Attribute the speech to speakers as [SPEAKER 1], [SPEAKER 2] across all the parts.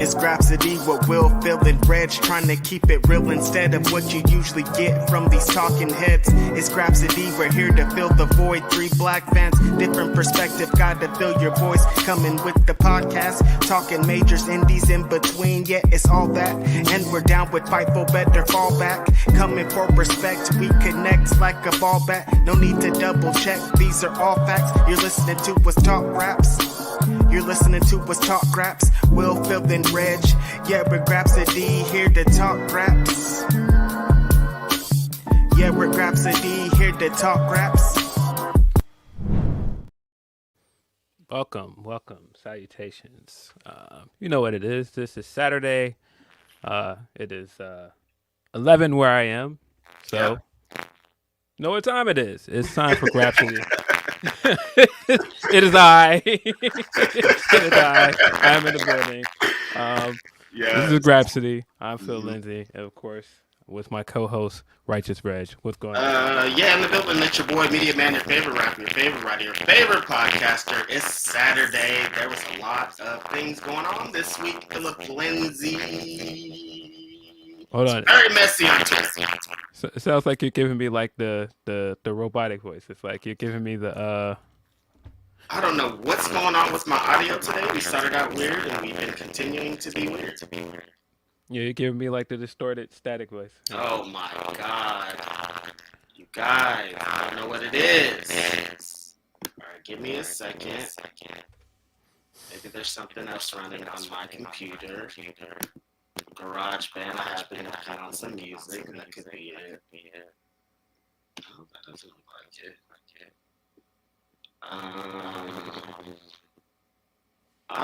[SPEAKER 1] It's Grapsody with Will, Phil, and Reg, trying to keep it real instead of what you usually get from these talking heads. It's Grapsody, we're here to fill the void. 3 black fans, different perspective, got to fill your voice. Coming with the podcast, talking majors, indies in between. Yeah, it's all that, and we're down with Fightful, better fall back. Coming for respect, we connect like a ball bat. No need to double check, these are all facts. You're listening to What's Talk Raps. You're listening to What's Talk Raps. Will, Phil, and Reg. Yeah, we're Grapsody, here to talk raps. Yeah, we're Grapsody, here to talk raps.
[SPEAKER 2] Welcome, salutations. You know what it is. This is Saturday. It is 11 where I am. So, you know what time it is. It's time for Grapsody. It is I. It is I. I'm in the building. This is Grapsody. I'm Phil Lindsay, and of course, with my co-host, Righteous Reg. What's going on?
[SPEAKER 3] Yeah, in the building. It's your boy, Media Man, your favorite rapper, your favorite writer, your favorite podcaster. It's Saturday. There was a lot of things going on this week. Philip Lindsay.
[SPEAKER 2] Hold on.
[SPEAKER 3] It's very messy on Twitter.
[SPEAKER 2] So, it sounds like you're giving me like the robotic voice. It's like you're giving me the
[SPEAKER 3] I don't know what's going on with my audio today. We started out weird, and we've been continuing to be weird.
[SPEAKER 2] Yeah, you're giving me like the distorted static voice.
[SPEAKER 3] Oh my God. You guys, I don't know what it is. Alright, give me a second. Maybe there's something else running on my computer. GarageBand, I happen to put on some music. That could be it. Oh, that doesn't look like it. I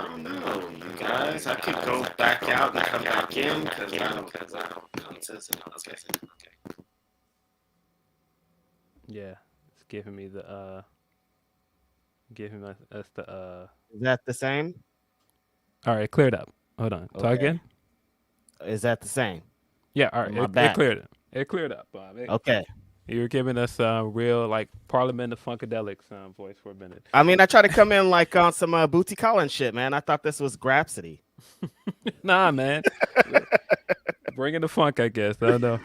[SPEAKER 3] don't know, you guys. I could go back out and come back in because I don't know. It says okay.
[SPEAKER 2] Yeah, it's giving me the giving us the
[SPEAKER 4] Is that the same?
[SPEAKER 2] All right, cleared up. Hold on.
[SPEAKER 4] Okay.
[SPEAKER 2] Talk again.
[SPEAKER 4] Is that the same?
[SPEAKER 2] Yeah, all right.
[SPEAKER 4] My
[SPEAKER 2] It
[SPEAKER 4] bad.
[SPEAKER 2] cleared up. It cleared up, Bob.
[SPEAKER 4] Okay.
[SPEAKER 2] You were giving us real like Parliament of Funkadelics voice for a minute.
[SPEAKER 4] I mean, I try to come in like on some Booty Collins shit, man. I thought this was Grapsody.
[SPEAKER 2] Nah, man. Bringing the funk, I guess. I don't know.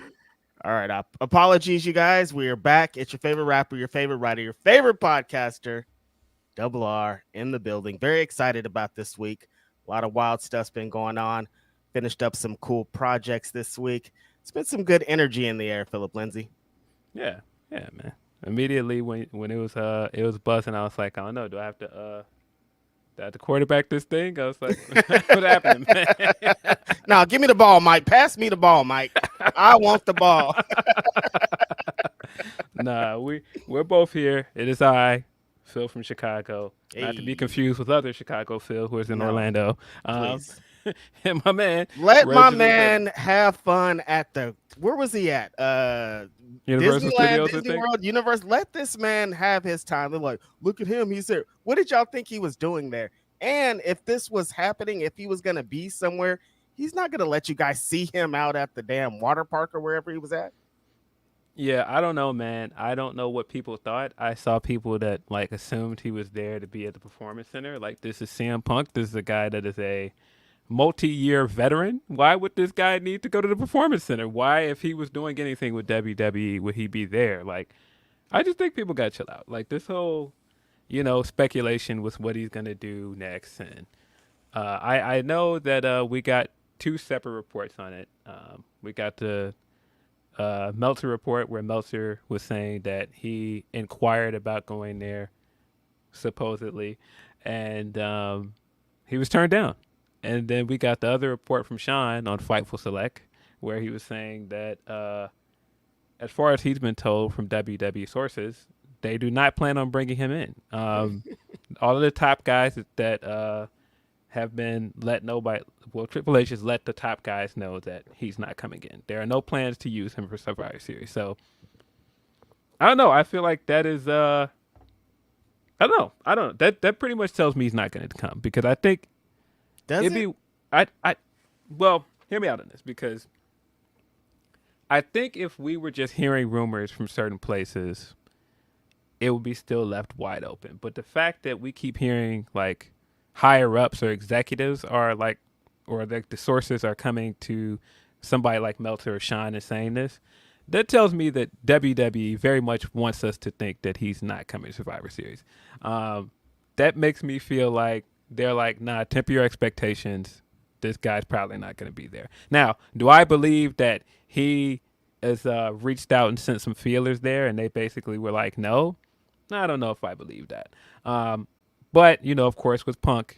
[SPEAKER 4] All right. Apologies, you guys. We are back. It's your favorite rapper, your favorite writer, your favorite podcaster. Double R in the building. Very excited about this week. A lot of wild stuff's been going on. Finished up some cool projects this week. It's been some good energy in the air, Philip Lindsay.
[SPEAKER 2] Yeah, man. Immediately when it was buzzing, I was like, I don't know, do I have to quarterback this thing? I was like, what happened, man?
[SPEAKER 4] Now give me the ball, Mike. Pass me the ball, Mike. I want the ball.
[SPEAKER 2] Nah, we're both here. It is I, Phil from Chicago. Not to be confused with other Chicago Phil who is in Orlando.
[SPEAKER 4] Please.
[SPEAKER 2] And my man.
[SPEAKER 4] Let my man have fun at where was he at?
[SPEAKER 2] Universal
[SPEAKER 4] Disneyland,
[SPEAKER 2] Studios,
[SPEAKER 4] Disney World, Universe. Let this man have his time. They're like, look at him. He's there. What did y'all think he was doing there? And if this was happening, if he was going to be somewhere, he's not going to let you guys see him out at the damn water park or wherever he was at.
[SPEAKER 2] Yeah, I don't know, man. I don't know what people thought. I saw people that like assumed he was there to be at the Performance Center. Like, this is CM Punk. This is a guy that is a multi-year veteran. Why would this guy need to go to the Performance Center? Why, if he was doing anything with WWE, would he be there? Like, I just think people got to chill out. Like, this whole, speculation with what he's gonna do next, and I know that we got 2 separate reports on it. We got the Meltzer report where Meltzer was saying that he inquired about going there, supposedly, and he was turned down. And then we got the other report from Sean on Fightful Select, where he was saying that, as far as he's been told from WWE sources, they do not plan on bringing him in. All of the top guys that have been Triple H has let the top guys know that he's not coming in. There are no plans to use him for Survivor Series. So, I don't know. I feel like that is, I don't know. That pretty much tells me he's not going to come, because I think, well, hear me out on this, because I think if we were just hearing rumors from certain places, it would be still left wide open. But the fact that we keep hearing like higher ups or executives are like or the sources are coming to somebody like Meltzer or Sean and saying this, that tells me that WWE very much wants us to think that he's not coming to Survivor Series. That makes me feel like they're like, nah, temper your expectations. This guy's probably not going to be there. Now, do I believe that he has reached out and sent some feelers there and they basically were like, no? I don't know if I believe that. But, of course, with Punk,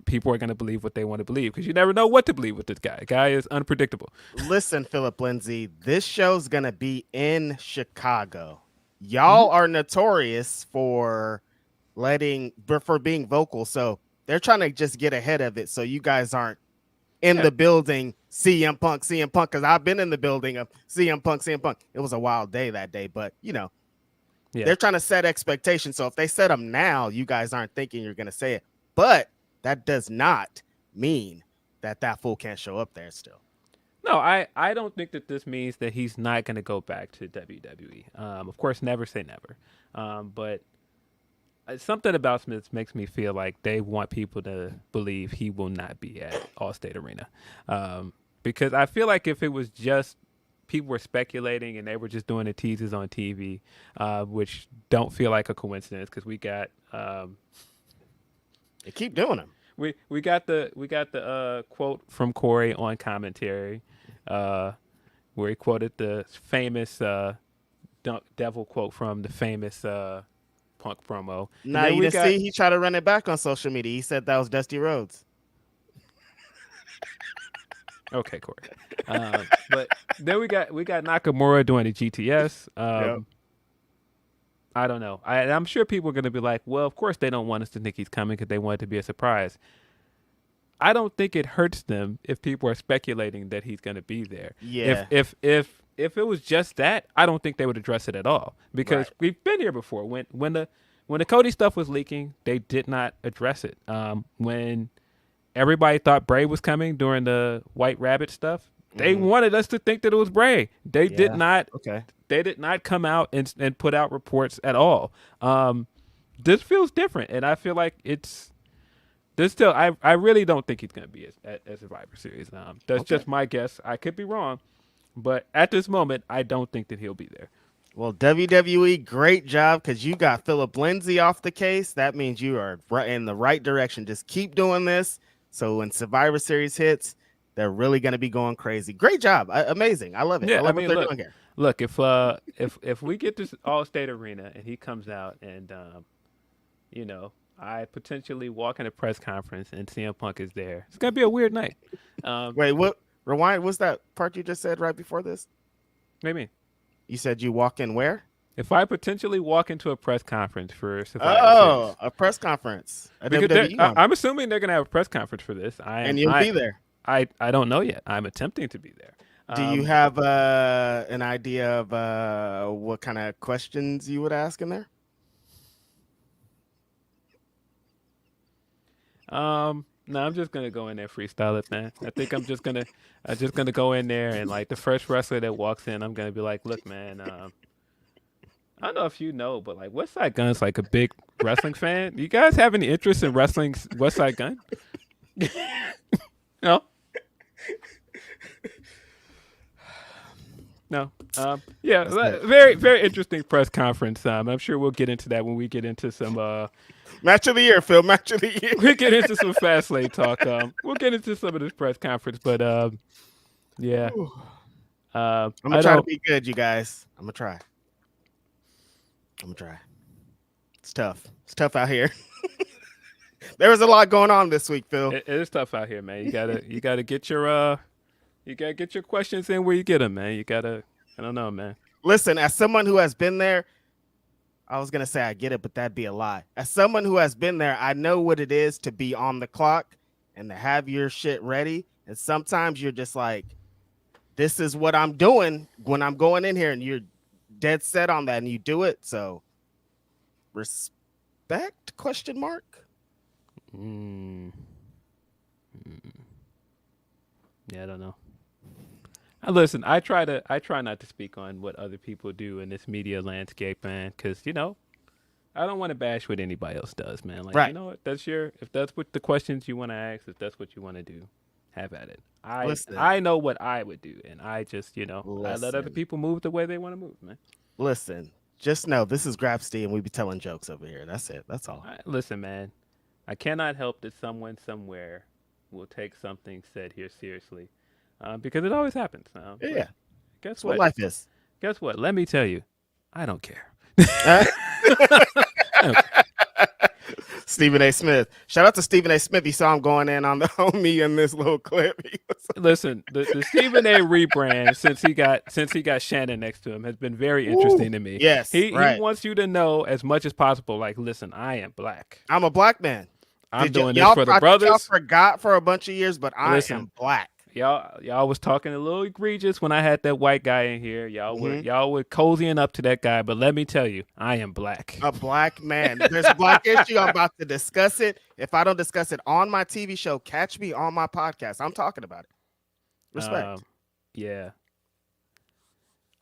[SPEAKER 2] people are going to believe what they want to believe because you never know what to believe with this guy. The guy is unpredictable.
[SPEAKER 4] Listen, Philip Lindsay, this show's going to be in Chicago. Y'all are notorious for being vocal. So they're trying to just get ahead of it. So you guys aren't in the building, CM Punk, because I've been in the building of CM Punk. It was a wild day that day, but they're trying to set expectations. So if they set them now, you guys aren't thinking you're going to say it, but that does not mean that fool can't show up there still.
[SPEAKER 2] No, I don't think that this means that he's not going to go back to WWE. Of course, never say never. But something about Smith makes me feel like they want people to believe he will not be at Allstate Arena. Because I feel like if it was just people were speculating and they were just doing the teases on TV, which don't feel like a coincidence because we got
[SPEAKER 4] they keep doing them.
[SPEAKER 2] We got the quote from Corey on commentary, where he quoted the famous devil quote from the famous Punk promo.
[SPEAKER 4] Now you didn't see he tried to run it back on social media. He said that was Dusty Rhodes.
[SPEAKER 2] Okay, Corey. But then we got Nakamura doing the GTS. I don't know. I'm sure people are going to be like, well, of course they don't want us to think he's coming because they want it to be a surprise. I don't think it hurts them if people are speculating that he's going to be there.
[SPEAKER 4] Yeah.
[SPEAKER 2] If it was just that, I don't think they would address it at all because we've been here before. When the Cody stuff was leaking, they did not address it. When everybody thought Bray was coming during the White Rabbit stuff, they wanted us to think that it was Bray. They did not. Okay. They did not come out and put out reports at all. This feels different, and I feel like it's. There's still, I really don't think he's going to be at Survivor Series. That's just my guess. I could be wrong, but at this moment, I don't think that he'll be there.
[SPEAKER 4] Well, WWE, great job because you got Philip Lindsay off the case. That means you are in the right direction. Just keep doing this. So when Survivor Series hits, they're really going to be going crazy. Great job. Amazing. I love it.
[SPEAKER 2] Yeah,
[SPEAKER 4] I love what they're doing here.
[SPEAKER 2] Look, if we get to Allstate Arena and he comes out and, I potentially walk in a press conference and CM Punk is there. It's gonna be a weird night.
[SPEAKER 4] Wait, what? Rewind. What's that part you just said right before this?
[SPEAKER 2] What do you mean?
[SPEAKER 4] You said you walk in where?
[SPEAKER 2] If I potentially walk into a press conference for Survivor Series,
[SPEAKER 4] a press conference.
[SPEAKER 2] I'm assuming they're gonna have a press conference for this.
[SPEAKER 4] And you'll be there.
[SPEAKER 2] I don't know yet. I'm attempting to be there.
[SPEAKER 4] Do you have an idea of what kind of questions you would ask in there?
[SPEAKER 2] No, I'm just gonna go in there freestyle it, man. I think I'm just gonna go in there and like the first wrestler that walks in, I'm gonna be like, look, man, I don't know if you know, but like West Side Gun's like a big wrestling fan. You guys have any interest in wrestling West Side Gun? No. No. Very, very interesting press conference. I'm sure we'll get into that when we get into some
[SPEAKER 4] match of the year, Phil. Match of the year.
[SPEAKER 2] We'll get into some Fastlane talk. We'll get into some of this press conference, but yeah.
[SPEAKER 4] I'm gonna try to be good, you guys. I'm gonna try. It's tough. It's tough out here. There was a lot going on this week, Phil.
[SPEAKER 2] It is tough out here, man. You gotta get your questions in where you get them, man. I don't know, man.
[SPEAKER 4] Listen, as someone who has been there, I was gonna say I get it, but that'd be a lie. As someone who has been there, I know what it is to be on the clock and to have your shit ready. And sometimes you're just like, this is what I'm doing when I'm going in here, and you're dead set on that and you do it. So respect ?
[SPEAKER 2] Yeah, I don't know. Listen, I try not to speak on what other people do in this media landscape, man, because I don't want to bash what anybody else does, man. Like,
[SPEAKER 4] Right.
[SPEAKER 2] you know what? If that's what the questions you want to ask, if that's what you want to do, have at it.
[SPEAKER 4] Listen.
[SPEAKER 2] I know what I would do, and I just, I let other
[SPEAKER 4] Listen.
[SPEAKER 2] people move the way they want to move, man.
[SPEAKER 4] Listen, just know this is Grapsody, and we be telling jokes over here. That's it. That's all.
[SPEAKER 2] Listen, man. I cannot help that someone somewhere will take something said here seriously, because it always happens.
[SPEAKER 4] Yeah.
[SPEAKER 2] Guess
[SPEAKER 4] That's
[SPEAKER 2] what?
[SPEAKER 4] what life is.
[SPEAKER 2] Guess what? Let me tell you, I don't care.
[SPEAKER 4] Stephen A. Smith. Shout out to Stephen A. Smith. You saw him going in on the homie in this little clip.
[SPEAKER 2] Listen, the Stephen A. rebrand since he got Shannon next to him has been very interesting to me.
[SPEAKER 4] Yes,
[SPEAKER 2] he
[SPEAKER 4] right.
[SPEAKER 2] wants you to know as much as possible. Like, listen, I am black.
[SPEAKER 4] I'm a black man.
[SPEAKER 2] I'm doing this for the brothers.
[SPEAKER 4] Y'all forgot for a bunch of years, but I am black.
[SPEAKER 2] Y'all was talking a little egregious when I had that white guy in here. Y'all were cozying up to that guy, but let me tell you, I am black.
[SPEAKER 4] A black man. There's a black issue. I'm about to discuss it. If I don't discuss it on my TV show, catch me on my podcast. I'm talking about it. Respect.
[SPEAKER 2] Yeah.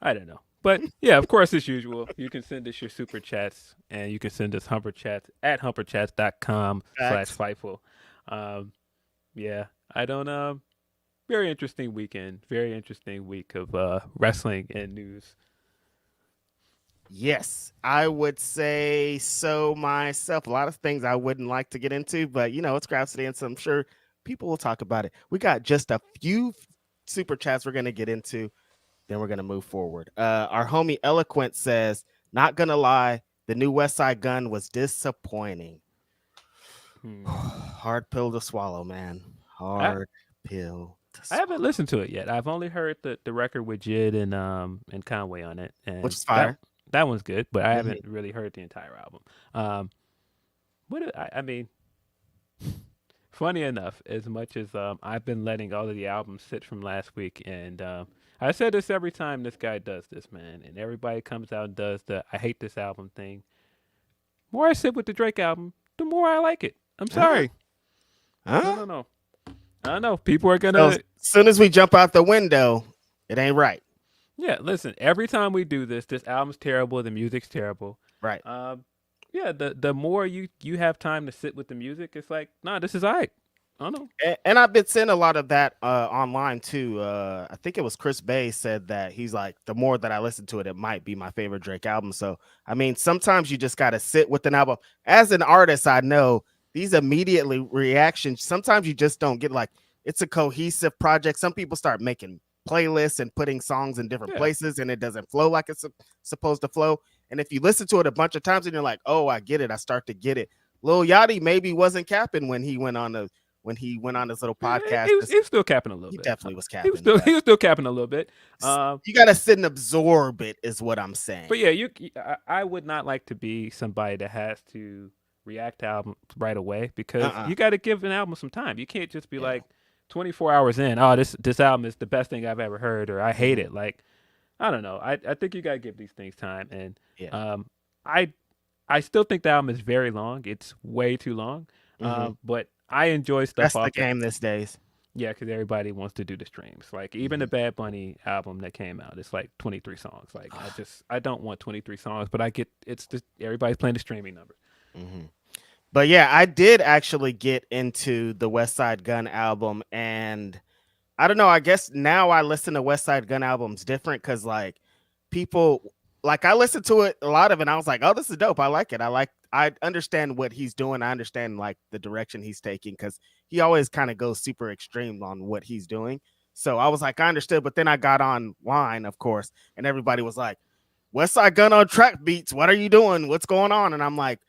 [SPEAKER 2] I don't know. But yeah, of course, as usual, you can send us your super chats, and you can send us humperchats at humperchats.com/Fightful. Yeah, I don't. Very interesting weekend. Very interesting week of wrestling and news.
[SPEAKER 4] Yes, I would say so myself. A lot of things I wouldn't like to get into, but it's Grapsody, and so I'm sure people will talk about it. We got just a few super chats we're going to get into, then we're going to move forward. Our homie Eloquent says, not going to lie, the new West Side Gun was disappointing. Hard pill to swallow, man. Hard pill.
[SPEAKER 2] I haven't listened to it yet. I've only heard the record with Jid and Conway on it, and
[SPEAKER 4] which is fire.
[SPEAKER 2] That one's good, but I haven't really heard the entire album. I mean, funny enough, as much as I've been letting all of the albums sit from last week, and I said this every time this guy does this, man, and everybody comes out and does the I hate this album thing. The more I sit with the Drake album, the more I like it. I'm sorry. No. I don't know. People are gonna.
[SPEAKER 4] As soon as we jump out the window, it ain't right.
[SPEAKER 2] Yeah, listen. Every time we do this album's terrible. The music's terrible.
[SPEAKER 4] Right.
[SPEAKER 2] Yeah. The more you have time to sit with the music, it's like, nah, this is alright. I don't know.
[SPEAKER 4] And I've been seeing a lot of that online too. I think it was Chris Bay said that he's like, the more that I listen to it, it might be my favorite Drake album. So I mean, sometimes you just gotta sit with an album. As an artist, I know. These immediately reactions, sometimes you just don't get like it's a cohesive project. Some people start making playlists and putting songs in different places, and it doesn't flow like it's supposed to flow. And if you listen to it a bunch of times and you're like, oh, I get it, I start to get it. Lil Yachty maybe wasn't capping when he went on his little podcast.
[SPEAKER 2] He was still capping a little bit.
[SPEAKER 4] He definitely was capping.
[SPEAKER 2] He was still capping a little bit.
[SPEAKER 4] You gotta sit and absorb it, is what I'm saying.
[SPEAKER 2] But yeah, I would not like to be somebody that has to react to albums right away, because you got to give an album some time. You can't just be like 24 hours in, oh, this album is the best thing I've ever heard, or I hate it. Like, I don't know. I think you got to give these things time. And I still think the album is very long. It's way too long. But I enjoy stuff.
[SPEAKER 4] That's the game these days.
[SPEAKER 2] Yeah, because everybody wants to do the streams. Like, even the Bad Bunny album that came out, it's like 23 songs. Like, I don't want 23 songs, but I get it's just everybody's playing the streaming numbers.
[SPEAKER 4] But yeah, I did actually get into the West Side Gun album, and I don't know, I guess now I listen to West Side Gun albums different, because like people, like I listened to it, a lot of it, and I was like, oh, this is dope. I like it. I understand what he's doing. I understand like the direction he's taking, because he always kind of goes super extreme on what he's doing. So I was like, I understood, but then I got online, of course, and everybody was like, West Side Gun on track beats. What are you doing? What's going on? And I'm like,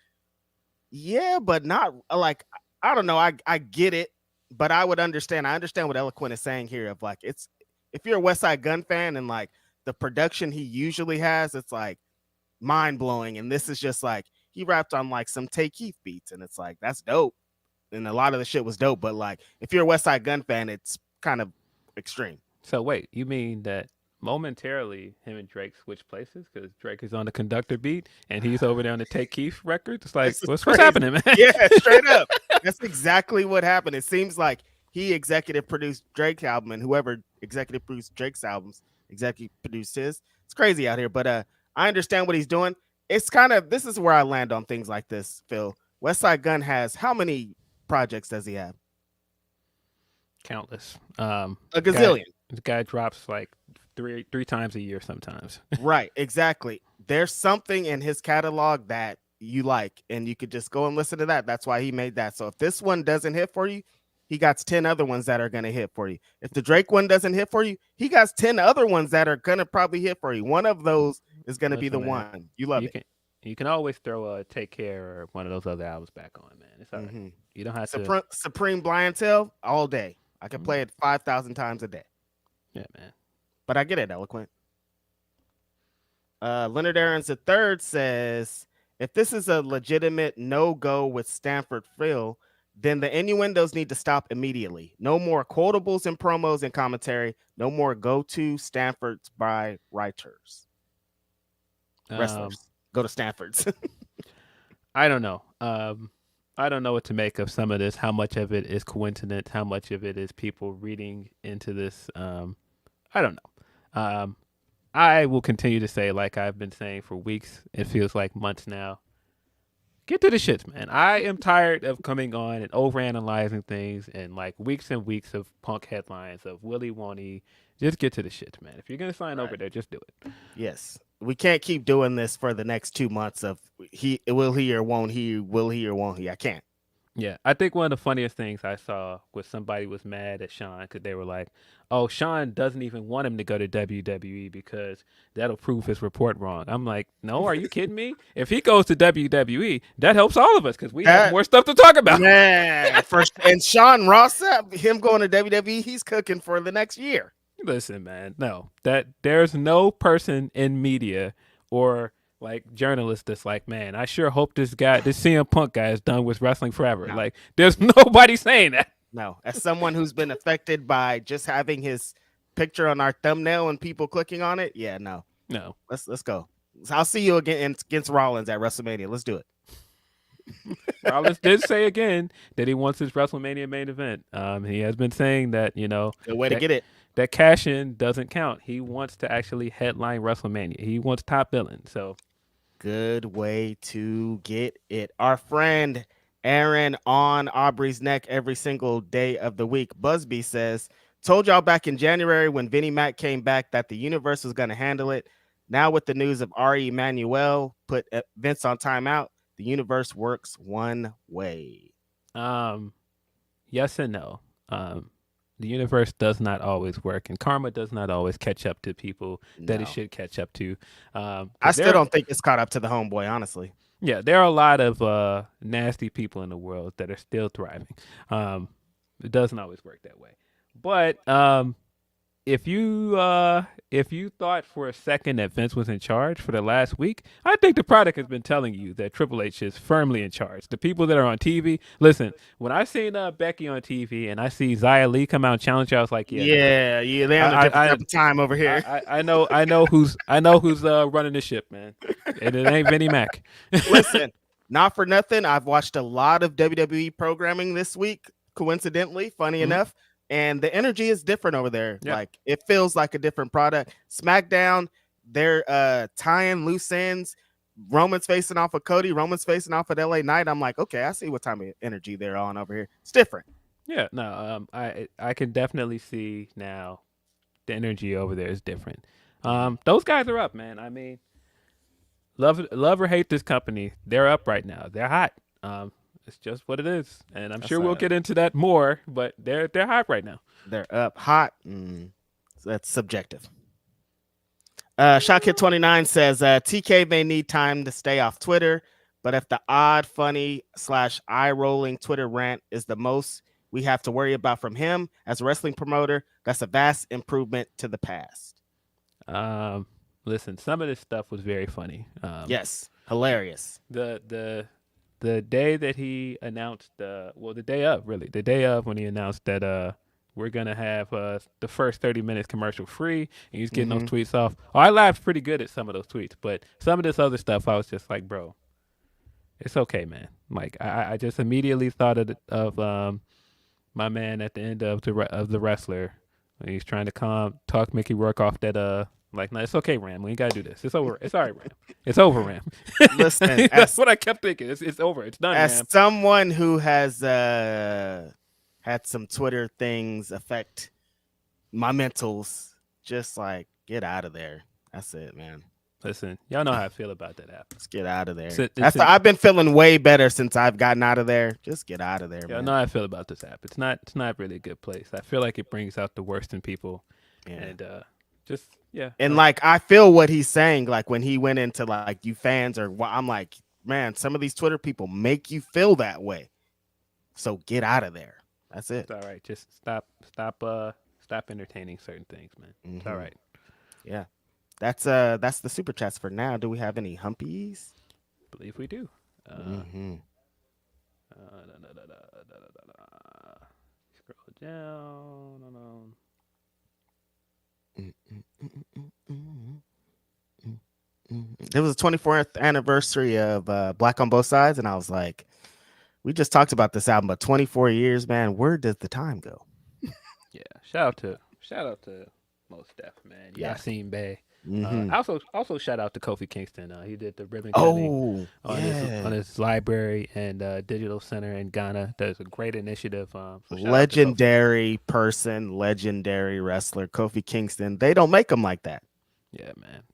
[SPEAKER 4] yeah, but not like, I don't know. I get it, but I would understand. I understand what Eloquent is saying here of like, it's, if you're a West Side Gun fan and like the production he usually has, it's like mind blowing. And this is just like, he rapped on like some Tay Keith beats, and it's like, that's dope. And a lot of the shit was dope, but like, if you're a West Side Gun fan, it's kind of extreme.
[SPEAKER 2] So wait, you mean that momentarily him and Drake switch places, because Drake is on the Conductor beat and he's over there on the Take Keith record? It's like, what's happening, man?
[SPEAKER 4] Yeah, straight up. That's exactly what happened. It seems like he executive produced Drake's album, and whoever executive produced Drake's albums executive produced his. It's crazy out here, but I understand what he's doing. it's kind of, this is where I land on things like this, Phil. Westside Gunn has, how many projects does he have?
[SPEAKER 2] Countless.
[SPEAKER 4] A gazillion.
[SPEAKER 2] The guy drops like three times a year sometimes.
[SPEAKER 4] Right, exactly. There's something in his catalog that you like, and you could just go and listen to that. That's why he made that. So if this one doesn't hit for you, he got 10 other ones that are going to hit for you. If the Drake one doesn't hit for you, he got 10 other ones that are going to probably hit for you. One of those is going to be the one. You love it.
[SPEAKER 2] You can always throw a Take Care or one of those other albums back on, man. It's all right. You don't have to.
[SPEAKER 4] Supreme Blind Tail all day. I can play it 5,000 times a day.
[SPEAKER 2] Yeah, man.
[SPEAKER 4] But I get it, Eloquent. Leonard Aarons III says, if this is a legitimate no-go with Stanford Phil, then the innuendos need to stop immediately. No more quotables and promos and commentary. No more go-to Stanfords by writers. Wrestlers. Go to Stanford's.
[SPEAKER 2] I don't know. I don't know what to make of some of this. How much of it is coincidence? How much of it is people reading into this? I don't know. I will continue to say, like I've been saying for weeks, it feels like months now, get to the shits, man. I am tired of coming on and overanalyzing things and like weeks and weeks of Punk headlines of Willie won't he. Just get to the shits, man. If you're going to sign over there, just do it.
[SPEAKER 4] Yes. We can't keep doing this for the next 2 months of will he or won't he, will he or won't he. I can't.
[SPEAKER 2] Yeah, I think one of the funniest things I saw was somebody was mad at Sean because they were like, oh, Sean doesn't even want him to go to WWE because that'll prove his report wrong. I'm like, no, are you kidding me? If he goes to WWE, that helps all of us because we have more stuff to talk about.
[SPEAKER 4] Man, and Sean Ross, him going to WWE, he's cooking for the next year.
[SPEAKER 2] Listen, man, no, that there's no person in media or like journalists that's like, man, I sure hope this CM Punk guy is done with wrestling forever. No. Like, there's nobody saying that.
[SPEAKER 4] No, as someone who's been affected by just having his picture on our thumbnail and people clicking on it, yeah, no. Let's go. I'll see you again against Rollins at WrestleMania. Let's do it.
[SPEAKER 2] Rollins did say again that he wants his WrestleMania main event. He has been saying that,
[SPEAKER 4] good way to get it.
[SPEAKER 2] That cash in doesn't count. He wants to actually headline WrestleMania. He wants top billing. So
[SPEAKER 4] good way to get it. Our friend Aaron on Aubrey's neck every single day of the week. Busby says, told y'all back in January when Vinnie Mac came back that the universe was going to handle it. Now with the news of Ari Emanuel put Vince on timeout, the universe works one way.
[SPEAKER 2] Yes and no. The universe does not always work, and karma does not always catch up to people that it should catch up to.
[SPEAKER 4] I still don't think it's caught up to the homeboy, honestly.
[SPEAKER 2] Yeah, there are a lot of nasty people in the world that are still thriving. It doesn't always work that way. But if you thought for a second that Vince was in charge for the last week, I think the product has been telling you that Triple H is firmly in charge. The people that are on TV, listen, when I seen Becky on TV and I see Xia Li come out and challenge you, I was like,
[SPEAKER 4] yeah, they on a different time over here.
[SPEAKER 2] I know who's running the ship, man. And it ain't Vinnie Mac.
[SPEAKER 4] Listen, not for nothing, I've watched a lot of WWE programming this week, coincidentally, funny enough. And the energy is different over there. Yeah. Like it feels like a different product. SmackDown, they're tying loose ends. Roman's facing off of Cody. Roman's facing off of LA Knight. I'm like, okay, I see what time of energy they're on over here. It's different.
[SPEAKER 2] Yeah, no, I can definitely see now the energy over there is different. Those guys are up, man. I mean, love or hate this company, they're up right now. They're hot. It's just what it is, and I'm sure we'll get into that more. But they're hot right now.
[SPEAKER 4] They're up hot. That's subjective. Shot 29 says TK may need time to stay off Twitter, but if the odd, funny / eye-rolling Twitter rant is the most we have to worry about from him as a wrestling promoter, that's a vast improvement to the past.
[SPEAKER 2] Listen, some of this stuff was very funny.
[SPEAKER 4] Yes, hilarious.
[SPEAKER 2] The day that he announced, the day of when he announced that we're going to have the first 30 minutes commercial free, and he's getting those tweets off. Oh, I laughed pretty good at some of those tweets, but some of this other stuff, I was just like, bro, it's okay, man. Like, I just immediately thought of my man at the end of the Wrestler. He's trying to talk Mickey Rourke off that Like, no, it's okay, Ram. We ain't gotta do this. It's over. It's all right, Ram. It's over, Ram.
[SPEAKER 4] Listen,
[SPEAKER 2] That's what I kept thinking. It's over. It's done,
[SPEAKER 4] as
[SPEAKER 2] Ram.
[SPEAKER 4] someone who has had some Twitter things affect my mentals, just like get out of there. That's it, man.
[SPEAKER 2] Listen, y'all know how I feel about that app.
[SPEAKER 4] Just get out of there.
[SPEAKER 2] It's
[SPEAKER 4] I've been feeling way better since I've gotten out of there. Just get out of there,
[SPEAKER 2] Y'all
[SPEAKER 4] man.
[SPEAKER 2] know how I feel about this app. It's not really a good place. I feel like it brings out the worst in people, and just yeah.
[SPEAKER 4] And like I feel what he's saying. Like when he went into like you fans or I'm like, man, some of these Twitter people make you feel that way. So get out of there. That's it.
[SPEAKER 2] It's all right. Just stop entertaining certain things, man. It's all right.
[SPEAKER 4] Yeah. That's the super chats for now. Do we have any humpies?
[SPEAKER 2] I believe we do. Scroll down.
[SPEAKER 4] It was the 24th anniversary of Black on Both Sides, and I was like, we just talked about this album, but 24 years, man, where does the time go?
[SPEAKER 2] Yeah, shout out to Most Def, man.
[SPEAKER 4] Yeah.
[SPEAKER 2] Yassine Bey. Also shout out to Kofi Kingston. He did the ribbon
[SPEAKER 4] Oh,
[SPEAKER 2] cutting on his library and digital center in Ghana. That's a great initiative. So
[SPEAKER 4] legendary person, legendary wrestler, Kofi Kingston. They don't make them like that.
[SPEAKER 2] Yeah, man.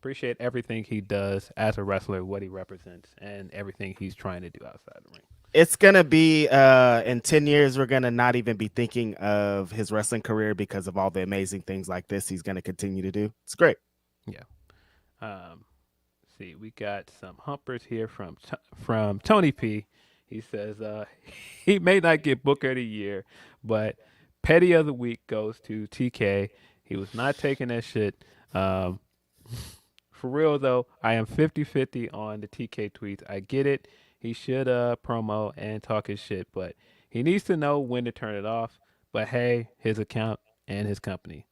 [SPEAKER 2] Appreciate everything he does as a wrestler, what he represents, and everything he's trying to do outside the ring.
[SPEAKER 4] It's going to be in 10 years, we're going to not even be thinking of his wrestling career because of all the amazing things like this he's going to continue to do. It's great.
[SPEAKER 2] Yeah. See, we got some humpers here from Tony P. He says he may not get Booker of the Year, but Petty of the Week goes to TK. He was not taking that shit. For real, though, I am 50-50 on the TK tweets. I get it. He should promo and talk his shit, but he needs to know when to turn it off. But hey, his account and his company.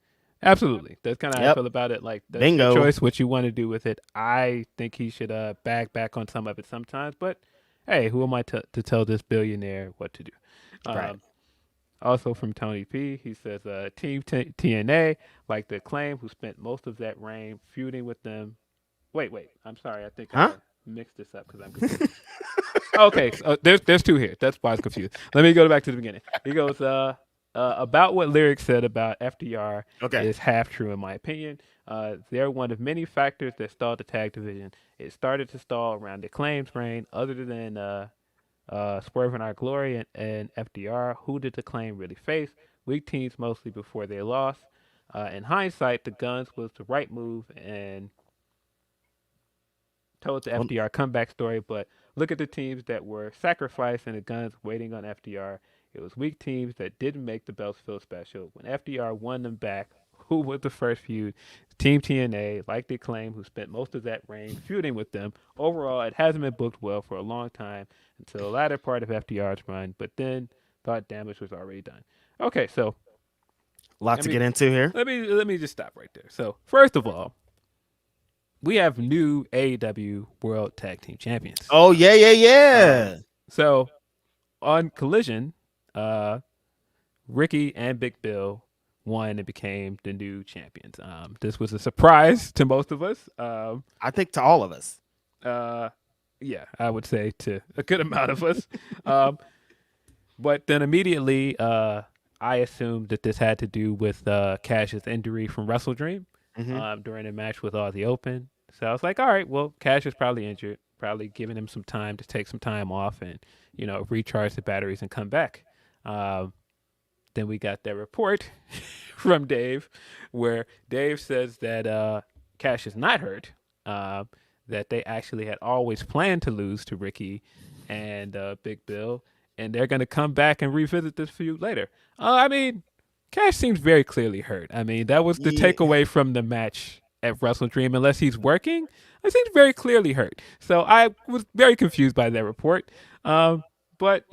[SPEAKER 2] Absolutely. That's kind of how I feel about it. Like, that's your choice, what you want to do with it. I think he should back on some of it sometimes. But hey, who am I to tell this billionaire what to do?
[SPEAKER 4] Right.
[SPEAKER 2] Also from Tony P, he says, Team TNA, like the Acclaim, who spent most of that reign feuding with them. Wait. I'm sorry. I think I mixed this up because I'm confused. Okay, so there's two here. That's why I was confused. Let me go back to the beginning. He goes, about what Lyric said about FDR is half true in my opinion. They're one of many factors that stalled the tag division. It started to stall around the Acclaim's reign. Other than Swerve and Our Glory and FDR, who did the Acclaim really face? Weak teams mostly before they lost. In hindsight, the Guns was the right move and told the FDR comeback story, but look at the teams that were sacrificed and the Guns waiting on FDR. It was weak teams that didn't make the belts feel special. When FDR won them back, who was the first feud? Team TNA, like the Acclaim, who spent most of that reign feuding with them. Overall, it hasn't been booked well for a long time until the latter part of FDR's run, but then thought damage was already done. Okay, so
[SPEAKER 4] a lot to get into here.
[SPEAKER 2] Let me just stop right there. So first of all, we have new AEW World Tag Team Champions.
[SPEAKER 4] Oh, yeah.
[SPEAKER 2] So on Collision, Ricky and Big Bill won and became the new champions. This was a surprise to most of us.
[SPEAKER 4] I think to all of us.
[SPEAKER 2] Yeah, I would say to a good amount of us. But then immediately, I assumed that this had to do with Cash's injury from Wrestle Dream during a match with Aussie Open. So I was like, all right, well, Cash is probably injured, probably giving him some time to take some time off and, recharge the batteries and come back. Then we got that report from Dave where Dave says that Cash is not hurt, that they actually had always planned to lose to Ricky and Big Bill, and they're going to come back and revisit this feud later. I mean, Cash seems very clearly hurt. I mean, that was the takeaway from the match at Wrestle Dream. Unless he's working, I seems very clearly hurt. So I was very confused by that report. But,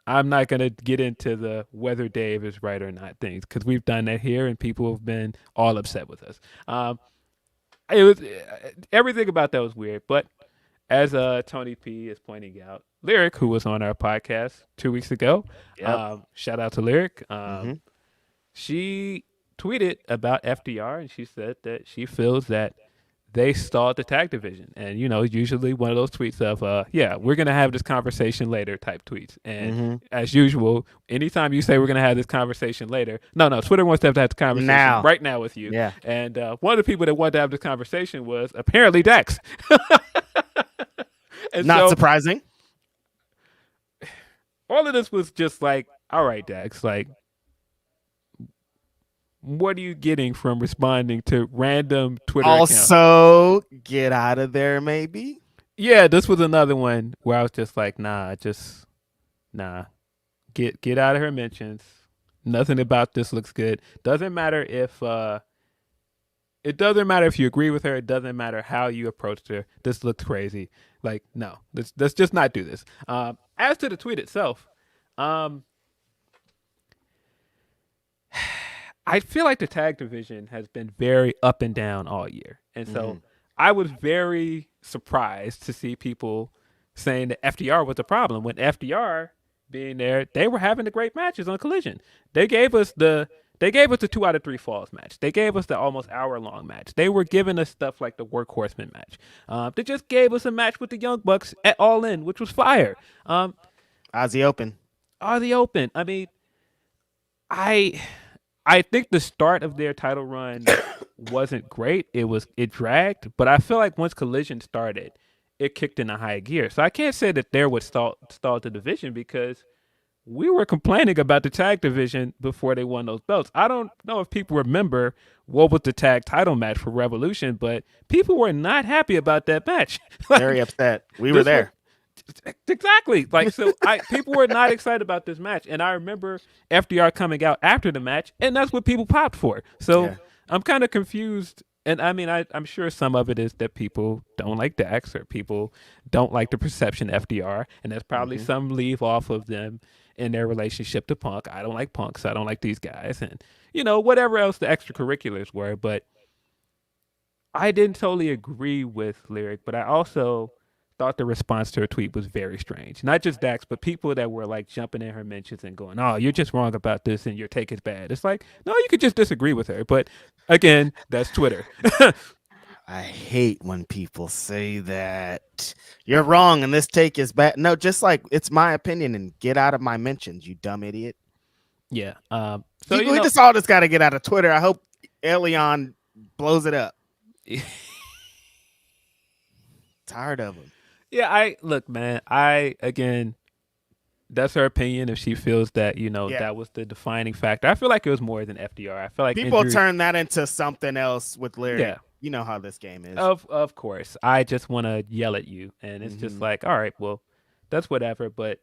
[SPEAKER 2] I'm not going to get into the whether Dave is right or not things because we've done that here and people have been all upset with us. It was everything about that was weird. But as Tony P is pointing out, Lyric, who was on our podcast 2 weeks ago, shout out to Lyric. She tweeted about FDR, and she said that she feels that they stalled the tag division. And, usually one of those tweets of, yeah, we're going to have this conversation later type tweets. And as usual, anytime you say we're going to have this conversation later, no, Twitter wants to have the conversation right now with you.
[SPEAKER 4] Yeah.
[SPEAKER 2] And one of the people that wanted to have this conversation was apparently Dax.
[SPEAKER 4] Not surprising.
[SPEAKER 2] All of this was just like, all right, Dax, like, what are you getting from responding to random Twitter accounts?
[SPEAKER 4] Also, get out of there, maybe.
[SPEAKER 2] Yeah, this was another one where I was just like, nah. Get out of her mentions. Nothing about this looks good. Doesn't matter if it doesn't matter if you agree with her. It doesn't matter how you approached her. This looks crazy. Like, no, let's just not do this. As to the tweet itself, I feel like the tag division has been very up and down all year. And so I was very surprised to see people saying that FDR was the problem when FDR being there, they were having the great matches on Collision. They gave us the 2 out of 3 falls match. They gave us the almost hour-long match. They were giving us stuff like the Workhorseman match. They just gave us a match with the Young Bucks at All In, which was fire.
[SPEAKER 4] Aussie Open.
[SPEAKER 2] I mean, I think the start of their title run wasn't great. It dragged, but I feel like once Collision started, it kicked in a high gear. So I can't say that there would stall the division because we were complaining about the tag division before they won those belts. I don't know if people remember what was the tag title match for Revolution, but people were not happy about that match.
[SPEAKER 4] Very upset. We were there.
[SPEAKER 2] Exactly. Like, so people were not excited about this match. And I remember FDR coming out after the match, and that's what people popped for. So I'm kind of confused. And I mean, I'm sure some of it is that people don't like Dax or people don't like the perception FDR. And there's probably some leave off of them in their relationship to Punk. I don't like Punk, so I don't like these guys. And, whatever else the extracurriculars were. But I didn't totally agree with Lyric, but I also thought the response to her tweet was very strange. Not just Dax, but people that were like jumping in her mentions and going, "Oh, you're just wrong about this and your take is bad." It's like, no, you could just disagree with her. But again, that's Twitter.
[SPEAKER 4] I hate when people say that you're wrong and this take is bad. No, just like it's my opinion and get out of my mentions, you dumb idiot.
[SPEAKER 2] Yeah.
[SPEAKER 4] So we just all got to get out of Twitter. I hope Elion blows it up. Tired of him.
[SPEAKER 2] Yeah, look, man. Again, that's her opinion. If she feels that, that was the defining factor. I feel like it was more than FDR. I feel like
[SPEAKER 4] people turn that into something else with Lyric. Yeah. You know how this game is.
[SPEAKER 2] Of course. I just want to yell at you. And it's just like, all right, well, that's whatever. But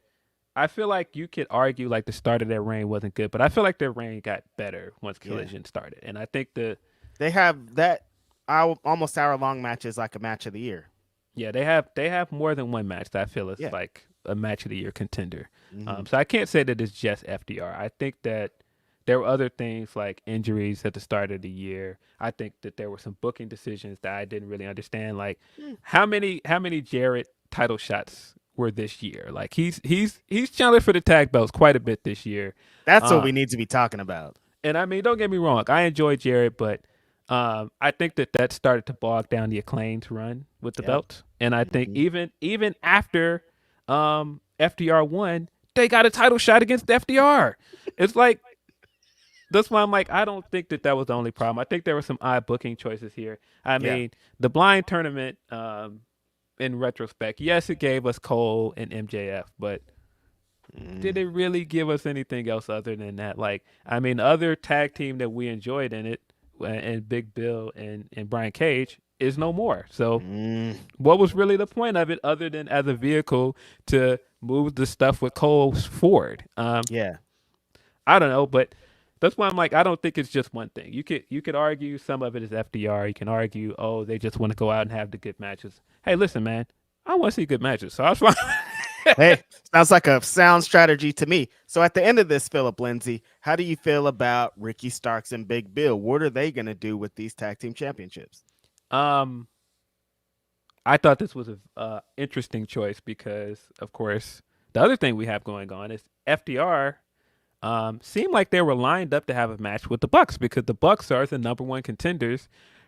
[SPEAKER 2] I feel like you could argue like the start of their reign wasn't good. But I feel like their reign got better once Collision started. And I think
[SPEAKER 4] they have that almost hour-long matches like a match of the year.
[SPEAKER 2] Yeah, they have more than one match that I feel is like a match of the year contender. So I can't say that it's just FDR. I think that there were other things like injuries at the start of the year. I think that there were some booking decisions that I didn't really understand. Like how many Jarrett title shots were this year? Like he's challenged for the tag belts quite a bit this year.
[SPEAKER 4] That's what we need to be talking about.
[SPEAKER 2] And I mean, don't get me wrong, I enjoy Jarrett, but I think that started to bog down the Acclaim's run with the belt. And I think even after FDR won, they got a title shot against FDR. It's like, that's why I'm like, I don't think that was the only problem. I think there were some odd booking choices here. I mean, the blind tournament, in retrospect, yes, it gave us Cole and MJF, but did it really give us anything else other than that? Like, I mean, the other tag team that we enjoyed in it, and Big Bill and Brian Cage, is no more. So what was really the point of it other than as a vehicle to move the stuff with Cole forward? I don't know, but that's why I'm like, I don't think it's just one thing. You could argue some of it is FDR. You can argue, oh, they just want to go out and have the good matches. Hey, listen, man, I want to see good matches. So I was fine.
[SPEAKER 4] Hey, sounds like a sound strategy to me. So at the end of this, Philip Lindsay, how do you feel about Ricky Starks and Big Bill? What are they going to do with these tag team championships?
[SPEAKER 2] I thought this was a interesting choice because, of course, the other thing we have going on is FDR seemed like they were lined up to have a match with the Bucks because the Bucks are the number one contenders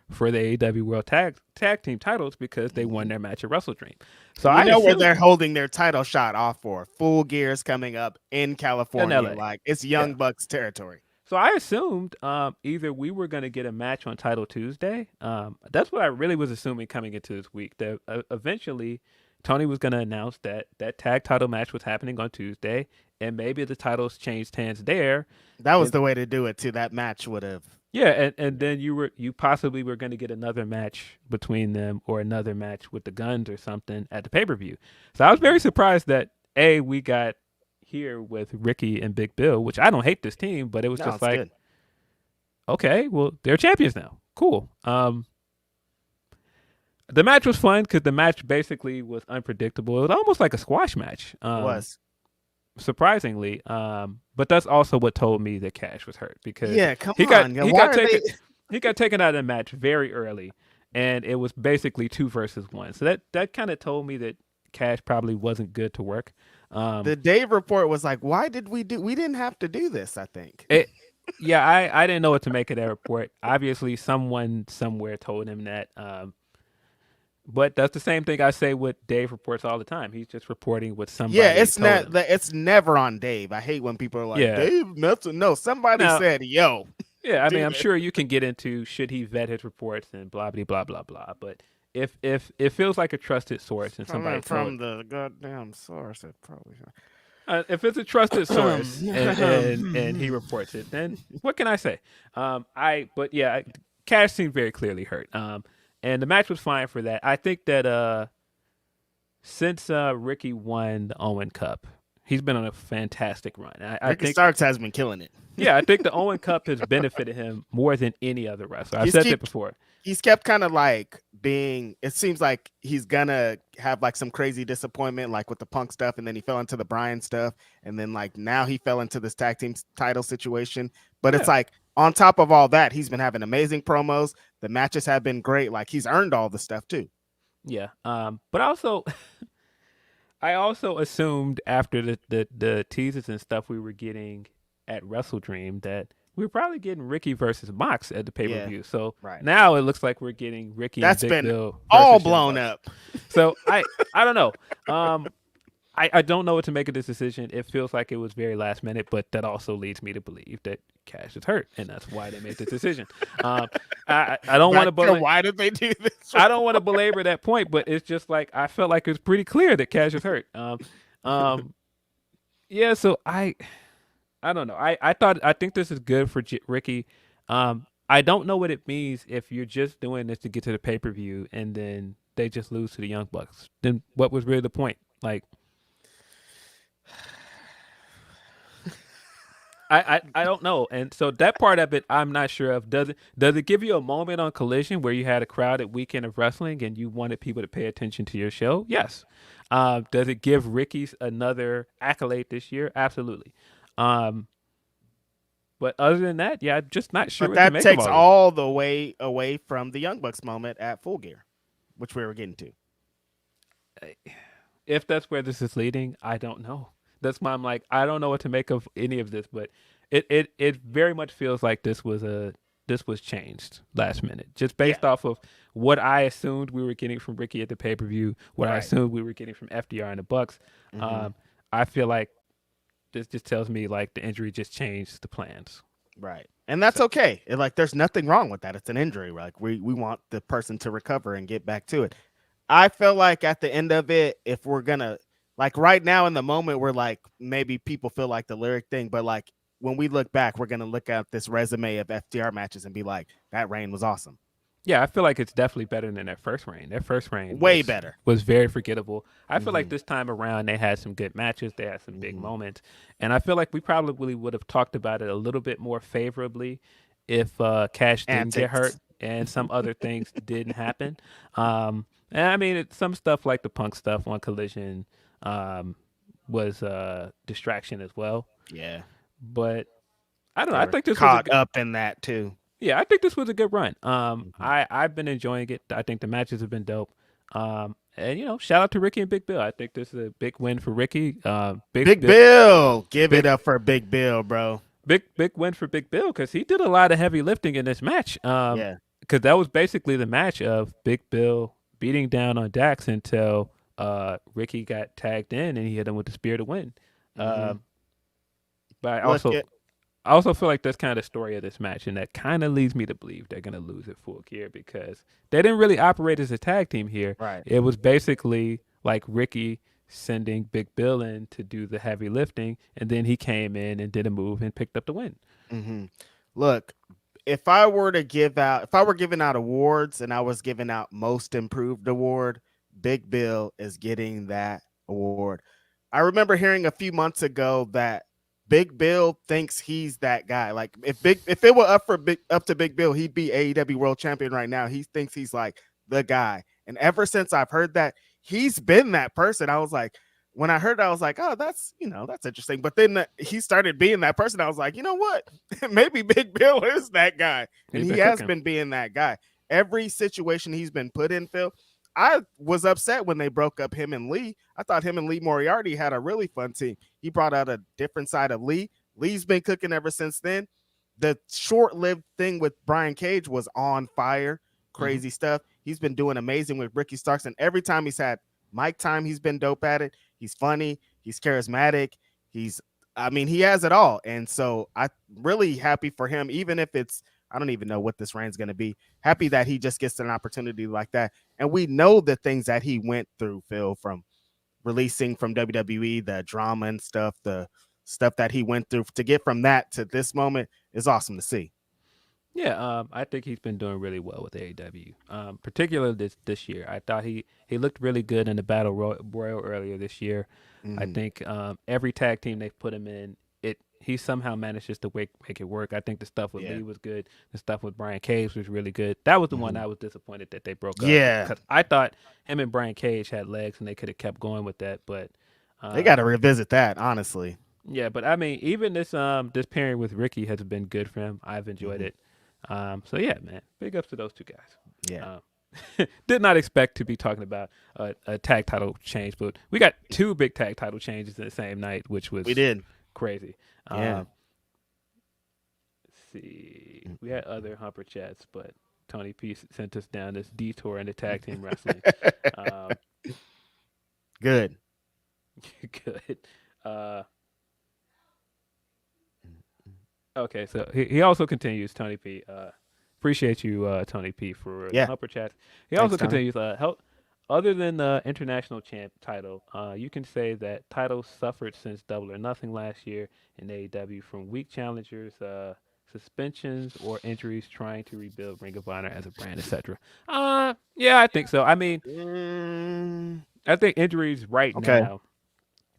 [SPEAKER 2] for the AEW World Tag Team titles because they won their match at Wrestle Dream. So
[SPEAKER 4] you
[SPEAKER 2] I
[SPEAKER 4] know where
[SPEAKER 2] assumed,
[SPEAKER 4] they're holding their title shot off for. Full Gear's coming up in California.
[SPEAKER 2] LA.
[SPEAKER 4] Like it's Young Bucks territory.
[SPEAKER 2] So I assumed either we were going to get a match on Title Tuesday. That's what I really was assuming coming into this week. That eventually Tony was going to announce that that tag title match was happening on Tuesday, and maybe the titles changed hands there.
[SPEAKER 4] That was the way to do it too. That match would have.
[SPEAKER 2] Yeah, and then you possibly were going to get another match between them or another match with the Guns or something at the pay-per-view. So I was very surprised that we got here with Ricky and Big Bill, which I don't hate this team, but it was just like,
[SPEAKER 4] good.
[SPEAKER 2] Okay, well, they're champions now. Cool. The match was fun because the match basically was unpredictable. It was almost like a squash match.
[SPEAKER 4] It was.
[SPEAKER 2] Surprisingly, but that's also what told me that Cash was hurt because
[SPEAKER 4] he
[SPEAKER 2] got taken out of the match very early, and it was basically 2 versus 1. So that kind of told me that Cash probably wasn't good to work.
[SPEAKER 4] The Dave report was like, "Why did we didn't have to do this?" I think.
[SPEAKER 2] I didn't know what to make of that report. Obviously, someone somewhere told him that. But that's the same thing I say with Dave reports all the time. He's just reporting what somebody.
[SPEAKER 4] Yeah, it's
[SPEAKER 2] told him.
[SPEAKER 4] It's never on Dave. I hate when people are like, Dave Meltzer. No, somebody said, "Yo."
[SPEAKER 2] Yeah, I mean, I'm sure you can get into should he vet his reports and blah blah blah blah blah. But if it feels like a trusted source and somebody
[SPEAKER 4] from the goddamn source, it probably.
[SPEAKER 2] If it's a trusted source and he reports it, then what can I say? Cash seemed very clearly hurt. And the match was fine for that. I think that since Ricky won the Owen Cup, he's been on a fantastic run. I think
[SPEAKER 4] Starks has been killing it.
[SPEAKER 2] Yeah, I think the Owen Cup has benefited him more than any other wrestler. I've said that before.
[SPEAKER 4] He's kept kind of like being, it seems like he's gonna have like some crazy disappointment, like with the Punk stuff, and then he fell into the Bryan stuff, and then like now he fell into this tag team title situation. But it's like on top of all that, he's been having amazing promos. The matches have been great. Like he's earned all the stuff too.
[SPEAKER 2] Yeah. But also I also assumed after the teasers and stuff we were getting at Wrestle Dream that we were probably getting Ricky versus Mox at the pay-per-view.
[SPEAKER 4] Yeah,
[SPEAKER 2] so now it looks like we're getting Ricky and Big Bill.
[SPEAKER 4] All blown up.
[SPEAKER 2] So I don't know. I don't know what to make of this decision. It feels like it was very last minute, but that also leads me to believe that Cash is hurt, and that's why they made this decision. I don't want to.
[SPEAKER 4] Why did they do this?
[SPEAKER 2] I don't want to belabor that point, but it's just like I felt like it was pretty clear that Cash is hurt. Yeah. So I don't know. I think this is good for Ricky. I don't know what it means if you're just doing this to get to the pay-per-view and then they just lose to the Young Bucks. Then what was really the point? Like. I don't know, and so that part of it I'm not sure of. Does it give you a moment on Collision where you had a crowded weekend of wrestling and you wanted people to pay attention to your show? Yes. Does it give Ricky's another accolade this year? Absolutely. But other than that, I'm just not sure.
[SPEAKER 4] But that takes all the way away from the Young Bucks moment at Full Gear, which we were getting to.
[SPEAKER 2] If that's where this is leading, I don't know. That's why I'm like, I don't know what to make of any of this, but it very much feels like this was changed last minute, just based off of what I assumed we were getting from Ricky at the pay-per-view, what I assumed we were getting from FDR and the Bucks. I feel like this just tells me like the injury just changed the plans.
[SPEAKER 4] Right. And that's okay. There's nothing wrong with that. It's an injury. Like we want the person to recover and get back to it. I feel like at the end of it, if we're gonna like right now in the moment, we're like maybe people feel like the lyric thing, but like when we look back, we're gonna look at this resume of FTR matches and be like, that reign was awesome.
[SPEAKER 2] Yeah, I feel like it's definitely better than that first reign. That first reign
[SPEAKER 4] way better.
[SPEAKER 2] Was very forgettable. I feel like this time around they had some good matches. They had some big moments. And I feel like we probably would have talked about it a little bit more favorably if Cash didn't get hurt and some other things didn't happen. And I mean, some stuff like the Punk stuff on Collision was a distraction as well.
[SPEAKER 4] Yeah.
[SPEAKER 2] But I don't know. I think this
[SPEAKER 4] caught up in that too.
[SPEAKER 2] Yeah, I think this was a good run. I've been enjoying it. I think the matches have been dope. And shout out to Ricky and Big Bill. I think this is a big win for Ricky.
[SPEAKER 4] Big Bill, give it up for Big Bill, bro.
[SPEAKER 2] Big win for Big Bill because he did a lot of heavy lifting in this match.
[SPEAKER 4] Yeah.
[SPEAKER 2] Because that was basically the match of Big Bill beating down on Dax until Ricky got tagged in and he hit him with the spear to win. But I also feel like that's kind of the story of this match, and that kind of leads me to believe they're going to lose at Full Gear because they didn't really operate as a tag team here.
[SPEAKER 4] Right.
[SPEAKER 2] It was basically like Ricky sending Big Bill in to do the heavy lifting, and then he came in and did a move and picked up the win.
[SPEAKER 4] Look, if I were giving out awards and I was giving out most improved award, Big Bill is getting that award. I remember hearing a few months ago that Big Bill thinks he's that guy. Like if it were up to Big Bill, he'd be AEW World Champion right now. He thinks he's like the guy. And ever since I've heard that, he's been that person. I was like, when I heard that, I was like, oh, that's interesting. But then he started being that person. I was like, you know what? Maybe Big Bill is that guy. And he has been being that guy. Every situation he's been put in, Phil, I was upset when they broke up him and Lee. I thought him and Lee Moriarty had a really fun team. He brought out a different side of Lee. Lee's been cooking ever since then. The short-lived thing with Brian Cage was on fire. Crazy stuff. He's been doing amazing with Ricky Starks. And every time he's had mic time, he's been dope at it. He's funny. He's charismatic. He has it all. And so I'm really happy for him, even if I don't even know what this reign's going to be. Happy that he just gets an opportunity like that. And we know the things that he went through, Phil, from releasing from WWE, the drama and stuff, the stuff that he went through to get from that to this moment is awesome to see.
[SPEAKER 2] Yeah, I think he's been doing really well with AEW, particularly this year. I thought he looked really good in the Battle Royal earlier this year. I think every tag team they've put him in, he somehow manages to make it work. I think the stuff with Lee was good. The stuff with Brian Cage was really good. That was the one I was disappointed that they broke up.
[SPEAKER 4] Yeah.
[SPEAKER 2] Because I thought him and Brian Cage had legs and they could have kept going with that. But
[SPEAKER 4] they got to revisit that, honestly.
[SPEAKER 2] Yeah, but I mean, even this pairing with Ricky has been good for him. I've enjoyed it. So yeah, man, big ups to those two guys.
[SPEAKER 4] Yeah.
[SPEAKER 2] Did not expect to be talking about a tag title change, but we got two big tag title changes in the same night, which was crazy.
[SPEAKER 4] Yeah.
[SPEAKER 2] Let's see, we had other humper chats, but Tony P sent us down this detour into tag team wrestling.
[SPEAKER 4] Good.
[SPEAKER 2] Good. Okay, so he also continues, Tony P. Appreciate you, Tony P, for the humper chat. He also continues, other than the international champ title, you can say that titles suffered since Double or Nothing last year in AEW from weak challengers, suspensions, or injuries trying to rebuild Ring of Honor as a brand, etc. Yeah, I think so. I mean, I think injuries now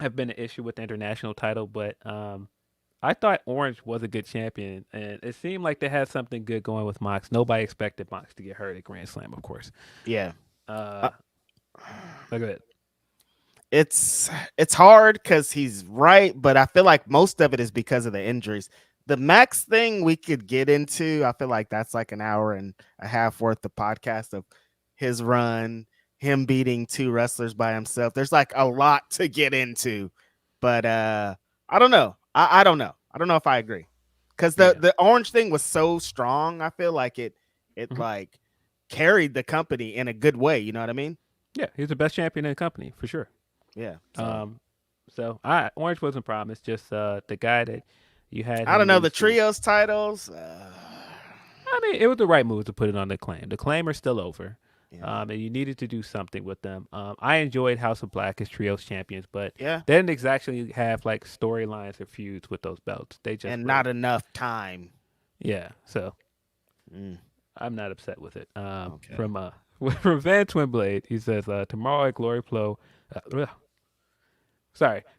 [SPEAKER 2] have been an issue with the international title, but I thought Orange was a good champion, and it seemed like they had something good going with Mox. Nobody expected Mox to get hurt at Grand Slam, of course.
[SPEAKER 4] Yeah.
[SPEAKER 2] Look at it.
[SPEAKER 4] It's hard because he's right, but I feel like most of it is because of the injuries. The Max thing we could get into. I feel like that's like an hour and a half worth of podcast of his run, him beating two wrestlers by himself. There's like a lot to get into, but I don't know. I don't know. I don't know if I agree because the Orange thing was so strong. I feel like it like carried the company in a good way. You know what I mean?
[SPEAKER 2] Yeah, he's the best champion in the company for sure.
[SPEAKER 4] Yeah.
[SPEAKER 2] So Orange wasn't a problem. It's just the guy that you had.
[SPEAKER 4] I don't know the trios titles.
[SPEAKER 2] I mean, it was the right move to put it on the Claim. The Claim are still over. Yeah. And you needed to do something with them. I enjoyed House of Black as trios champions, but they didn't exactly have like storylines or feuds with those belts. They just
[SPEAKER 4] not enough time.
[SPEAKER 2] Yeah, so I'm not upset with it. From Van Twinblade, he says tomorrow at Glory Pro.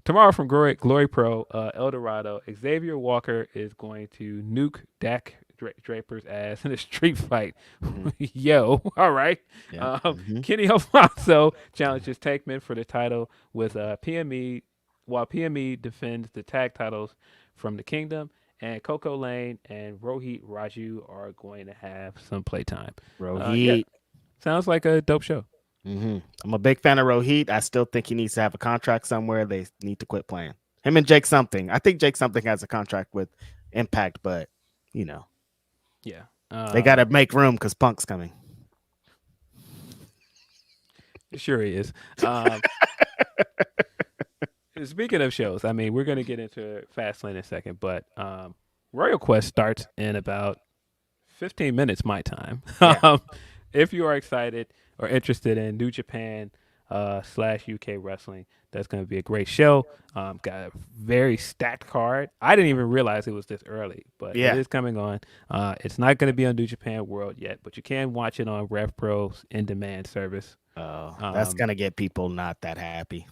[SPEAKER 2] Tomorrow from Glory Pro, El Dorado, Xavier Walker is going to nuke Dak Draper's ass in a street fight. Yo, all right.
[SPEAKER 4] Yeah.
[SPEAKER 2] Kenny Alfonso challenges Tankman for the title with PME, while PME defends the tag titles from the Kingdom. And Coco Lane and Rohit Raju are going to have some playtime.
[SPEAKER 4] Rohit.
[SPEAKER 2] Sounds like a dope show.
[SPEAKER 4] I'm a big fan of Rohit. I still think he needs to have a contract somewhere. They need to quit playing him and Jake Something. I think Jake Something has a contract with Impact, but
[SPEAKER 2] Yeah.
[SPEAKER 4] they got to make room because Punk's coming.
[SPEAKER 2] Sure he is. Speaking of shows, I mean, we're going to get into Fastlane in a second, but Royal Quest starts in about 15 minutes my time.
[SPEAKER 4] Yeah.
[SPEAKER 2] If you are excited or interested in New Japan / UK wrestling, that's going to be a great show. Got a very stacked card. I didn't even realize it was this early, but it is coming on. It's not going to be on New Japan World yet, but you can watch it on RevPro's in-demand service.
[SPEAKER 4] Oh, that's going to get people not that happy.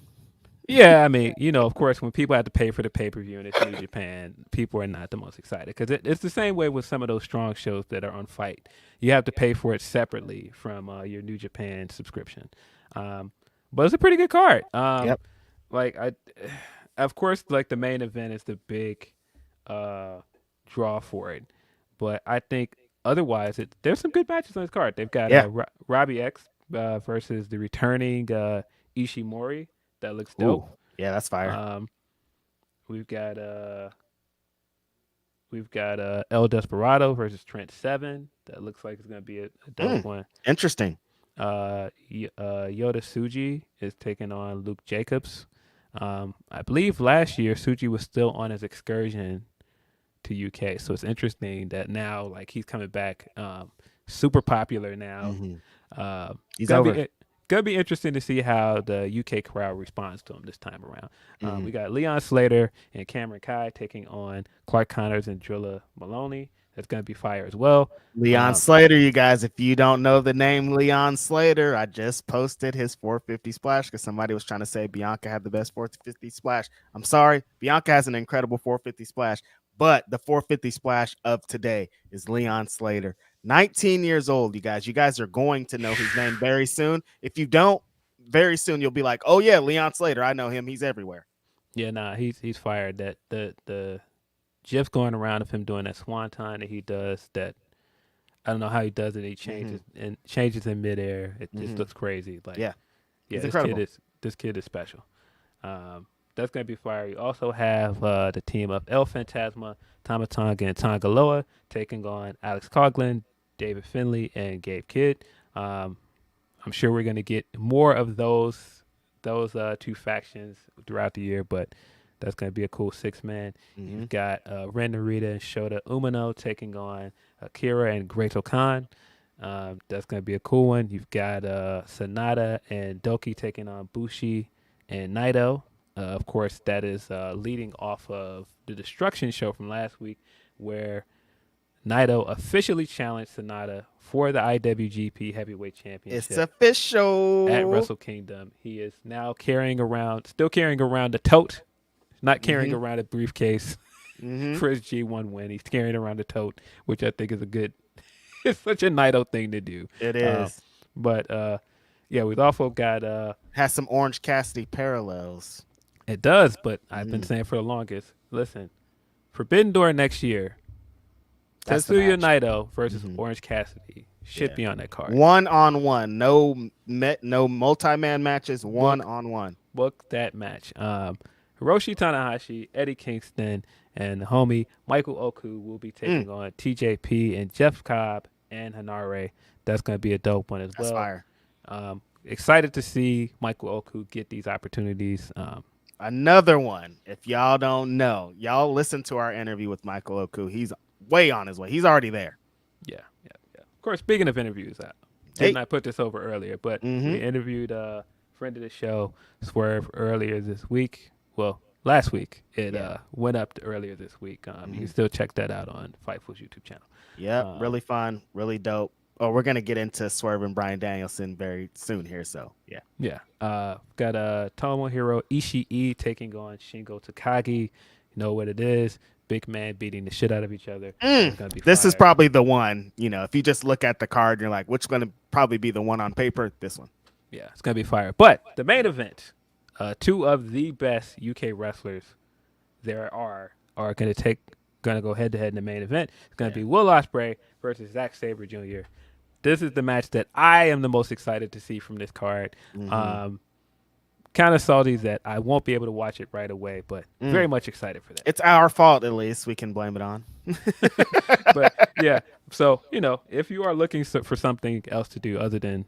[SPEAKER 2] Yeah, I mean, of course, when people have to pay for the pay-per-view and it's New Japan, people are not the most excited because it's the same way with some of those strong shows that are on Fight. You have to pay for it separately from your New Japan subscription. But it's a pretty good card. Like of course, like the main event is the big draw for it, but I think otherwise, there's some good matches on this card. They've got Robbie X versus the returning Ishimori. That looks dope.
[SPEAKER 4] Ooh, yeah, that's fire.
[SPEAKER 2] We've got El Desperado versus Trent Seven. That looks like it's gonna be a dope one.
[SPEAKER 4] Interesting.
[SPEAKER 2] Yoda Tsuji is taking on Luke Jacobs. I believe last year Tsuji was still on his excursion to UK, so it's interesting that now like he's coming back, super popular now.
[SPEAKER 4] He's over.
[SPEAKER 2] Gonna be interesting to see how the UK crowd responds to him this time around. We got Leon Slater and Cameron Kai taking on Clark Connors and Drilla Maloney. That's gonna be fire as well.
[SPEAKER 4] Leon Slater, you guys, if you don't know the name Leon Slater, I just posted his 450 splash because somebody was trying to say Bianca had the best 450 splash. I'm sorry, Bianca has an incredible 450 splash, but the 450 splash of today is Leon Slater. 19 years old, you guys. You guys are going to know his name very soon. If you don't, very soon you'll be like, oh yeah, Leon Slater. I know him. He's everywhere.
[SPEAKER 2] Yeah, nah, he's fired. That the GIFs going around of him doing that swanton that he does. That I don't know how he does it. He changes in midair. It just looks crazy. Like
[SPEAKER 4] yeah,
[SPEAKER 2] this kid is special. That's gonna be fire. You also have the team of El Fantasma, Tama Tonga, and Tongaloa taking on Alex Coughlin, David Finley, and Gabe Kidd. I'm sure we're gonna get more of those two factions throughout the year, but that's gonna be a cool 6-man. You've got Ren Narita and Shota Umino taking on Akira and Great Khan. That's gonna be a cool one. You've got Sanada and Doki taking on Bushi and Naito. Of course, that is leading off of the Destruction show from last week, where Naito officially challenged Sanada for the IWGP Heavyweight Championship.
[SPEAKER 4] It's official
[SPEAKER 2] at Wrestle Kingdom. He is now still carrying around a tote, not carrying around a briefcase for his G1 win. He's carrying around a tote, which I think is it's such a Naito thing to do.
[SPEAKER 4] It is.
[SPEAKER 2] Yeah, we've also got
[SPEAKER 4] has some Orange Cassidy parallels.
[SPEAKER 2] It does, but I've been saying for the longest. Listen, Forbidden Door next year. Tetsuya Naito versus Orange Cassidy should be on that card.
[SPEAKER 4] 1-on-1, no multi-man matches. 1-on-1.
[SPEAKER 2] Book that match. Hiroshi Tanahashi, Eddie Kingston, and the homie Michael Oku will be taking on TJP and Jeff Cobb and Hanare. That's going to be a dope one as well.
[SPEAKER 4] That's
[SPEAKER 2] fire. Excited to see Michael Oku get these opportunities.
[SPEAKER 4] Another one, if y'all don't know, y'all listen to our interview with Michael Oku. He's way on his way. He's already there.
[SPEAKER 2] Yeah. Of course, speaking of interviews, didn't I put this over earlier, but we interviewed a friend of the show, Swerve, earlier this week. Well, last week. It went up earlier this week. You can still check that out on Fightful's YouTube channel.
[SPEAKER 4] Yeah, really fun, really dope. Oh, we're going to get into Swerve and Bryan Danielson very soon here, so yeah.
[SPEAKER 2] Yeah. Got Tomohiro Ishii taking on Shingo Takagi. You know what it is. Big man beating the shit out of each other.
[SPEAKER 4] This is probably the one, if you just look at the card and you're like, which going to probably be the one on paper? This one.
[SPEAKER 2] Yeah, it's going to be fire. But the main event, two of the best UK wrestlers there are going to go head-to-head in the main event. It's going to be Will Ospreay versus Zack Sabre Jr. this is the match that I am the most excited to see from this card.
[SPEAKER 4] Mhm.
[SPEAKER 2] Kind of salty that I won't be able to watch it right away, but very much excited for that.
[SPEAKER 4] It's our fault, at least. We can blame it on.
[SPEAKER 2] But yeah, so if you are looking for something else to do other than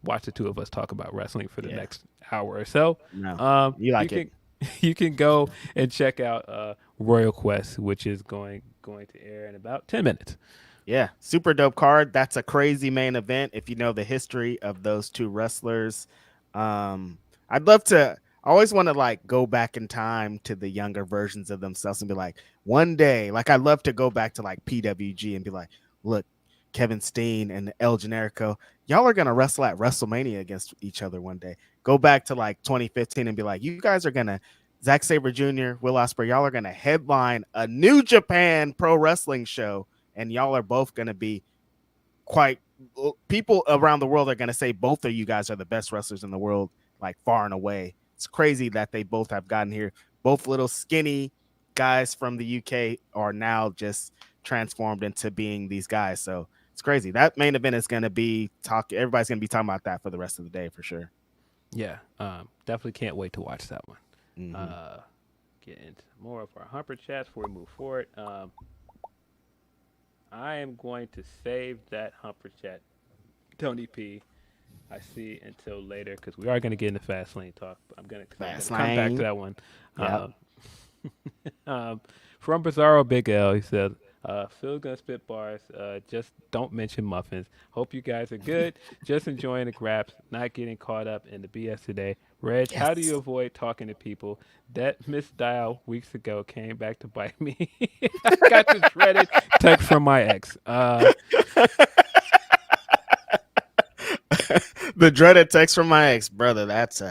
[SPEAKER 2] watch the two of us talk about wrestling for the next hour or so,
[SPEAKER 4] No, you like it.
[SPEAKER 2] you can go and check out Royal Quest, which is going to air in about 10 minutes.
[SPEAKER 4] Yeah, super dope card. That's a crazy main event. If you know the history of those two wrestlers, I'd love to. I always want to like go back in time to the younger versions of themselves and be like, one day, like I'd love to go back to like PWG and be like, look, Kevin Steen and El Generico, y'all are gonna wrestle at WrestleMania against each other one day. Go back to like 2015 and be like, you guys are gonna Zack Sabre Jr., Will Ospreay, y'all are gonna headline a New Japan Pro Wrestling show, and y'all are both gonna be quite. People around the world are gonna say both of you guys are the best wrestlers in the world, like far and away. It's crazy that they both have gotten here. Both little skinny guys from the UK are now just transformed into being these guys. So it's crazy. That main event is going to be everybody's going to be talking about that for the rest of the day for sure.
[SPEAKER 2] Yeah, definitely can't wait to watch that one.
[SPEAKER 4] Mm-hmm.
[SPEAKER 2] Get into more of our Humper chats before we move forward. I am going to save that Humper chat, Tony P. I see until later because we are going to get into Fastlane talk. But I'm going to come back to that one.
[SPEAKER 4] Yep.
[SPEAKER 2] From Bizarro Big L, he said, Phil's gonna spit bars. Just don't mention muffins. Hope you guys are good. Just enjoying the graps, not getting caught up in the BS today. Reg, how do you avoid talking to people? That misdial weeks ago came back to bite me. I got this dreaded text from my ex.
[SPEAKER 4] The dreaded text from my ex, brother. That's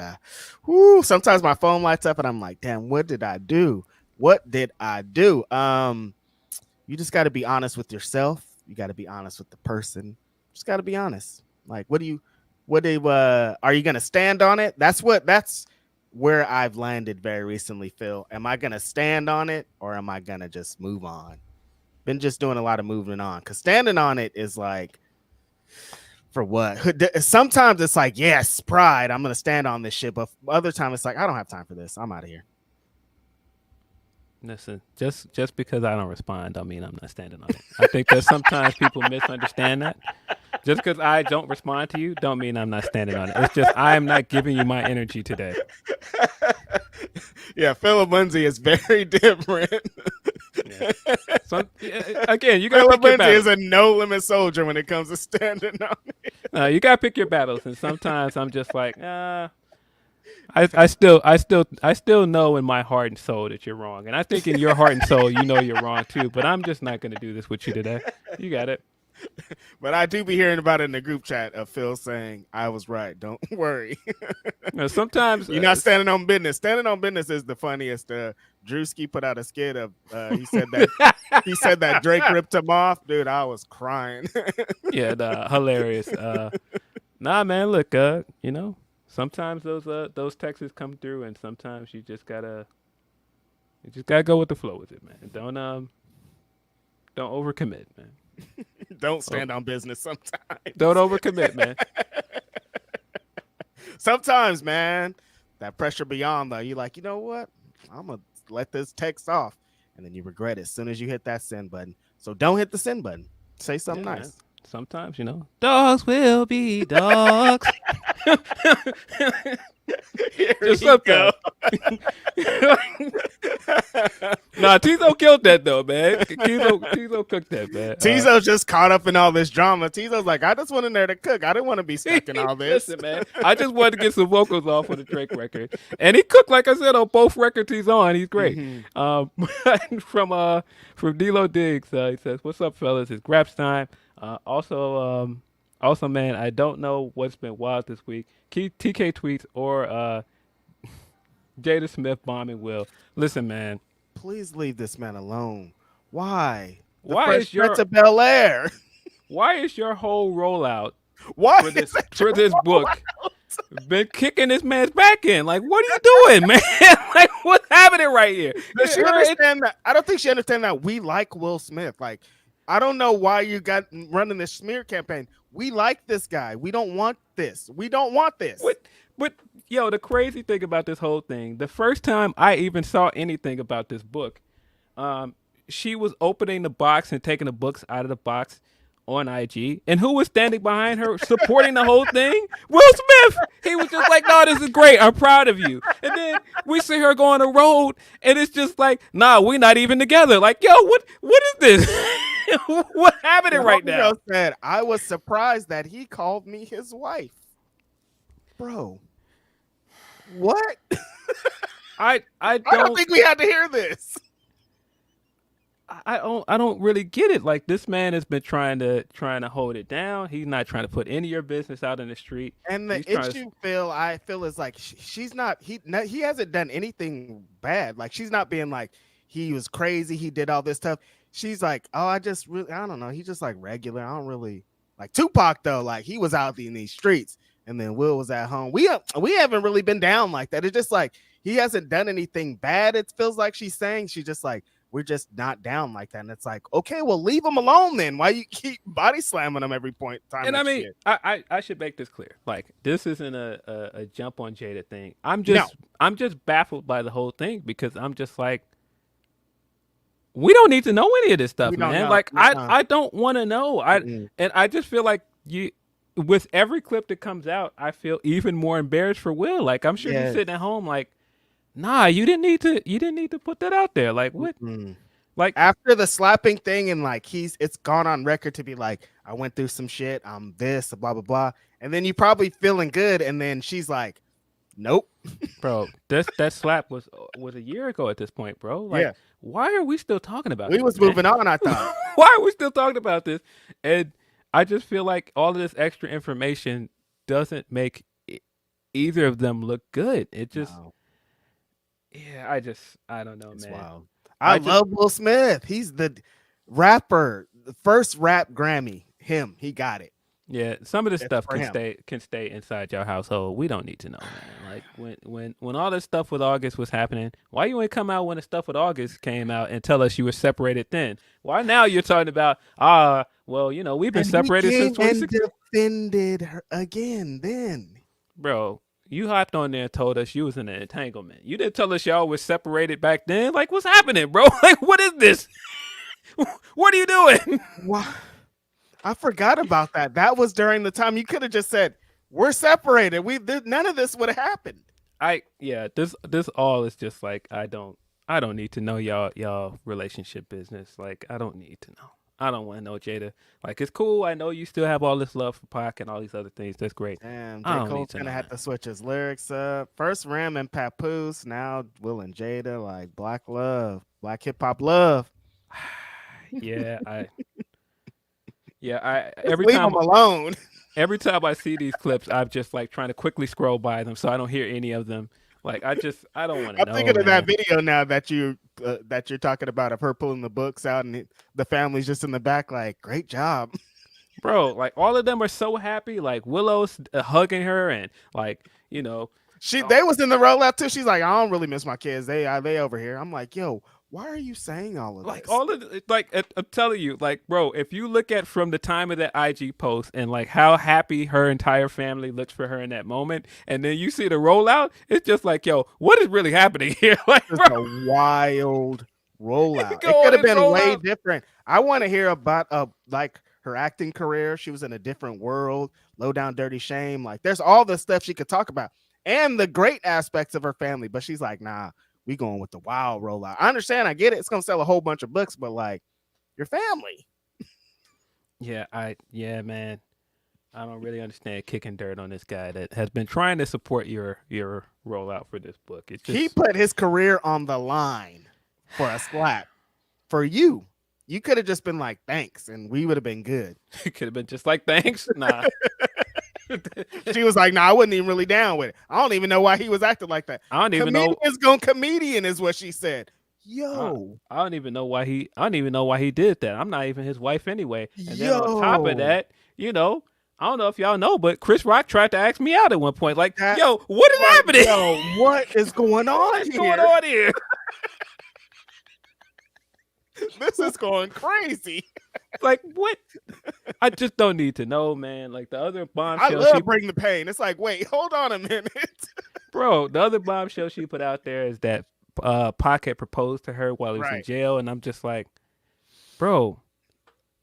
[SPEAKER 4] sometimes my phone lights up and I'm like, damn, what did I do? What did I do? You just got to be honest with yourself. You got to be honest with the person. Just got to be honest. Like, are you going to stand on it? That's where I've landed very recently, Phil. Am I going to stand on it or am I going to just move on? Been just doing a lot of moving on because standing on it is like, for what? Sometimes it's like, yes, pride. I'm going to stand on this shit. But other time it's like, I don't have time for this. I'm out of here.
[SPEAKER 2] Listen, just because I don't respond don't mean I'm not standing on it. I think that sometimes people misunderstand that. Just because I don't respond to you don't mean I'm not standing on it. It's just I am not giving you my energy today.
[SPEAKER 4] Yeah, Philip Lindsay is very different.
[SPEAKER 2] Yeah. So, again, you got to pick your battles.
[SPEAKER 4] Is a no-limit soldier when it comes to standing on it.
[SPEAKER 2] You got to pick your battles, and sometimes I'm just like, I still know in my heart and soul that you're wrong, and I think in your heart and soul you know you're wrong too. But I'm just not going to do this with you today. You got it.
[SPEAKER 4] But I do be hearing about it in the group chat of Phil saying, I was right. Don't worry.
[SPEAKER 2] Sometimes
[SPEAKER 4] you're not standing on business. Standing on business is the funniest. Drewski put out a skit of he said that Drake ripped him off. Dude, I was crying.
[SPEAKER 2] Yeah, hilarious. Nah, man, look, sometimes those texts come through, and sometimes you just gotta go with the flow with it, man. Don't overcommit, man.
[SPEAKER 4] Don't stand on business sometimes.
[SPEAKER 2] Don't overcommit, man.
[SPEAKER 4] Sometimes, man, that pressure beyond though, you're like, you know what? I'm gonna let this text off, and then you regret it as soon as you hit that send button. So don't hit the send button. Say something nice. Man.
[SPEAKER 2] Sometimes, dogs will be dogs. Just sometimes. Nah, Tizo killed that though, man. Tizo cooked that, man.
[SPEAKER 4] Tizo's just caught up in all this drama. Tizo's like, I just went in there to cook. I didn't want to be stuck in all this.
[SPEAKER 2] Listen, man, I just wanted to get some vocals off of the Drake record, and he cooked, like I said, on both records he's on. He's great. Mm-hmm. From D-Lo Diggs, he says, "What's up, fellas? It's Graps time." Also, man, I don't know what's been wild this week. TK tweets or Jada Smith bombing Will. Listen, man.
[SPEAKER 4] Please leave this man alone. Why?
[SPEAKER 2] Why is your
[SPEAKER 4] Prince of Bel Air?
[SPEAKER 2] Why is your whole rollout
[SPEAKER 4] for
[SPEAKER 2] this book been kicking this man's back in? Like, what are you doing, man? Like, what's happening right here?
[SPEAKER 4] Does she understand that? I don't think she understands that we like Will Smith. Like, I don't know why you got running this smear campaign. We like this guy. We don't want this. We don't want this.
[SPEAKER 2] But yo, the crazy thing about this whole thing, the first time I even saw anything about this book, she was opening the box and taking the books out of the box on IG, and who was standing behind her supporting the whole thing? Will Smith. He was just like, "No, this is great. I'm proud of you." And then we see her go on the road, and it's just like, "Nah, we're not even together." Like, yo, what is this? What happening right now?
[SPEAKER 4] Said, I was surprised that he called me his wife, bro. What?
[SPEAKER 2] I
[SPEAKER 4] don't think we had to hear this.
[SPEAKER 2] I don't really get it. Like, this man has been trying to hold it down. He's not trying to put any of your business out in the street.
[SPEAKER 4] And the issue, I feel is like she's not. He hasn't done anything bad. Like, she's not being like he was crazy. He did all this stuff. She's like, oh, I don't know. He's just like regular. I don't really like Tupac though. Like, he was out in these streets, and then Will was at home. We haven't really been down like that. It's just like he hasn't done anything bad. It feels like she's saying she's just like, we're just not down like that. And it's like, okay, well, leave him alone then. Why you keep body slamming him every point time?
[SPEAKER 2] And I mean, I should make this clear. Like, this isn't a jump on Jada thing. I'm just baffled by the whole thing, because I'm just like, we don't need to know any of this stuff, man. Like, I don't want to know. And I just feel like with every clip that comes out, I feel even more embarrassed for Will. Like, I'm sure he's sitting at home like, nah, you didn't need to put that out there. Like, what? Like,
[SPEAKER 4] after the slapping thing, and like it's gone on record to be like, I went through some shit. I'm this, blah blah blah. And then you probably feeling good, and then she's like, nope,
[SPEAKER 2] bro. That slap was a year ago at this point, bro. Like, why are we still talking about this?
[SPEAKER 4] We was moving on, I thought.
[SPEAKER 2] Why are we still talking about this? And I just feel like all of this extra information doesn't make either of them look good. It just. No. Yeah, I don't know, man.
[SPEAKER 4] Wild. I love Will Smith. He's the rapper, the first rap Grammy. He got it.
[SPEAKER 2] Yeah, some of this stuff can stay inside your household. We don't need to know, man. Like, when all this stuff with August was happening, why you ain't come out when the stuff with August came out and tell us you were separated then? Why now you're talking about well, you know, we've been separated since 2016.
[SPEAKER 4] And defended her again then,
[SPEAKER 2] bro. You hopped on there and told us you was in an entanglement. You didn't tell us y'all was separated back then. Like, what's happening, bro? Like, what is this? What are you doing?
[SPEAKER 4] Wow. I forgot about that. That was during the time you could have just said, we're separated. None of this would have happened.
[SPEAKER 2] This all is just like, I don't need to know y'all relationship business. Like, I don't need to know. I don't want to know Jada. Like, it's cool. I know you still have all this love for Pac and all these other things. That's great.
[SPEAKER 4] Damn, J. Cole's gonna have to switch his lyrics up. First Ram and Papoose, now Will and Jada. Like, black love, black hip hop love.
[SPEAKER 2] Every
[SPEAKER 4] leave
[SPEAKER 2] time
[SPEAKER 4] them alone.
[SPEAKER 2] Every time I see these clips, I'm just like trying to quickly scroll by them so I don't hear any of them. Like, I don't want to know.
[SPEAKER 4] I'm thinking of that video now that you're talking about, of her pulling the books out and the family's just in the back like, great job.
[SPEAKER 2] Bro, like, all of them are so happy. Like, Willow's hugging her, and like, you know.
[SPEAKER 4] They was in the rollout too. She's like, I don't really miss my kids. They over here. I'm like, yo, why are you saying all of this?
[SPEAKER 2] Like, all of like, I'm telling you, like, bro, if you look at from the time of that IG post and like how happy her entire family looks for her in that moment, and then you see the rollout, it's just like, yo, what is really happening here? Like,
[SPEAKER 4] it's a wild rollout. It could have been way different. I want to hear about like her acting career. She was in a different world, Low Down Dirty Shame. Like, there's all the stuff she could talk about and the great aspects of her family, but she's like, nah, we going with the wild rollout. I understand. I get it. It's going to sell a whole bunch of books, but like, your family.
[SPEAKER 2] Man. I don't really understand kicking dirt on this guy that has been trying to support your rollout for this book. It's just...
[SPEAKER 4] He put his career on the line for a slap. For you. You could have just been like, thanks, and we would have been good.
[SPEAKER 2] It could have been just like, thanks? Nah.
[SPEAKER 4] She was like, I wasn't even really down with it. I don't even know why he was acting like that.
[SPEAKER 2] I don't even know.
[SPEAKER 4] Comedian is what she said. Yo.
[SPEAKER 2] I don't even know why he did that. I'm not even his wife anyway. And then on top of that, you know, I don't know if y'all know, but Chris Rock tried to ask me out at one point. Like, yo, what is happening?
[SPEAKER 4] Yo, what is going on
[SPEAKER 2] What's going on here?
[SPEAKER 4] This is going crazy.
[SPEAKER 2] Like what? I just don't need to know, man. Like the other
[SPEAKER 4] I
[SPEAKER 2] bombshell
[SPEAKER 4] love Bring the Pain. It's like, wait, hold on a minute.
[SPEAKER 2] bro, the other bombshell she put out there is that Pocket proposed to her while he was in
[SPEAKER 4] Right.
[SPEAKER 2] jail, and I'm just like, bro,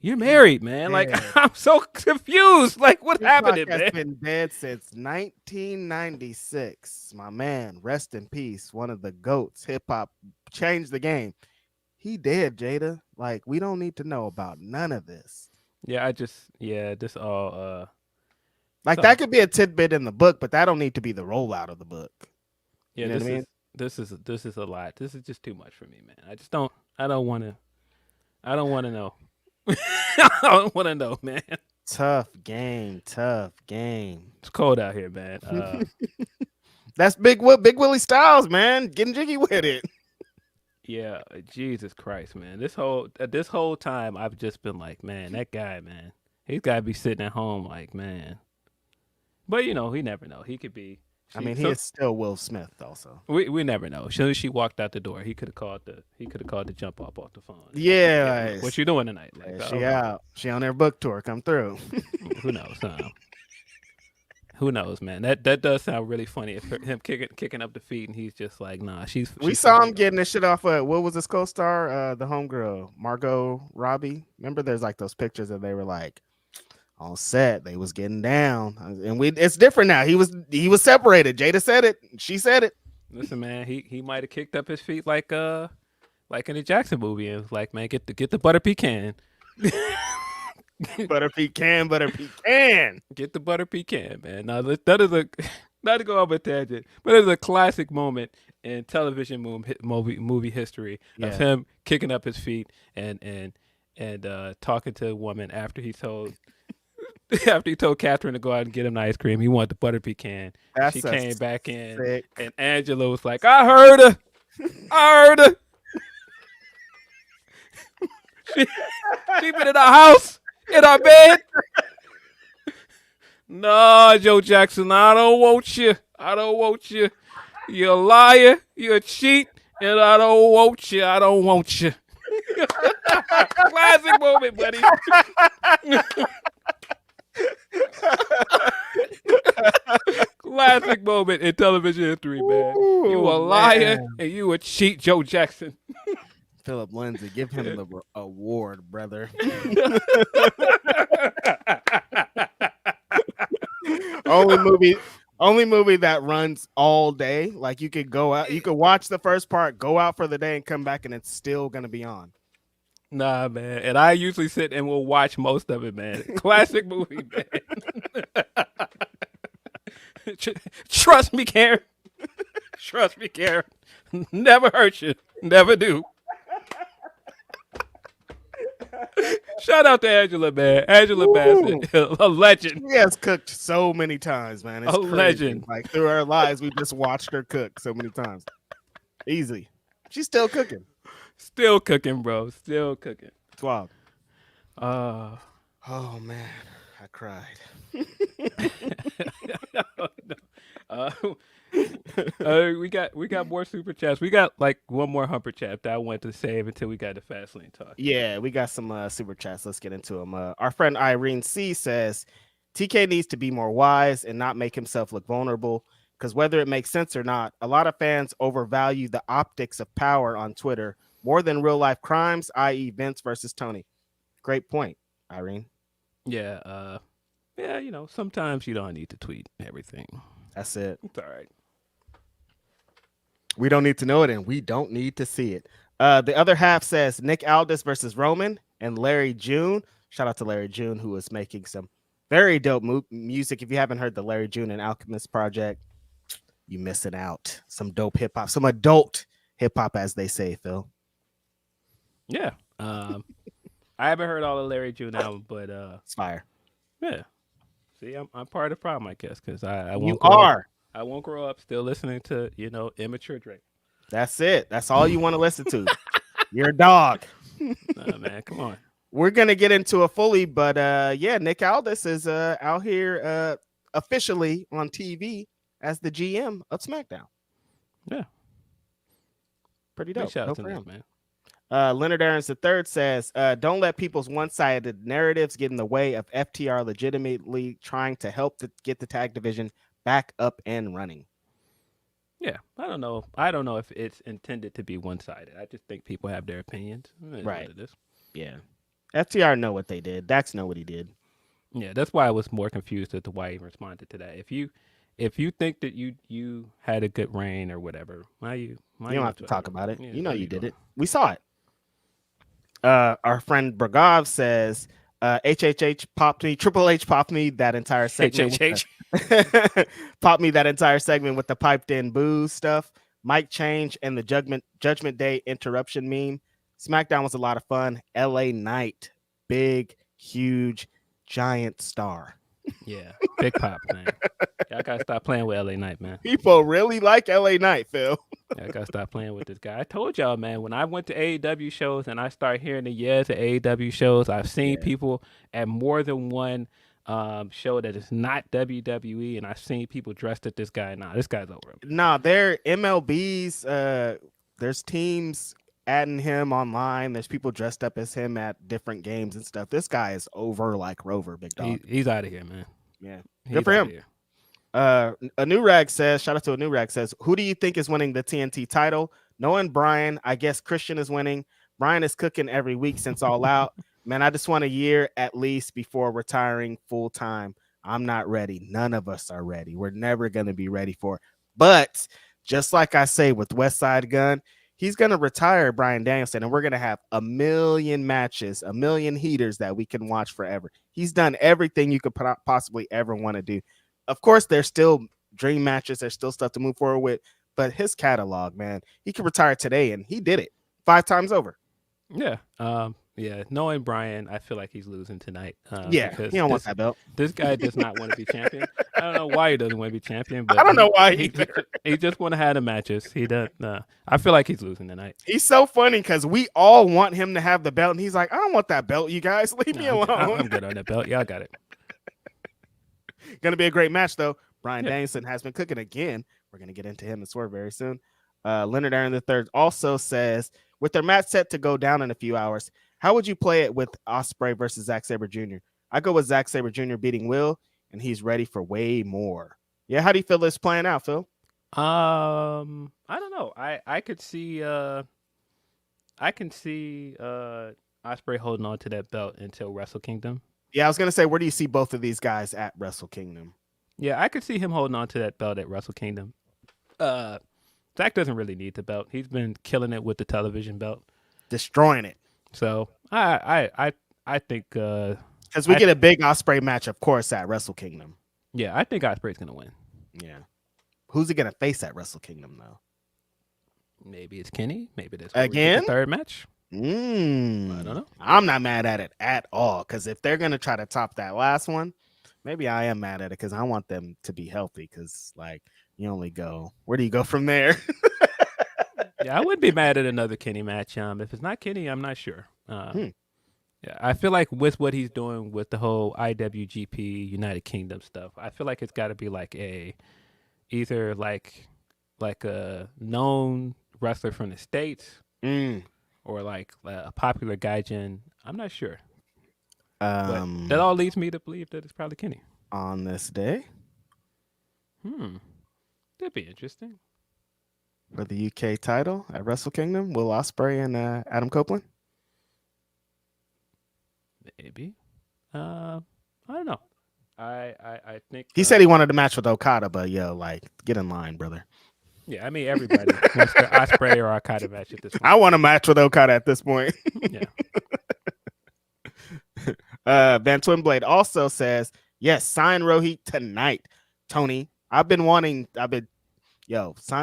[SPEAKER 2] you're married, man. Like
[SPEAKER 4] dead.
[SPEAKER 2] I'm so confused. Like what happened,
[SPEAKER 4] Tupac has
[SPEAKER 2] man?
[SPEAKER 4] been dead since 1996. My man, rest in peace. One of the GOATs. Hip hop changed the game. He dead, Jada. Like, we don't need to know about none of this.
[SPEAKER 2] Yeah, this all
[SPEAKER 4] Like,
[SPEAKER 2] So-
[SPEAKER 4] that could be a tidbit in the book, but that don't need to be the rollout of the book.
[SPEAKER 2] yeah,
[SPEAKER 4] You know
[SPEAKER 2] this
[SPEAKER 4] what I
[SPEAKER 2] is
[SPEAKER 4] mean?
[SPEAKER 2] this is a lot. This is just too much for me, man. I don't want to know. I don't want to know, man.
[SPEAKER 4] Tough game.
[SPEAKER 2] It's cold out here, man.
[SPEAKER 4] That's Big Willie Styles, man. Getting jiggy with it.
[SPEAKER 2] Yeah, Jesus Christ, man. This whole time I've just been like, man, that guy, man, he's got to be sitting at home, like, man. But you know, he never know. He could be.
[SPEAKER 4] I mean, he is still Will Smith, also.
[SPEAKER 2] We never know. As soon as she walked out the door, he could have called the jump off the phone.
[SPEAKER 4] Yeah.
[SPEAKER 2] What you doing tonight? Like,
[SPEAKER 4] She out. She on their book tour. Come through.
[SPEAKER 2] Who knows? Who knows, man? That does sound really funny. If him kicking up the feet and he's just like, nah,
[SPEAKER 4] We saw him getting this shit off of, what was his co-star? The homegirl, Margot Robbie. Remember, there's like those pictures that they were like on set. They was getting down, and it's different now. He was separated. Jada said it. She said it.
[SPEAKER 2] Listen, man, he might have kicked up his feet like in the Jackson movie and was like, man, get the butter pecan.
[SPEAKER 4] Butter pecan.
[SPEAKER 2] Get the butter pecan, man. Now that is a not to go off a tangent, but it's a classic moment in television movie history of him kicking up his feet and talking to a woman after he told Catherine to go out and get him ice cream. He wanted the butter pecan. She came back in, and Angela was like, I heard her. She been in our house, in our bed. No, Joe Jackson, I don't want you. You're a liar. You're a cheat. And I don't want you. Classic moment, buddy. Classic moment in television history, man. You a liar and you a cheat, Joe Jackson.
[SPEAKER 4] Philip Lindsay, give him the award, brother. Only movie that runs all day. Like, you could go out, you could watch the first part, go out for the day, and come back, and it's still gonna be on.
[SPEAKER 2] Nah, man. And I usually sit and will watch most of it, man. Classic movie, man. Trust me, Karen. Never hurt you. Never do. Shout out to Angela, man. Angela Bassett, a legend.
[SPEAKER 4] She has cooked so many times, man. It's crazy.
[SPEAKER 2] Legend.
[SPEAKER 4] Like, through our lives, we just watched her cook so many times. Easy. She's still cooking.
[SPEAKER 2] Still cooking, bro. Still cooking.
[SPEAKER 4] 12. Oh man, I cried.
[SPEAKER 2] We got more super chats. We got like one more humper chat that I want to save until we got the Fastlane talk.
[SPEAKER 4] Yeah, we got some super chats. Let's get into them. Our friend Irene C says TK needs to be more wise and not make himself look vulnerable, because whether it makes sense or not, a lot of fans overvalue the optics of power on Twitter more than real life crimes, i.e. Vince versus Tony. Great point, Irene.
[SPEAKER 2] Yeah, you know, sometimes you don't need to tweet everything.
[SPEAKER 4] That's it.
[SPEAKER 2] It's all right.
[SPEAKER 4] We don't need to know it, and we don't need to see it. The other half says Nick Aldis versus Roman and Larry June. Shout out to Larry June, who is making some very dope music. If you haven't heard the Larry June and Alchemist project, you missing out. Some dope hip hop, some adult hip hop, as they say, Phil.
[SPEAKER 2] Yeah. I haven't heard all the Larry June album, but
[SPEAKER 4] It's fire.
[SPEAKER 2] Yeah. See, I'm part of the problem, I guess, because I won't.
[SPEAKER 4] You are.
[SPEAKER 2] I won't grow up still listening to, you know, immature Drake.
[SPEAKER 4] That's it. That's all you want to listen to. You're a dog.
[SPEAKER 2] Nah, man, come on.
[SPEAKER 4] We're gonna get into it fully, but yeah, Nick Aldis is out here officially on TV as the GM of SmackDown.
[SPEAKER 2] Yeah.
[SPEAKER 4] Pretty
[SPEAKER 2] Big
[SPEAKER 4] dope.
[SPEAKER 2] shout out
[SPEAKER 4] Dope
[SPEAKER 2] to
[SPEAKER 4] for
[SPEAKER 2] Nick,
[SPEAKER 4] him.
[SPEAKER 2] man.
[SPEAKER 4] Leonard Aarons III says, don't let people's one-sided narratives get in the way of FTR legitimately trying to help to get the tag division back up and running.
[SPEAKER 2] Yeah, I don't know. I don't know if it's intended to be one-sided. I just think people have their opinions. It is
[SPEAKER 4] Right.
[SPEAKER 2] what it is.
[SPEAKER 4] Yeah. FTR know what they did. Dax know what he did.
[SPEAKER 2] Yeah, that's why I was more confused as to why he responded to that. If you think that you had a good reign or whatever, why
[SPEAKER 4] You don't have to talk about it.
[SPEAKER 2] Yeah,
[SPEAKER 4] You know
[SPEAKER 2] what are
[SPEAKER 4] you did
[SPEAKER 2] doing?
[SPEAKER 4] it. We saw it. Our friend Bragov says, HHH popped me, Triple H popped me that entire segment. Popped me that entire segment with the piped in boo stuff. Mic change and the Judgment Day interruption meme. SmackDown was a lot of fun. LA Knight, big, huge, giant star.
[SPEAKER 2] Yeah, big pop, man. Y'all gotta stop playing with LA Knight, man.
[SPEAKER 4] People really like LA Knight, Phil.
[SPEAKER 2] I gotta stop playing with this guy. I told y'all, man, when I went to AEW shows and I started hearing the yes at AEW shows, I've seen people at more than one show that is not WWE, and I've seen people dressed at this guy. Nah, this guy's over.
[SPEAKER 4] Nah, they're MLBs. There's teams adding him online. There's people dressed up as him at different games and stuff. This guy is over like Rover, big dog.
[SPEAKER 2] He's out of here, man.
[SPEAKER 4] Yeah,
[SPEAKER 2] He's
[SPEAKER 4] good for
[SPEAKER 2] outta
[SPEAKER 4] him.
[SPEAKER 2] here.
[SPEAKER 4] A new rag says, shout out to a new rag says, who do you think is winning the TNT title? Knowing Brian, I guess Christian is winning. Brian is cooking every week since All Out. Man, I just want a year at least before retiring full time. I'm not ready. None of us are ready. We're never going to be ready for it. But just like I say with West Side Gun, he's going to retire Brian Danielson, and we're going to have a million matches, a million heaters that we can watch forever. He's done everything you could possibly ever want to do. Of course, there's still dream matches. There's still stuff to move forward with. But his catalog, man, he could retire today, and he did it 5 times over.
[SPEAKER 2] Yeah. Yeah. Knowing Brian, I feel like he's losing tonight.
[SPEAKER 4] Yeah, he don't want that belt.
[SPEAKER 2] This guy does not want to be champion. I don't know why he doesn't want to be champion, but
[SPEAKER 4] I don't know why
[SPEAKER 2] he just want to have the matches. He does. I feel like he's losing tonight.
[SPEAKER 4] He's so funny because we all want him to have the belt, and he's like, I don't want that belt, you guys. Leave me alone.
[SPEAKER 2] I'm good on that belt. Y'all got it.
[SPEAKER 4] Gonna be a great match, though. Brian Danielson has been cooking again. We're gonna get into him and Swerve very soon. Leonard Aaron III also says, with their match set to go down in a few hours, how would you play it with Ospreay versus Zack Sabre Jr.? I go with Zack Sabre Jr. beating Will, and he's ready for way more. Yeah, how do you feel this playing out, Phil?
[SPEAKER 2] I don't know. I could see Ospreay holding on to that belt until Wrestle Kingdom.
[SPEAKER 4] Yeah, I was gonna say, where do you see both of these guys at Wrestle Kingdom?
[SPEAKER 2] Yeah, I could see him holding on to that belt at Wrestle Kingdom. Zach doesn't really need the belt. He's been killing it with the television belt,
[SPEAKER 4] destroying it.
[SPEAKER 2] So I think
[SPEAKER 4] because we get a big Ospreay match, of course, at Wrestle Kingdom.
[SPEAKER 2] Yeah, I think Ospreay's gonna win.
[SPEAKER 4] Yeah, who's he gonna face at Wrestle Kingdom though?
[SPEAKER 2] Maybe it's Kenny. Maybe this
[SPEAKER 4] again
[SPEAKER 2] the third match.
[SPEAKER 4] I don't know. I'm not mad at it at all because if they're gonna try to top that last one, maybe I am mad at it because I want them to be healthy. Because like you only go, where do you go from there?
[SPEAKER 2] Yeah, I wouldn't be mad at another Kenny match. If it's not Kenny, I'm not sure. Yeah, I feel like with what he's doing with the whole IWGP United Kingdom stuff, I feel like it's got to be like either like a known wrestler from the States or like a popular gaijin. I'm not sure. But that all leads me to believe that it's probably Kenny.
[SPEAKER 4] On this day?
[SPEAKER 2] That'd be interesting.
[SPEAKER 4] For the UK title at Wrestle Kingdom, Will Ospreay and Adam Copeland?
[SPEAKER 2] Maybe. I don't know. I think
[SPEAKER 4] he said he wanted a match with Okada, but like get in line, brother.
[SPEAKER 2] Yeah, I mean everybody wants the Ospreay or Okada match at this point.
[SPEAKER 4] I want a match with Okada at this point.
[SPEAKER 2] Yeah.
[SPEAKER 4] Van Twinblade also says, yes, sign Rohit tonight. Tony, sign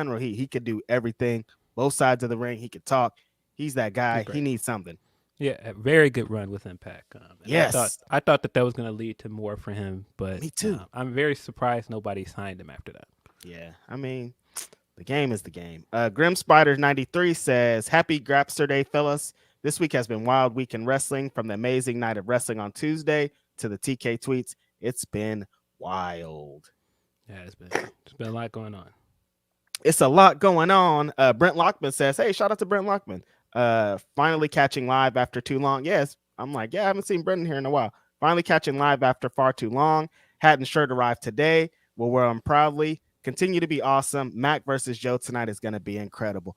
[SPEAKER 4] Rohit. He could do everything. Both sides of the ring. He could talk. He's that guy. He needs something.
[SPEAKER 2] Yeah, a very good run with Impact.
[SPEAKER 4] Yes.
[SPEAKER 2] I thought that was going to lead to more for him, but
[SPEAKER 4] me too.
[SPEAKER 2] I'm very surprised nobody signed him after that.
[SPEAKER 4] Yeah, I mean, the game is the game. Grim Spider 93 says, happy Grapsody, fellas. This week has been wild week in wrestling, from the amazing night of wrestling on Tuesday to the TK tweets. It's been wild.
[SPEAKER 2] Yeah, it's been a lot going on.
[SPEAKER 4] It's a lot going on. Brent Lockman says, hey, shout out to Brent Lockman. Finally catching live after too long. Yes, I'm like, yeah, I haven't seen Brendan here in a while. Finally catching live after far too long. Hat and shirt arrived today. We'll wear them proudly. Continue to be awesome. Mac versus Joe tonight is going to be incredible.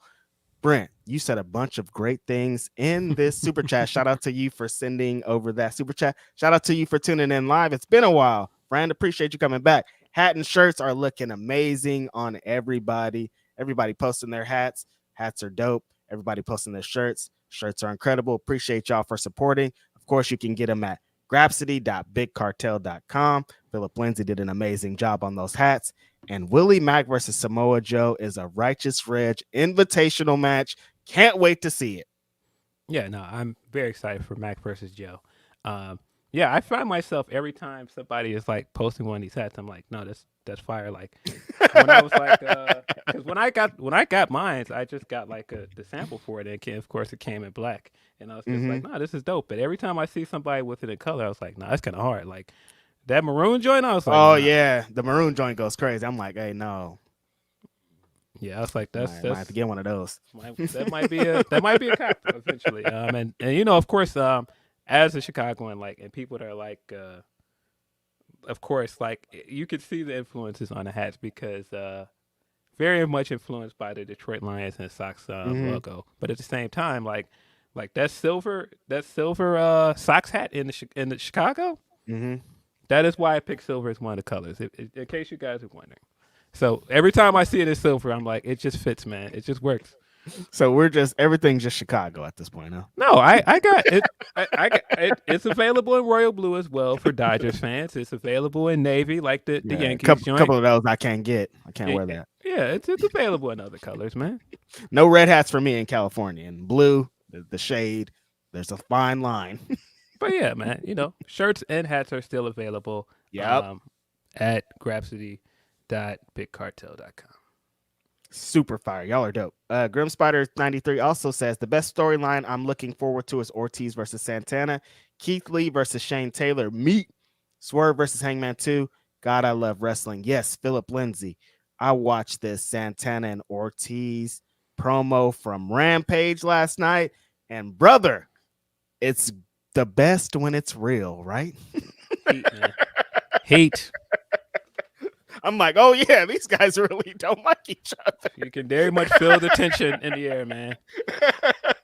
[SPEAKER 4] Brent, you said a bunch of great things in this super chat. Shout out to you for sending over that super chat. Shout out to you for tuning in live. It's been a while. Friend, appreciate you coming back. Hat and shirts are looking amazing on everybody. Everybody posting their hats. Hats are dope. Everybody posting their shirts. Shirts are incredible. Appreciate y'all for supporting. Of course, you can get them at grapsody.bigcartel.com. Philip Lindsay did an amazing job on those hats. And Willie Mack versus Samoa Joe is a Righteous Reg invitational match. Can't wait to see it.
[SPEAKER 2] Yeah, no, I'm very excited for Mac versus Joe. Yeah, I find myself every time somebody is like posting one of these hats, I'm like, no, that's fire. Like when I was like, because when I got mine, I just got like the sample for it, and of course it came in black, and I was just like, no, this is dope. But every time I see somebody with it in color, I was like, no, that's kind of hard. Like that maroon joint, I was like,
[SPEAKER 4] oh
[SPEAKER 2] nah.
[SPEAKER 4] yeah, the maroon joint goes crazy. I'm like, hey, no.
[SPEAKER 2] Yeah, I was like, that's
[SPEAKER 4] I have to get one of those.
[SPEAKER 2] That might be a cop eventually. And you know, of course, as a Chicagoan, like, and people that are like, of course, like you could see the influences on the hats because very much influenced by the Detroit Lions and Sox logo. But at the same time, like that silver Sox hat in the Chicago. That is why I picked silver as one of the colors. In case you guys are wondering. So every time I see it in silver, I'm like, it just fits, man. It just works.
[SPEAKER 4] So everything's just Chicago at this point, huh?
[SPEAKER 2] No, I got it. I got it. It's available in royal blue as well for Dodgers fans. It's available in navy, like the Yankees joint.
[SPEAKER 4] Couple of those I can't get. I can't wear that.
[SPEAKER 2] Yeah, it's available in other colors, man.
[SPEAKER 4] No red hats for me in California. And blue, the shade, there's a fine line.
[SPEAKER 2] But yeah, man, you know, shirts and hats are still available.
[SPEAKER 4] Yep.
[SPEAKER 2] At grapsody.bigcartel.com.
[SPEAKER 4] Super fire. Y'all are dope. Grim Spider 93 also says the best storyline I'm looking forward to is Ortiz versus Santana, Keith Lee versus Shane Taylor, Meat, Swerve versus Hangman 2. God, I love wrestling. Yes, Philip Lindsay. I watched this Santana and Ortiz promo from Rampage last night, and brother, it's the best when it's real, right?
[SPEAKER 2] Heat, man. Heat.
[SPEAKER 4] I'm like, oh yeah, these guys really don't like each other.
[SPEAKER 2] You can very much feel the tension in the air, man.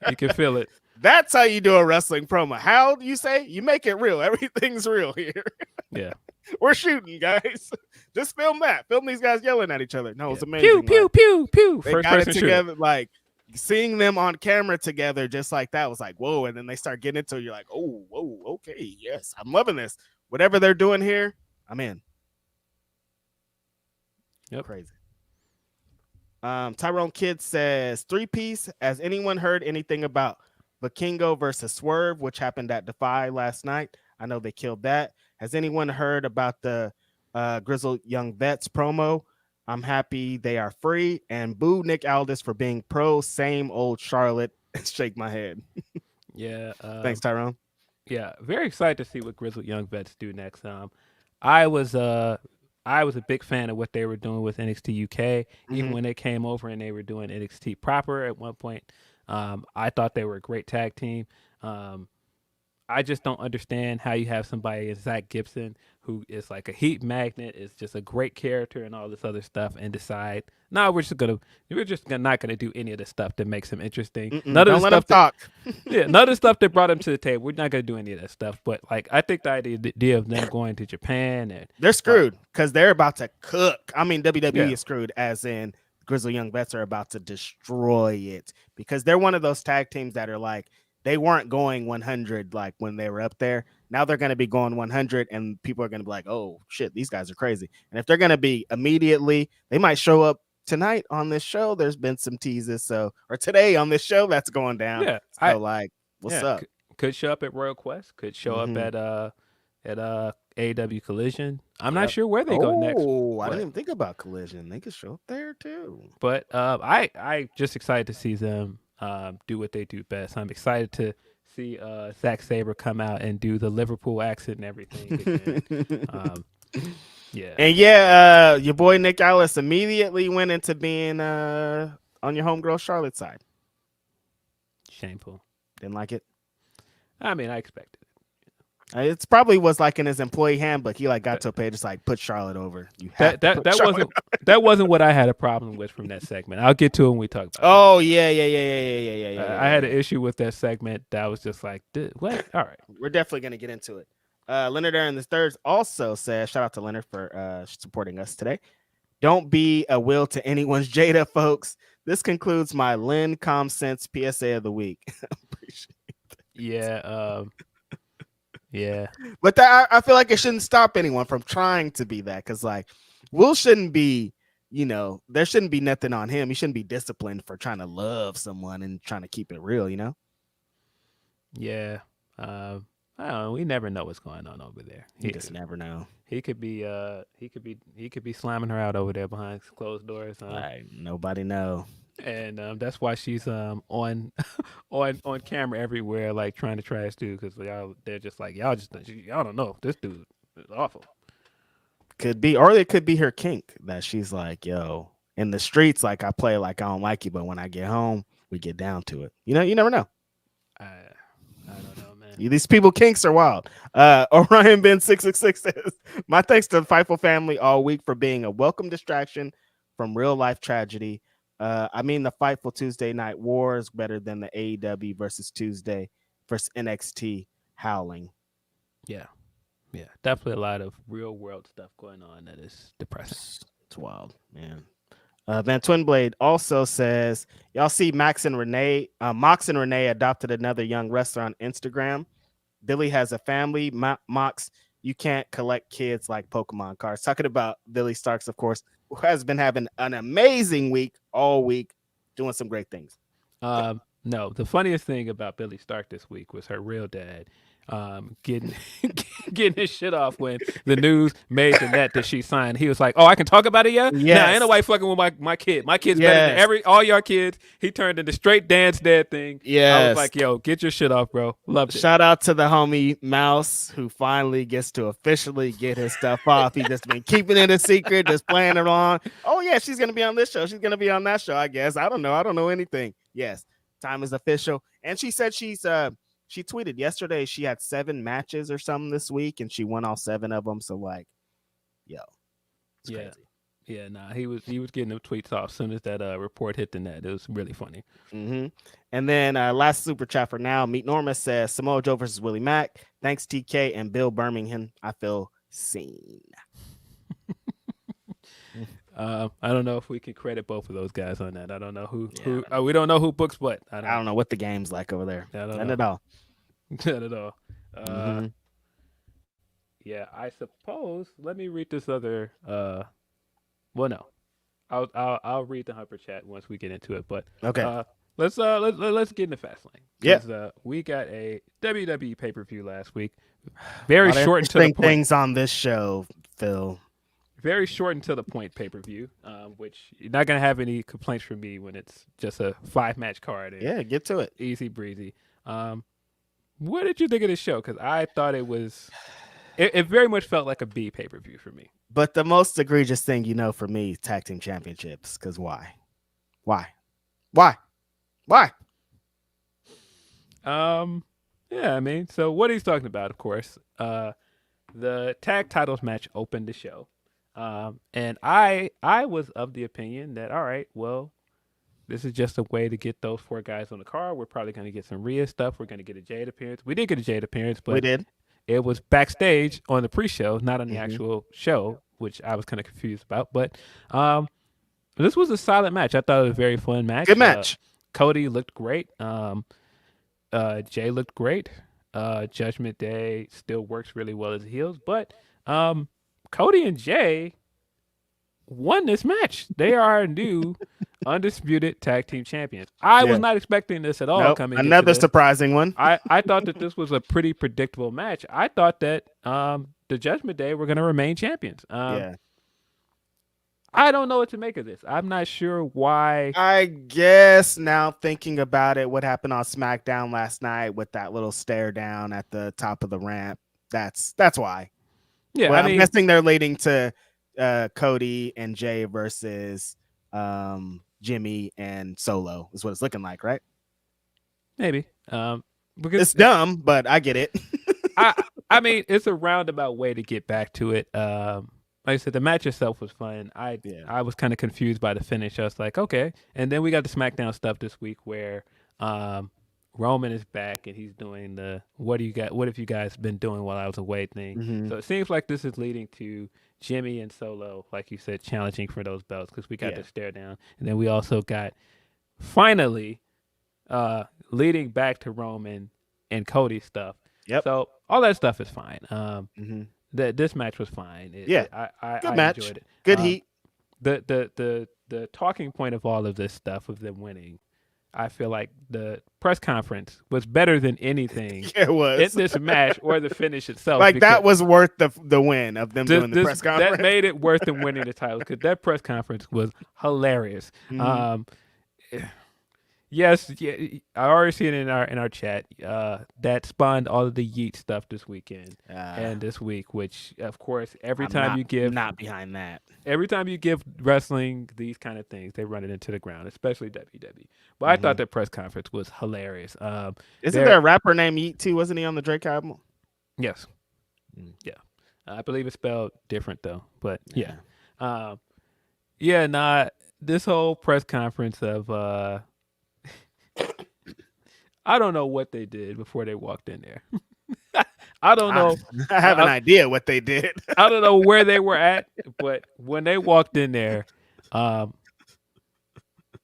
[SPEAKER 2] You can feel it.
[SPEAKER 4] That's how you do a wrestling promo. How do you say? You make it real. Everything's real here.
[SPEAKER 2] Yeah.
[SPEAKER 4] We're shooting, guys. Just film that. Film these guys yelling at each other. No, it's amazing.
[SPEAKER 2] Pew, pew, pew, pew.
[SPEAKER 4] They got it together. Like seeing them on camera together just like that was like, whoa. And then they start getting into it. You're like, oh, whoa, okay. Yes, I'm loving this. Whatever they're doing here, I'm in.
[SPEAKER 2] Yep.
[SPEAKER 4] Crazy. Tyrone Kidd says 3-piece. Has anyone heard anything about Vikingo versus Swerve, which happened at Defy last night? I know they killed that. Has anyone heard about the Grizzled Young Vets promo? I'm happy they are free. And boo Nick Aldis for being pro same old Charlotte. Shake my head.
[SPEAKER 2] Yeah.
[SPEAKER 4] Thanks, Tyrone.
[SPEAKER 2] Yeah, very excited to see what Grizzled Young Vets do next. I was a big fan of what they were doing with NXT UK, even when they came over and they were doing NXT proper at one point. I thought they were a great tag team. I just don't understand how you have somebody as Zach Gibson, who is like a heat magnet, is just a great character and all this other stuff, and decide, no, we're just not gonna do any of the stuff that makes him interesting. None of the stuff
[SPEAKER 4] talk.
[SPEAKER 2] None of the stuff that brought him to the table. We're not gonna do any of that stuff. But like, I think the idea of them going to Japan and
[SPEAKER 4] they're screwed because they're about to cook. I mean, WWE is screwed, as in Grizzly Young Vets are about to destroy it because they're one of those tag teams that are like, they weren't going 100 like when they were up there. Now they're going to be going 100 and people are going to be like, oh shit, these guys are crazy. And if they're going to be immediately, they might show up tonight on this show. There's been some teases. Or today on this show that's going down.
[SPEAKER 2] Yeah.
[SPEAKER 4] So what's up?
[SPEAKER 2] Could show up at Royal Quest. Could show up at AEW Collision. I'm not sure where they go next.
[SPEAKER 4] Oh, I didn't even think about Collision. They could show up there too.
[SPEAKER 2] But I just excited to see them do what they do best. I'm excited to see Zack Sabre come out and do the Liverpool accent and everything again. Yeah.
[SPEAKER 4] And your boy Nick Aldis immediately went into being on your homegirl Charlotte's side.
[SPEAKER 2] Shameful.
[SPEAKER 4] Didn't like it.
[SPEAKER 2] I mean, I expected it.
[SPEAKER 4] It's probably was like in his employee handbook. He like got to a page just like put Charlotte over. You have
[SPEAKER 2] That wasn't what I had a problem with from that segment. I'll get to it when we talk about.
[SPEAKER 4] Oh yeah.
[SPEAKER 2] I had an issue with that segment. That was just like, what? All right,
[SPEAKER 4] we're definitely gonna get into it. Leonard Aaron the third also says, shout out to Leonard for supporting us today. Don't be a will to anyone's Jada, folks. This concludes my Lynn Com Sense PSA of the week.
[SPEAKER 2] Yeah. Yeah.
[SPEAKER 4] But I feel like it shouldn't stop anyone from trying to be that, because like Will shouldn't be, there shouldn't be nothing on him. He shouldn't be disciplined for trying to love someone and trying to keep it real,
[SPEAKER 2] Yeah. I don't know. We never know what's going on over there.
[SPEAKER 4] You just never know.
[SPEAKER 2] He could be slamming her out over there behind closed doors.
[SPEAKER 4] Right. Nobody know.
[SPEAKER 2] And that's why she's on camera everywhere, like trying to trash dude, because they're just like y'all don't know, this dude is awful.
[SPEAKER 4] Could be, or it could be her kink that she's like, yo, in the streets, like I play like I don't like you, but when I get home, we get down to it. You never know.
[SPEAKER 2] I don't know, man.
[SPEAKER 4] These people kinks are wild. Orion Ben 666 says, my thanks to the Fightful family all week for being a welcome distraction from real life tragedy. I mean, the Fightful Tuesday Night War is better than the AEW versus Tuesday versus NXT howling.
[SPEAKER 2] Yeah, definitely a lot of real world stuff going on that is depressing.
[SPEAKER 4] It's wild, man. Van Twinblade also says, y'all see Mox and Renee adopted another young wrestler on Instagram. Billy has a family. Mox, you can't collect kids like Pokemon cards. Talking about Billy Starks, of course, who has been having an amazing week all week, doing some great things.
[SPEAKER 2] No, the funniest thing about Billy Stark this week was her real dad getting his shit off when the news made the net that she signed. He was like, "Oh, I can talk about it, yeah?
[SPEAKER 4] Yes.
[SPEAKER 2] Nah, ain't nobody fucking with my kid. My kid's better than all your kids." He turned into straight dance dad thing.
[SPEAKER 4] Yeah,
[SPEAKER 2] I was like, "Yo, get your shit off, bro." Loved it.
[SPEAKER 4] Shout out to the homie Mouse, who finally gets to officially get his stuff off. He's just been keeping it a secret, just playing it on. Oh yeah, she's gonna be on this show. She's gonna be on that show. I guess. I don't know anything. Yes, time is official. And she said she tweeted yesterday she had 7 matches or something this week, and she won all 7 of them. So like, yo, it's crazy.
[SPEAKER 2] Yeah, nah, he was getting them tweets off as soon as that report hit the net. It was really funny.
[SPEAKER 4] Mm-hmm. And then last super chat for now, Meet Norma says Samoa Joe versus Willie Mack. Thanks TK and Bill Birmingham. I feel seen.
[SPEAKER 2] I don't know if we can credit both of those guys on that. I don't know who we don't know who books what.
[SPEAKER 4] I don't know what the game's like over there.
[SPEAKER 2] Not
[SPEAKER 4] at all.
[SPEAKER 2] Not at all. Yeah, I suppose. Let me read this other. Well, no, I'll read the Humper chat once we get into it. But
[SPEAKER 4] okay,
[SPEAKER 2] let's get into Fastlane.
[SPEAKER 4] Yeah,
[SPEAKER 2] we got a WWE pay-per-view last week. Very short and to the point.
[SPEAKER 4] Things on this show, Phil.
[SPEAKER 2] Very short and to the point pay-per-view, which you're not gonna have any complaints from me when it's just a 5-match card.
[SPEAKER 4] Yeah, get to it.
[SPEAKER 2] Easy breezy. What did you think of this show? Because I thought it very much felt like a B pay-per-view for me.
[SPEAKER 4] But the most egregious thing, for me, tag team championships. Because why? Yeah, I mean, so what he's talking about, of course, the tag titles match opened the show. And I was of the opinion that, all right, well, this is just a way to get those 4 guys on the card. We're probably going to get some Rhea stuff. We're going to get a Jade appearance. We did get a Jade appearance, but we did.
[SPEAKER 2] It was backstage on the pre-show, not on the actual show, which I was kind of confused about. But this was a solid match. I thought it was a very fun match.
[SPEAKER 4] Good match.
[SPEAKER 2] Cody looked great. Jay looked great. Judgment Day still works really well as heels. But Cody and Jay won this match. They are new undisputed tag team champions. I was not expecting this at all.
[SPEAKER 4] Nope,
[SPEAKER 2] coming
[SPEAKER 4] another surprising one.
[SPEAKER 2] I thought that this was a pretty predictable match. I thought that the Judgment Day were going to remain champions.
[SPEAKER 4] Yeah.
[SPEAKER 2] I don't know what to make of this. I'm not sure why.
[SPEAKER 4] I guess now thinking about it, what happened on SmackDown last night with that little stare down at the top of the ramp. That's why.
[SPEAKER 2] Yeah,
[SPEAKER 4] well, I'm guessing they're leading to Cody and Jay versus Jimmy and Solo is what it's looking like, right?
[SPEAKER 2] Maybe. Because
[SPEAKER 4] It's dumb, but I get it.
[SPEAKER 2] I mean, it's a roundabout way to get back to it. Like I said, the match itself was fun. I was kind of confused by the finish. I was like, okay. And then we got the SmackDown stuff this week where Roman is back and he's doing the what have you guys been doing while I was away thing.
[SPEAKER 4] Mhm.
[SPEAKER 2] So it seems like this is leading to Jimmy and Solo, like you said, challenging for those belts because we got the stare down. And then we also got finally leading back to Roman and Cody stuff.
[SPEAKER 4] Yep.
[SPEAKER 2] So all that stuff is fine.
[SPEAKER 4] Mhm.
[SPEAKER 2] This match was fine. I
[SPEAKER 4] Good match.
[SPEAKER 2] enjoyed it.
[SPEAKER 4] Good heat.
[SPEAKER 2] The talking point of all of this stuff of them winning, I feel like the press conference was better than anything
[SPEAKER 4] Yeah, it was.
[SPEAKER 2] in this match or the finish itself.
[SPEAKER 4] Like that
[SPEAKER 2] because
[SPEAKER 4] was worth the win of them doing the press conference.
[SPEAKER 2] That made it worth them winning the title because that press conference was hilarious.
[SPEAKER 4] Mhm.
[SPEAKER 2] Yes, yeah, I already see it in our chat. That spawned all of the Yeet stuff this weekend and this week, which of course every time you give wrestling these kind of things, they run it into the ground, especially WWE. But I thought that press conference was hilarious.
[SPEAKER 4] Isn't there a rapper named Yeet too? Wasn't he on the Drake album?
[SPEAKER 2] Yes. Yeah. I believe it's spelled different though, but yeah. This whole press conference of I don't know what they did before they walked in there. I don't know.
[SPEAKER 4] I have an idea what they did.
[SPEAKER 2] I don't know where they were at, but when they walked in there,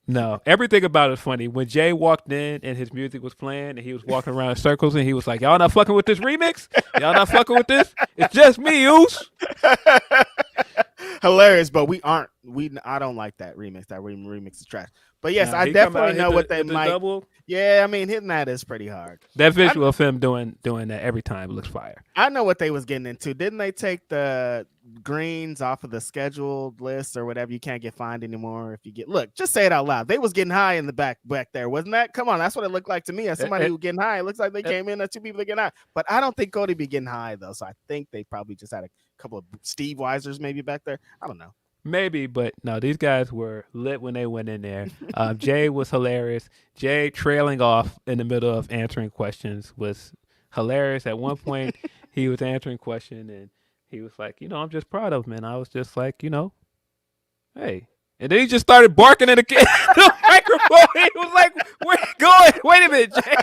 [SPEAKER 2] no, everything about it is funny. When Jay walked in and his music was playing and he was walking around in circles and he was like, "Y'all not fucking with this remix? Y'all not fucking with this? It's just me, Oos."
[SPEAKER 4] Hilarious, but I don't like that remix. That remix is trash. But yes, I definitely know what they might. Double. Yeah, I mean, hitting that is pretty hard.
[SPEAKER 2] That visual of him doing that every time looks fire.
[SPEAKER 4] I know what they was getting into. Didn't they take the greens off of the scheduled list or whatever? You can't get fined anymore if you get. Look, just say it out loud. They was getting high in the back there, wasn't that? Come on, that's what it looked like to me. As somebody who getting high, it looks like they came in as two people getting high. But I don't think Cody be getting high though, so I think they probably just had a couple of Steve Weisers maybe back there. I don't know.
[SPEAKER 2] Maybe, but no, these guys were lit when they went in there. Jay was hilarious. Jay trailing off in the middle of answering questions was hilarious. At one point, he was answering a question and he was like, I'm just proud of him. And I was just like, hey. And then he just started barking at the microphone. He was like, where you going? Wait a minute, Jay.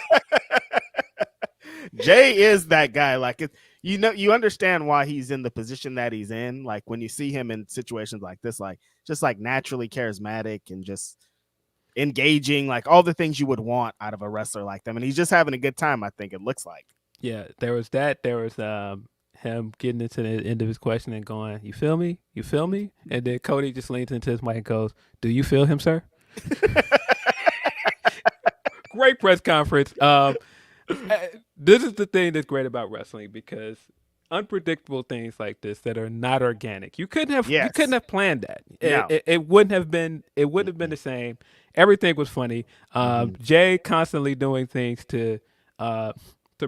[SPEAKER 4] Jay is that guy. Like, you understand why he's in the position that he's in. Like when you see him in situations like this, like just like naturally charismatic and just engaging, like all the things you would want out of a wrestler like them. And he's just having a good time. I think it looks like.
[SPEAKER 2] Yeah, there was that. There was him getting into the end of his question and going, "You feel me? You feel me?" And then Cody just leans into his mic and goes, "Do you feel him, sir?" Great press conference. This is the thing that's great about wrestling because unpredictable things like this that are not organic. You couldn't have planned that. It wouldn't have been the same. Everything was funny. Jay constantly doing things to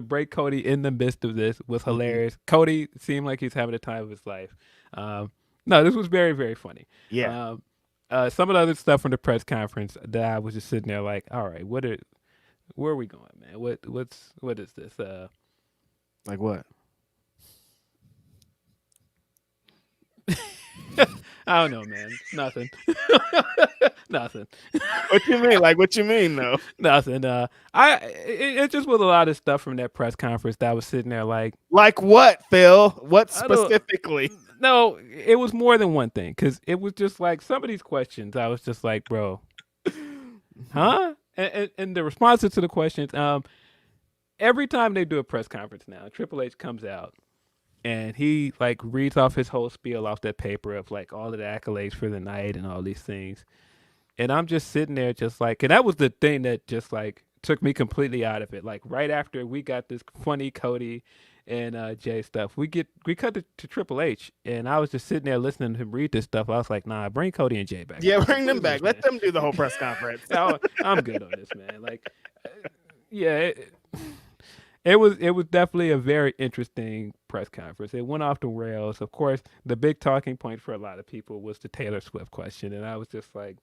[SPEAKER 2] break Cody in the midst of this was hilarious. Cody seemed like he's having the time of his life. No, this was very, very funny.
[SPEAKER 4] Yeah.
[SPEAKER 2] Some of the other stuff from the press conference that I was just sitting there like, all right, where are we going, man? What is this?
[SPEAKER 4] Like what?
[SPEAKER 2] I don't know, man. Nothing. Nothing.
[SPEAKER 4] What you mean? Like what you mean though?
[SPEAKER 2] Nothing. It just was a lot of stuff from that press conference that I was sitting there like
[SPEAKER 4] what, Phil? What specifically?
[SPEAKER 2] No, it was more than one thing because it was just like some of these questions. I was just like, bro, huh? And the responses to the questions, every time they do a press conference now, Triple H comes out and he like reads off his whole spiel off that paper of like all of the accolades for the night and all these things. And I'm just sitting there just like, and that was the thing that just like took me completely out of it. Like right after we got this funny Cody and Jay stuff, we cut to Triple H, and I was just sitting there listening to him read this stuff. I was like, nah, bring Cody and Jay back.
[SPEAKER 4] Yeah, bring them back. Let them do the whole press conference.
[SPEAKER 2] I'm good on this, man. Like, yeah, it was definitely a very interesting press conference. It went off the rails. Of course, the big talking point for a lot of people was the Taylor Swift question, and I was just like,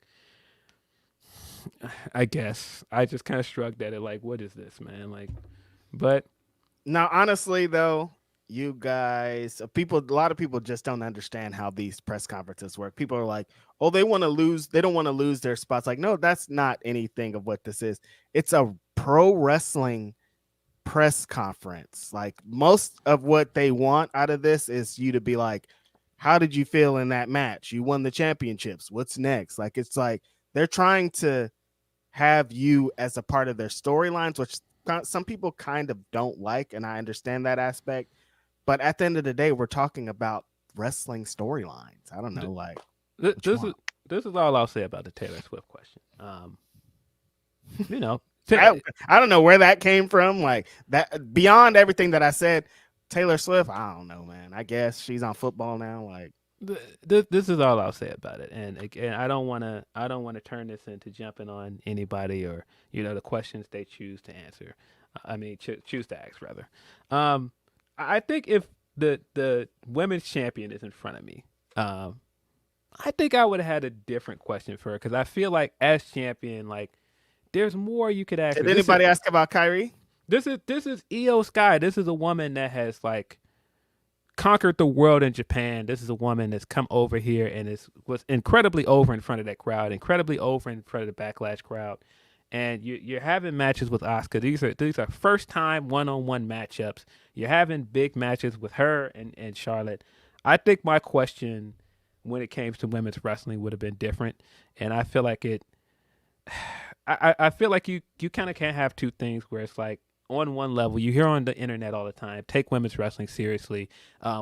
[SPEAKER 2] I guess I just kind of shrugged at it, like, what is this, man? Like, but
[SPEAKER 4] Now, honestly, though, you guys, a lot of people just don't understand how these press conferences work. People are like, oh, they want to lose. They don't want to lose their spots. Like, no, that's not anything of what this is. It's a pro wrestling press conference. Like, most of what they want out of this is you to be like, how did you feel in that match? You won the championships. What's next? Like, it's like they're trying to have you as a part of their storylines, which some people kind of don't like, and I understand that aspect. But at the end of the day, we're talking about wrestling storylines. I don't know, like
[SPEAKER 2] this is all I'll say about the Taylor Swift question. You know,
[SPEAKER 4] I don't know where that came from. Like that, beyond everything that I said, Taylor Swift, I don't know, man. I guess she's on football now. Like
[SPEAKER 2] this is all I'll say about it. And again, I don't want to turn this into jumping on anybody or the questions they choose to answer. I mean, choose to ask rather. I think if the women's champion is in front of me, I think I would have had a different question for her because I feel like as champion, like there's more you could ask.
[SPEAKER 4] Did anybody ask about Kyrie?
[SPEAKER 2] This is Io Sky. This is a woman that has like conquered the world in Japan. This is a woman that's come over here and was incredibly over in front of that crowd, incredibly over in front of the Backlash crowd. And you're having matches with Asuka. These are first time one-on-one matchups. You're having big matches with her and Charlotte. I think my question when it came to women's wrestling would have been different. And I feel like I feel like you kind of can't have two things where it's like on one level, you hear on the internet all the time, take women's wrestling seriously.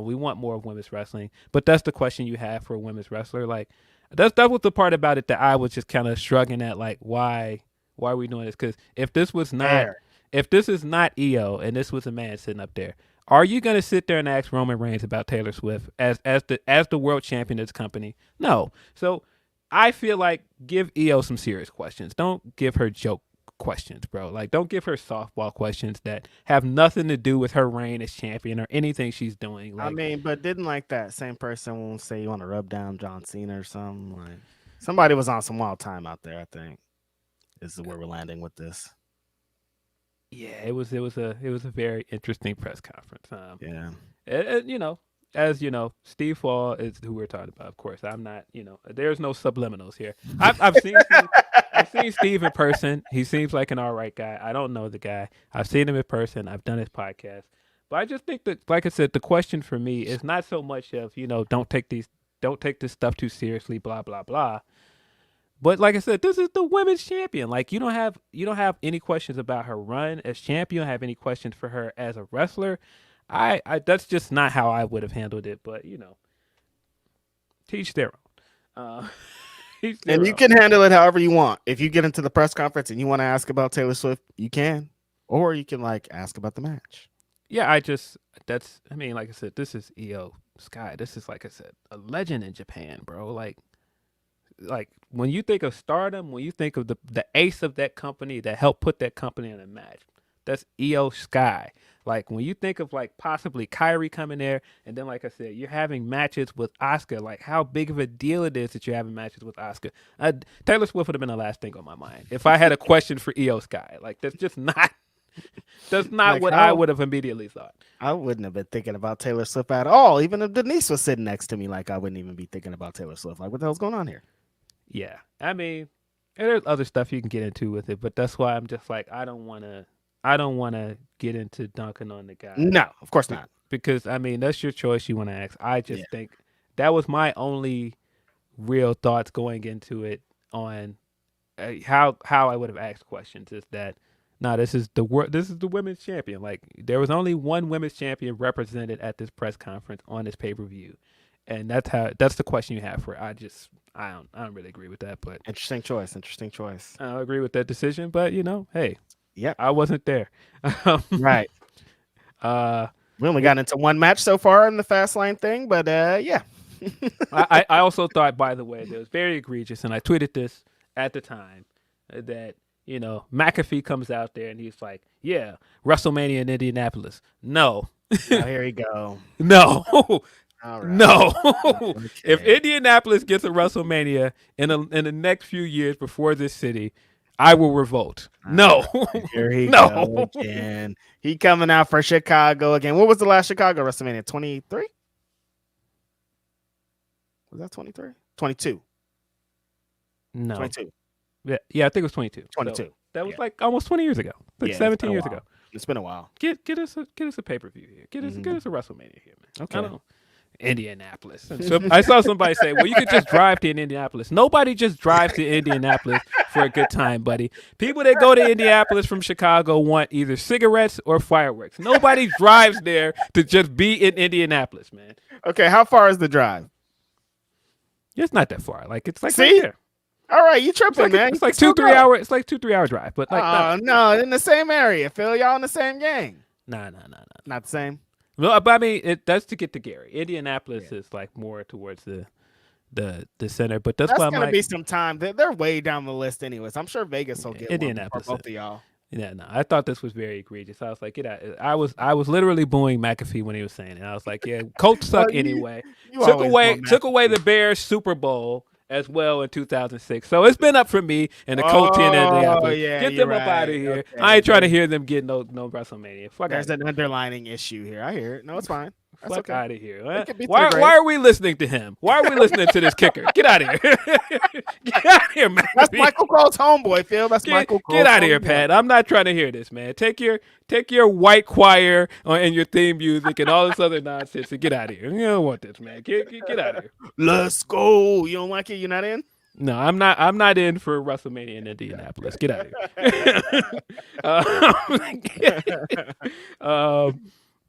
[SPEAKER 2] We want more of women's wrestling. But that's the question you have for a women's wrestler. Like that was the part about it that I was just kind of shrugging at, like, why are we doing this? Because if this is not EO and this was a man sitting up there, are you going to sit there and ask Roman Reigns about Taylor Swift as the world champion of this company? No. So I feel like give EO some serious questions. Don't give her joke questions, bro. Like, don't give her softball questions that have nothing to do with her reign as champion or anything she's doing. Like,
[SPEAKER 4] I mean, but didn't like that same person won't say you want to rub down John Cena or something? Like somebody was on some wild time out there, I think. Is where we're landing with this.
[SPEAKER 2] Yeah, it was a very interesting press conference.
[SPEAKER 4] Yeah,
[SPEAKER 2] as you know, Steve Fall is who we're talking about. Of course, I'm not. There's no subliminals here. I've seen Steve in person. He seems like an all right guy. I don't know the guy. I've seen him in person. I've done his podcast. But I just think that, like I said, the question for me is not so much of don't take this stuff too seriously, blah blah blah. But like I said, this is the women's champion. Like you don't have any questions about her run as champion. You don't have any questions for her as a wrestler. I that's just not how I would have handled it. But teach their own.
[SPEAKER 4] And you can handle it however you want. If you get into the press conference and you want to ask about Taylor Swift, you can, or you can like ask about the match.
[SPEAKER 2] Yeah, like I said, this is Io Sky. This is, like I said, a legend in Japan, bro. Like when you think of Stardom, when you think of the ace of that company that helped put that company in a match, that's Io Sky. Like when you think of like possibly Kyrie coming there, and then like I said, you're having matches with Asuka. Like how big of a deal it is that you're having matches with Asuka. Taylor Swift would have been the last thing on my mind if I had a question for Io Sky. Like that's just not. That's not like what I would have immediately thought.
[SPEAKER 4] I wouldn't have been thinking about Taylor Swift at all. Even if Denise was sitting next to me, like I wouldn't even be thinking about Taylor Swift. Like what the hell's going on here?
[SPEAKER 2] Yeah, I mean, there's other stuff you can get into with it, but that's why I'm just like, I don't want to get into dunking on the guy.
[SPEAKER 4] No, of course not.
[SPEAKER 2] Because I mean, that's your choice. You want to ask. I just think that was my only real thoughts going into it on how I would have asked questions. Is that this is the women's champion. Like there was only one women's champion represented at this press conference on this pay-per-view. And that's the question you have for it. I don't really agree with that, but
[SPEAKER 4] interesting choice.
[SPEAKER 2] I don't agree with that decision, but hey,
[SPEAKER 4] yeah,
[SPEAKER 2] I wasn't there.
[SPEAKER 4] Right. We only got into one match so far in the Fastlane thing, but yeah.
[SPEAKER 2] I also thought, by the way, that it was very egregious, and I tweeted this at the time that McAfee comes out there and he's like, "Yeah, WrestleMania in Indianapolis." No.
[SPEAKER 4] Here you go.
[SPEAKER 2] No.
[SPEAKER 4] Right.
[SPEAKER 2] No.
[SPEAKER 4] Okay.
[SPEAKER 2] If Indianapolis gets a WrestleMania in the next few years before this city, I will revolt. No.
[SPEAKER 4] Here he
[SPEAKER 2] No.
[SPEAKER 4] go again. He coming out for Chicago again. What was the last Chicago WrestleMania? 23? Was that 23? 22.
[SPEAKER 2] No.
[SPEAKER 4] 22.
[SPEAKER 2] Yeah, I think it was 22.
[SPEAKER 4] 22.
[SPEAKER 2] So that was like almost 20 years ago. Like
[SPEAKER 4] Yeah,
[SPEAKER 2] 17 years ago.
[SPEAKER 4] It's been a while.
[SPEAKER 2] Get us a pay-per-view here. Get us a WrestleMania here, man.
[SPEAKER 4] Okay.
[SPEAKER 2] I don't know. Indianapolis. So I saw somebody say, well, you could just drive to Indianapolis. Nobody just drives to Indianapolis for a good time, buddy. People that go to Indianapolis from Chicago want either cigarettes or fireworks. Nobody drives there to just be in Indianapolis, man.
[SPEAKER 4] Okay, how far is the drive?
[SPEAKER 2] It's not that far. Like it's like
[SPEAKER 4] See?
[SPEAKER 2] right there.
[SPEAKER 4] All right, you tripping, man.
[SPEAKER 2] It's like 2-3 hour. It's like 2-3 hour drive. But like,
[SPEAKER 4] oh no, in the same area, Phil. Y'all in the same gang.
[SPEAKER 2] Nah.
[SPEAKER 4] Not the same.
[SPEAKER 2] No, but I mean, that's to get to Gary. Indianapolis is like more towards the center, but that's why I'm
[SPEAKER 4] gonna
[SPEAKER 2] like,
[SPEAKER 4] be some time. They're way down the list, anyways. I'm sure Vegas will get
[SPEAKER 2] Indianapolis
[SPEAKER 4] one for both of y'all.
[SPEAKER 2] Yeah, no, I thought this was very egregious. I was like, get out. I was literally booing McAfee when he was saying it. I was like, yeah, Colts suck anyway. Took away the Bears Super Bowl as well in 2006. So it's been up for me and the Colts in Indianapolis.
[SPEAKER 4] Yeah,
[SPEAKER 2] get them up out of here.
[SPEAKER 4] Okay.
[SPEAKER 2] I ain't trying to hear them get no WrestleMania. Fuck
[SPEAKER 4] There's
[SPEAKER 2] out
[SPEAKER 4] an underlining issue here. I hear it. No, it's fine. That's
[SPEAKER 2] Fuck
[SPEAKER 4] okay.
[SPEAKER 2] out of here.
[SPEAKER 4] Why
[SPEAKER 2] Why are we listening to him? Why are we listening to this kicker? Get out of here. Get out of here, man.
[SPEAKER 4] That's Michael Cole's homeboy, Phil. That's Michael Cole's
[SPEAKER 2] Get out of here,
[SPEAKER 4] homeboy.
[SPEAKER 2] Pat. I'm not trying to hear this, man. Take your white choir and your theme music and all this other nonsense and get out of here. You don't want this, man. Get out of here.
[SPEAKER 4] Let's go. You don't like it? You're not in?
[SPEAKER 2] No, I'm not in for WrestleMania in Indianapolis. Get out of here.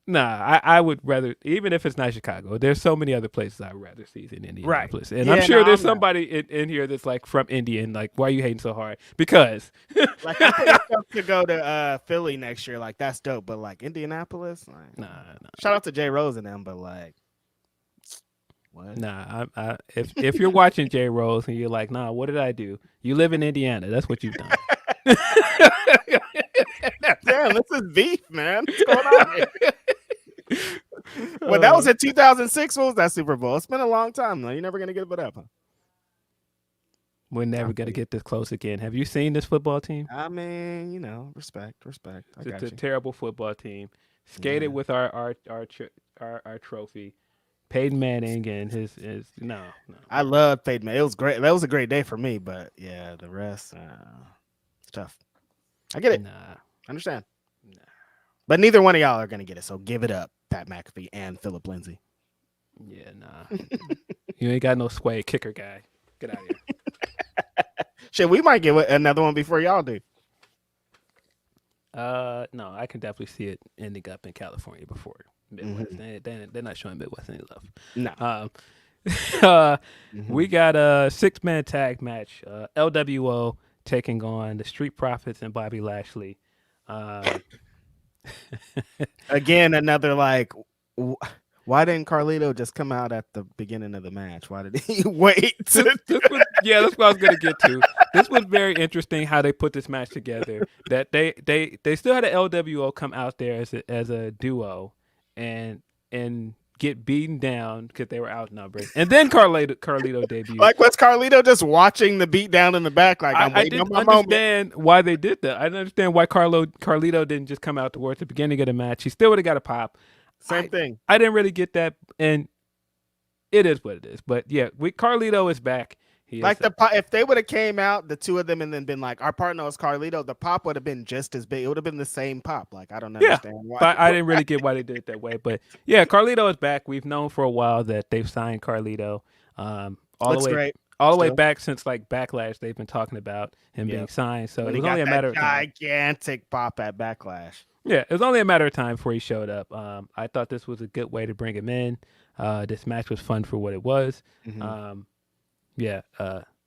[SPEAKER 2] Nah, I would rather, even if it's not Chicago, there's so many other places I'd rather see than Indianapolis. Right. And I'm sure there's somebody in here that's like from Indy and like, why are you hating so hard? Because
[SPEAKER 4] like I think it's tough to go to Philly next year. Like that's dope, but like Indianapolis, like,
[SPEAKER 2] nah.
[SPEAKER 4] Shout out to Jay Rose and them, but like, what?
[SPEAKER 2] Nah, if you're watching Jay Rose and you're like, nah, what did I do? You live in Indiana. That's what you've done.
[SPEAKER 4] Damn, this is beef, man. What's going on here? Well, that was in 2006. What was that Super Bowl? It's been a long time, though. You're never going to give it up, huh?
[SPEAKER 2] We're never going to get this close again. Have you seen this football team?
[SPEAKER 4] I mean, you know, respect.
[SPEAKER 2] It's a terrible football team. Skated with our trophy. Peyton Manning and his no.
[SPEAKER 4] I love Peyton Manning. It was great. That was a great day for me, but yeah, the rest, it's tough. I get it.
[SPEAKER 2] Nah.
[SPEAKER 4] I understand. Nah. But neither one of y'all are going to get it, so give it up, Pat McAfee and Philip Lindsay.
[SPEAKER 2] Yeah, nah. You ain't got no sway kicker guy. Get out of here.
[SPEAKER 4] Shit, we might get another one before y'all do.
[SPEAKER 2] No, I can definitely see it ending up in California before Midwest. Mm-hmm. They're not showing Midwest any love. No. We got a 6-man tag match. LWO taking on the Street Profits and Bobby Lashley.
[SPEAKER 4] Again, another like, why didn't Carlito just come out at the beginning of the match? Why did he wait?
[SPEAKER 2] That's what I was gonna get to. This was very interesting how they put this match together. That they still had an LWO come out there as a duo and get beaten down because they were outnumbered. And then Carlito debuted.
[SPEAKER 4] Like, was Carlito just watching the beat down in the back? Like,
[SPEAKER 2] I didn't understand why they did that. I didn't understand why Carlito didn't just come out towards the beginning of the match. He still would have got a pop.
[SPEAKER 4] Same thing.
[SPEAKER 2] I didn't really get that, and it is what it is. But yeah, Carlito is back.
[SPEAKER 4] If they would have came out, the two of them, and then been like, our partner is Carlito, the pop would have been just as big. It would have been the same pop. Like, I don't understand why.
[SPEAKER 2] But I didn't really get why they did it that way. But yeah, Carlito is back. We've known for a while that they've signed Carlito. All the way back since like Backlash, they've been talking about him being signed. So it was only a matter of time.
[SPEAKER 4] Gigantic pop at Backlash.
[SPEAKER 2] Yeah, it was only a matter of time before he showed up. I thought this was a good way to bring him in. This match was fun for what it was. Mm-hmm.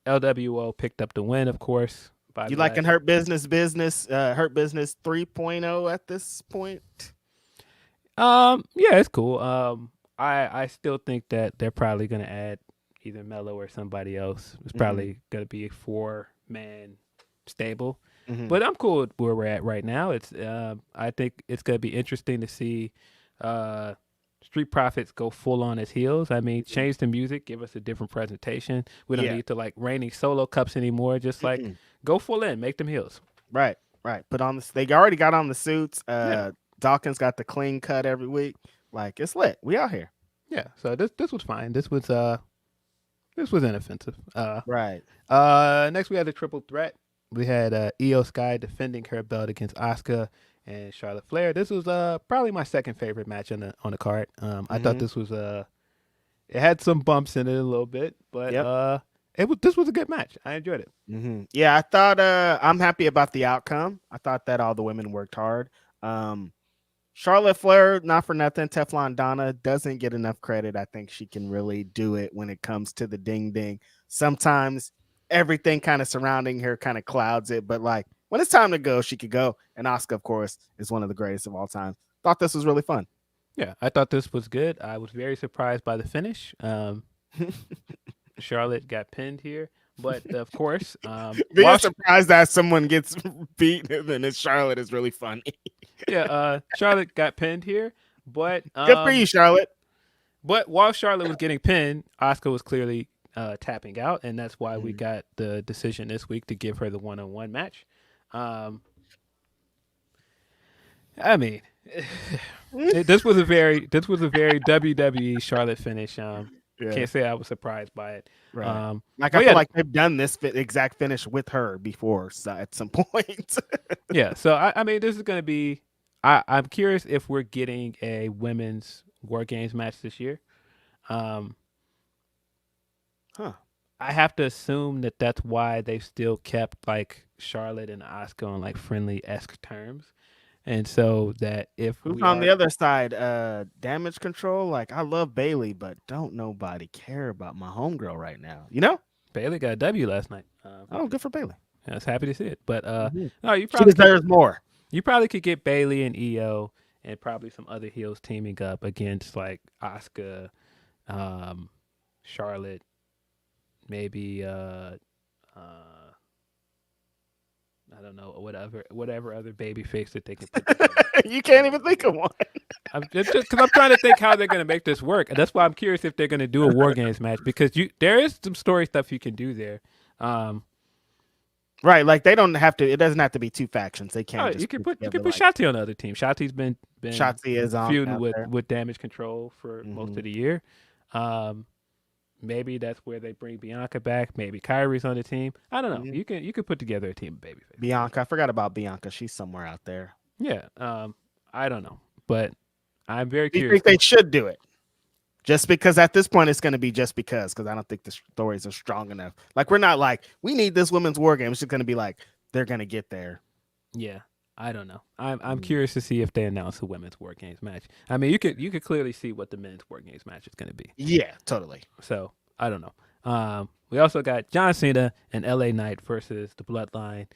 [SPEAKER 2] LWO picked up the win, of course.
[SPEAKER 4] You liking Hurt Business 3.0 at this point?
[SPEAKER 2] Yeah, it's cool. I still think that they're probably going to add either Mello or somebody else. It's probably going to be a 4-man stable. Mm-hmm. But I'm cool with where we're at right now. It's I think it's going to be interesting to see Street Profits go full on his heels. I mean, change the music, give us a different presentation. We don't need to like reigning solo cups anymore. Just like go full in, make them heels.
[SPEAKER 4] Right. Put on this. They already got on the suits.
[SPEAKER 2] Yeah.
[SPEAKER 4] Dawkins got the clean cut every week. Like, it's lit. We out here.
[SPEAKER 2] Yeah. So this was fine. This was inoffensive.
[SPEAKER 4] Right.
[SPEAKER 2] Next we had the triple threat. We had Io Sky defending her belt against Asuka and Charlotte Flair. This was probably my second favorite match on the card. I thought this was it had some bumps in it a little bit, but this was a good match. I enjoyed it.
[SPEAKER 4] Yeah, I thought I'm happy about the outcome. I thought that all the women worked hard. Charlotte Flair, not for nothing, Teflon Donna doesn't get enough credit. I think she can really do it when it comes to the ding ding. Sometimes everything kind of surrounding her kind of clouds it, but like when it's time to go, she could go. And Asuka, of course, is one of the greatest of all time. Thought this was really fun.
[SPEAKER 2] Yeah, I thought this was good. I was very surprised by the finish. Charlotte got pinned here, but of course,
[SPEAKER 4] being surprised that someone gets beat and it's Charlotte is really funny.
[SPEAKER 2] Yeah, Charlotte got pinned here, but
[SPEAKER 4] good for you, Charlotte.
[SPEAKER 2] But while Charlotte was getting pinned, Asuka was clearly tapping out, and that's why we got the decision this week to give her the one-on-one match. I mean, this was a very WWE Charlotte finish. Can't say I was surprised by it.
[SPEAKER 4] Right. I feel like they've done this exact finish with her before at some point.
[SPEAKER 2] Yeah. So I mean, this is going to be. I'm curious if we're getting a women's War Games match this year. I have to assume that that's why they still kept like Charlotte and Asuka on like friendly-esque terms. And so that if
[SPEAKER 4] who's on the other side, Damage Control, like I love Bailey, but don't nobody care about my homegirl right now. You know,
[SPEAKER 2] Bailey got a W last night.
[SPEAKER 4] Good for Bailey.
[SPEAKER 2] I was happy to see it. But no,
[SPEAKER 4] she deserves more.
[SPEAKER 2] You probably could get Bailey and Io and probably some other heels teaming up against like Asuka, Charlotte, maybe I don't know, whatever other baby face that they can put together.
[SPEAKER 4] You can't even think of one.
[SPEAKER 2] Just because I'm trying to think how they're going to make this work. And that's why I'm curious if they're going to do a War Games match, because there is some story stuff you can do there.
[SPEAKER 4] Right, like they don't have to. It doesn't have to be two factions. They can't.
[SPEAKER 2] You can put Shotzi on the other team. Shotzi's been
[SPEAKER 4] Shotzi is
[SPEAKER 2] feuding with Damage Control for most of the year. Maybe that's where they bring Bianca back. Maybe Kyrie's on the team. I don't know. You can put together a team of babyface.
[SPEAKER 4] Bianca, I forgot about Bianca. She's somewhere out there.
[SPEAKER 2] Yeah. I don't know, but I'm very curious.
[SPEAKER 4] You think they should do it? Just because at this point it's going to be just because I don't think the stories are strong enough. Like we're not like we need this women's war game. It's just going to be like they're going to get there.
[SPEAKER 2] Yeah. I don't know. I'm curious to see if they announce a women's War Games match. I mean, you could clearly see what the men's War Games match is going to be.
[SPEAKER 4] Yeah, totally.
[SPEAKER 2] So I don't know. We also got John Cena and LA Knight versus the Bloodline.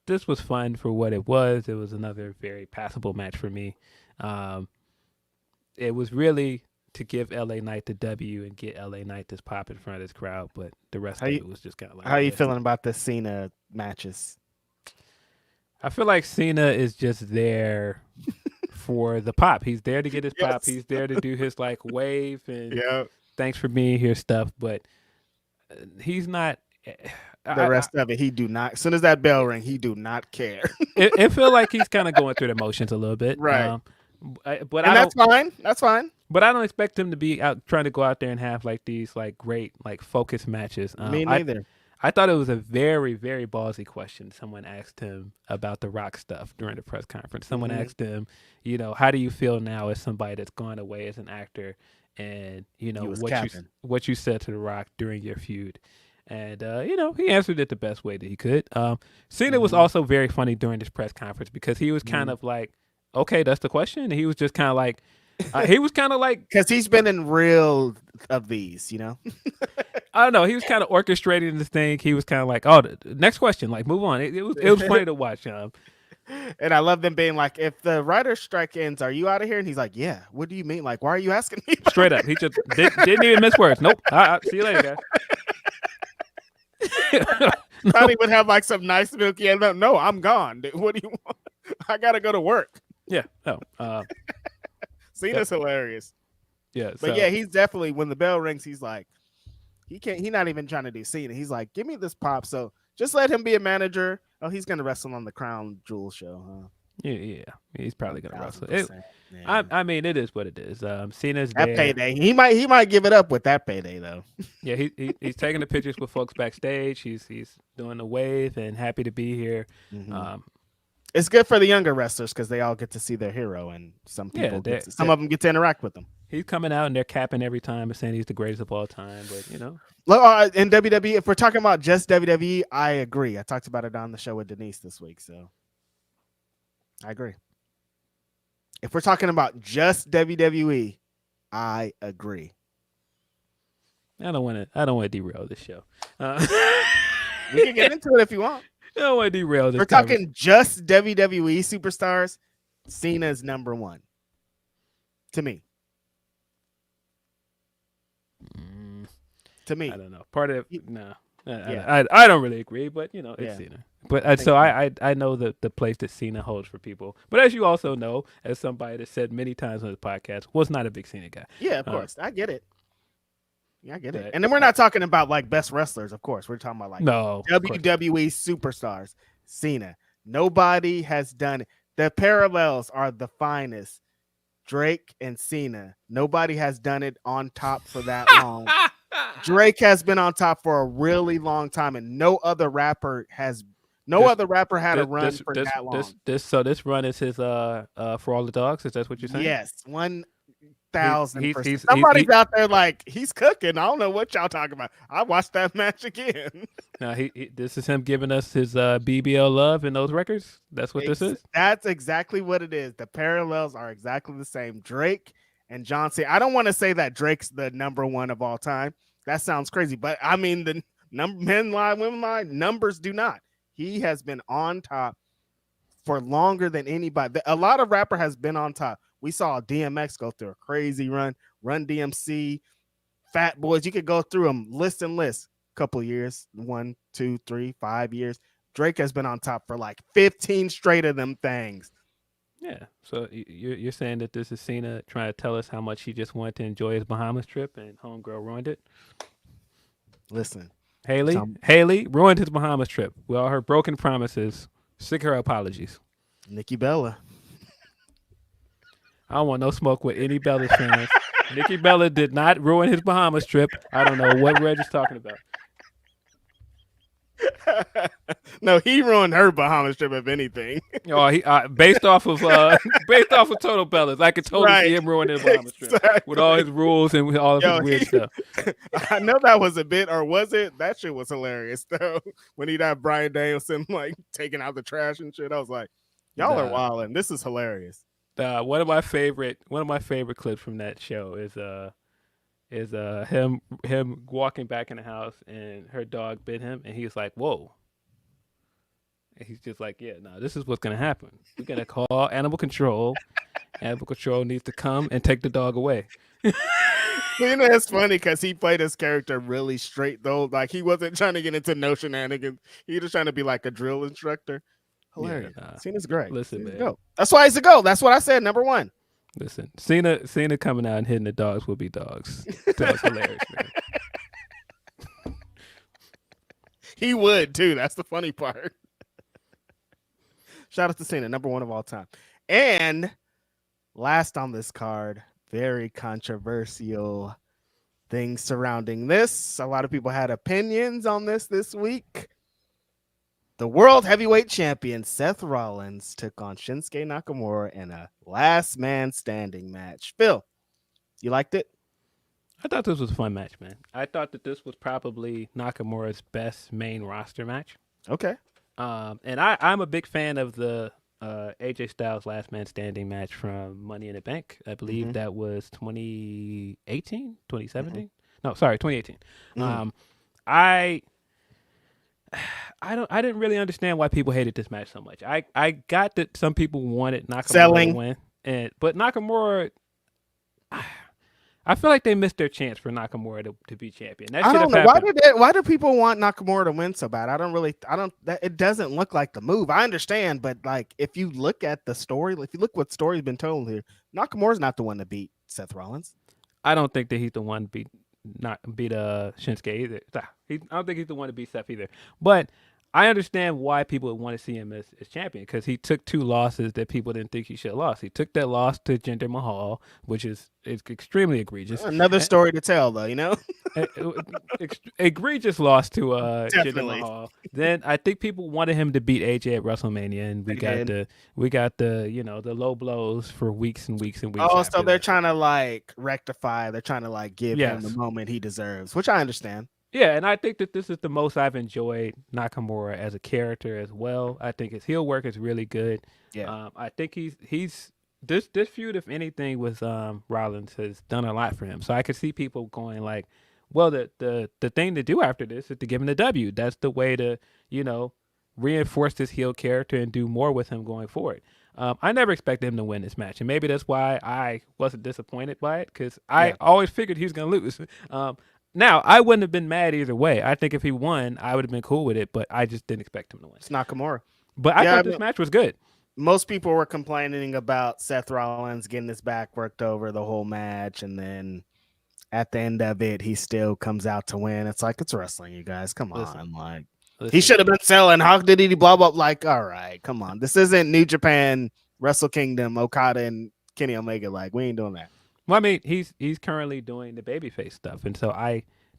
[SPEAKER 2] This was fun for what it was. It was another very passable match for me. It was really to give LA Knight the W and get LA Knight this pop in front of this crowd, but the rest of it was just kind of like.
[SPEAKER 4] How are you feeling about the Cena matches?
[SPEAKER 2] I feel like Cena is just there for the pop. He's there to get his pop. He's there to do his like wave and thanks for being here stuff. But he's not.
[SPEAKER 4] The rest of it, he do not. As soon as that bell ring, he do not care.
[SPEAKER 2] it feel like he's kind of going through the motions a little bit,
[SPEAKER 4] right?
[SPEAKER 2] But
[SPEAKER 4] that's fine. That's fine.
[SPEAKER 2] But I don't expect him to be out trying to go out there and have like these like great like focus matches.
[SPEAKER 4] Me neither.
[SPEAKER 2] I thought it was a very, very ballsy question. Someone asked him about the Rock stuff during the press conference. Someone asked him, how do you feel now as somebody that's gone away as an actor, and what you said to the Rock during your feud, and he answered it the best way that he could. Cena was also very funny during this press conference because he was kind of like, okay, that's the question, and he was just kind of like. He was kind of like
[SPEAKER 4] because he's been in real of these,
[SPEAKER 2] I don't know. He was kind of orchestrating this thing. He was kind of like, "Oh, the next question, like move on." It was funny to watch.
[SPEAKER 4] And I love them being like, "If the writer's strike ends, are you out of here?" And he's like, "Yeah." What do you mean? Like, why are you asking me?
[SPEAKER 2] Straight up, he just didn't even miss words. Nope. See you later,
[SPEAKER 4] guys. Thought he would have like some nice milky. No, I'm gone. What do you want? I gotta go to work.
[SPEAKER 2] Yeah. No.
[SPEAKER 4] Cena's hilarious.
[SPEAKER 2] Yeah.
[SPEAKER 4] But yeah, he's definitely when the bell rings, he's like, he's not even trying to do Cena. He's like, give me this pop. So Just let him be a manager. Oh, he's gonna wrestle on the Crown Jewel show, huh?
[SPEAKER 2] Yeah, he's probably gonna wrestle.
[SPEAKER 4] 1000%, yeah.
[SPEAKER 2] I mean, it is what it is. Cena's
[SPEAKER 4] That
[SPEAKER 2] there.
[SPEAKER 4] payday, he might give it up with that payday though.
[SPEAKER 2] Yeah, he's taking the pictures with folks backstage. He's doing the wave and happy to be here.
[SPEAKER 4] Mhm. It's good for the younger wrestlers because they all get to see their hero, and some people some of them get to interact with them.
[SPEAKER 2] He's coming out and they're capping every time and saying he's the greatest of all time. But
[SPEAKER 4] in WWE, if we're talking about just WWE, I agree. I talked about it on the show with Denise this week, so I agree. If we're talking about just WWE, I agree.
[SPEAKER 2] I don't want to derail this show.
[SPEAKER 4] We can get into it if you want.
[SPEAKER 2] I don't want to derail this.
[SPEAKER 4] We're talking just WWE superstars. Cena's number one to me. To me,
[SPEAKER 2] I don't know. Part of I don't really agree, but it's Cena. But I know the place that Cena holds for people. But as you also know, as somebody that said many times on this podcast, was not a big Cena guy.
[SPEAKER 4] Yeah, of course, I get it. Yeah, I get it. And then we're not talking about like best wrestlers, of course. We're talking about like WWE superstars. Cena. Nobody has done it. The parallels are the finest. Drake and Cena. Nobody has done it on top for that long. Drake has been on top for a really long time, and no other rapper had a run for that long.
[SPEAKER 2] This run is his for all the dogs. Is that what you're saying?
[SPEAKER 4] Yes, 1,000%. Somebody's out there like he's cooking. I don't know what y'all talking about. I watched that match again.
[SPEAKER 2] Now this is him giving us his BBL love in those records. That's what this is.
[SPEAKER 4] That's exactly what it is. The parallels are exactly the same. Drake and John Cena. I don't want to say that Drake's the number one of all time. That sounds crazy, but I mean the men lie, women lie. Numbers do not. He has been on top for longer than anybody. A lot of rapper has been on top. We saw DMX go through a crazy run. Run DMC, Fat Boys. You could go through them list. Couple years, 1, 2, 3, 5 years. Drake has been on top for like 15 straight of them things.
[SPEAKER 2] Yeah. So you're saying that this is Cena trying to tell us how much he just wanted to enjoy his Bahamas trip and homegirl ruined it?
[SPEAKER 4] Listen.
[SPEAKER 2] Haley ruined his Bahamas trip. We all heard broken promises. Sick her apologies.
[SPEAKER 4] Nikki Bella.
[SPEAKER 2] I don't want no smoke with any Bella fans. Nikki Bella did not ruin his Bahamas trip. I don't know what Reg is talking about.
[SPEAKER 4] No, he ruined her Bahamas trip, if anything.
[SPEAKER 2] Oh, he based off of Total Bellas, I could totally see him ruining his Bahamas trip with all his rules and with all of his weird stuff.
[SPEAKER 4] I know that was a bit, or was it? That shit was hilarious though. When he'd have Bryan Danielson like taking out the trash and shit, I was like, y'all are wilding. This is hilarious.
[SPEAKER 2] One of my favorite clips from that show is him walking back in the house and her dog bit him and he's like, whoa. And he's just like, yeah, no, this is what's gonna happen. We're gonna call animal control. Animal control needs to come and take the dog away.
[SPEAKER 4] It's funny because he played his character really straight though. Like he wasn't trying to get into no shenanigans. He was just trying to be like a drill instructor. Hilarious. Yeah, Cena's great.
[SPEAKER 2] Listen, man.
[SPEAKER 4] Go. That's why he's a go. That's what I said. Number one.
[SPEAKER 2] Listen, Cena coming out and hitting the dogs will be dogs. That was hilarious, man.
[SPEAKER 4] He would too. That's the funny part. Shout out to Cena, number one of all time. And last on this card, very controversial things surrounding this. A lot of people had opinions on this week. The World Heavyweight Champion, Seth Rollins, took on Shinsuke Nakamura in a last man standing match. Phil, you liked it?
[SPEAKER 2] I thought this was a fun match, man. I thought that this was probably Nakamura's best main roster match.
[SPEAKER 4] Okay.
[SPEAKER 2] And I'm a big fan of the AJ Styles last man standing match from Money in the Bank. I believe that was 2018, 2017. No, sorry, 2018. I didn't really understand why people hated this match so much. I got that some people wanted Nakamura to win, but Nakamura, I feel like they missed their chance for Nakamura to be champion. That
[SPEAKER 4] I don't know why do people want Nakamura to win so bad? It doesn't look like the move. I understand, but like if you look at the story, if you look what story's been told here, Nakamura's not the one to beat Seth Rollins.
[SPEAKER 2] I don't think that he's the one to beat Shinsuke either. I don't think he's the one to beat Seth either. But I understand why people would want to see him as champion because he took 2 losses that people didn't think he should have lost. He took that loss to Jinder Mahal, which is extremely egregious.
[SPEAKER 4] Another story to tell, though, you know?
[SPEAKER 2] Egregious loss to Jinder
[SPEAKER 4] Definitely.
[SPEAKER 2] Mahal. Then I think people wanted him to beat AJ at WrestleMania, and we got the the low blows for weeks and weeks and weeks.
[SPEAKER 4] Oh,
[SPEAKER 2] after
[SPEAKER 4] so they're
[SPEAKER 2] that.
[SPEAKER 4] trying to like rectify. They're trying to like give him the
[SPEAKER 2] Yes.
[SPEAKER 4] moment he deserves, which I understand.
[SPEAKER 2] Yeah, and I think that this is the most I've enjoyed Nakamura as a character as well. I think his heel work is really good.
[SPEAKER 4] Yeah.
[SPEAKER 2] I think he's this feud, if anything, with Rollins has done a lot for him. So I could see people going like, well, the thing to do after this is to give him the W. That's the way to reinforce this heel character and do more with him going forward. I never expected him to win this match, and maybe that's why I wasn't disappointed by it because I always figured he was going to lose. Now, I wouldn't have been mad either way. I think if he won, I would have been cool with it, but I just didn't expect him to win.
[SPEAKER 4] It's Nakamura.
[SPEAKER 2] But I thought this match was good.
[SPEAKER 4] Most people were complaining about Seth Rollins getting his back worked over the whole match, and then at the end of it, he still comes out to win. It's like, it's wrestling, you guys. Come on. Like, he should have been selling. How did he blah, blah, like, all right, come on. This isn't New Japan, Wrestle Kingdom, Okada, and Kenny Omega. Like, we ain't doing that.
[SPEAKER 2] Well, I mean, he's currently doing the babyface stuff, and so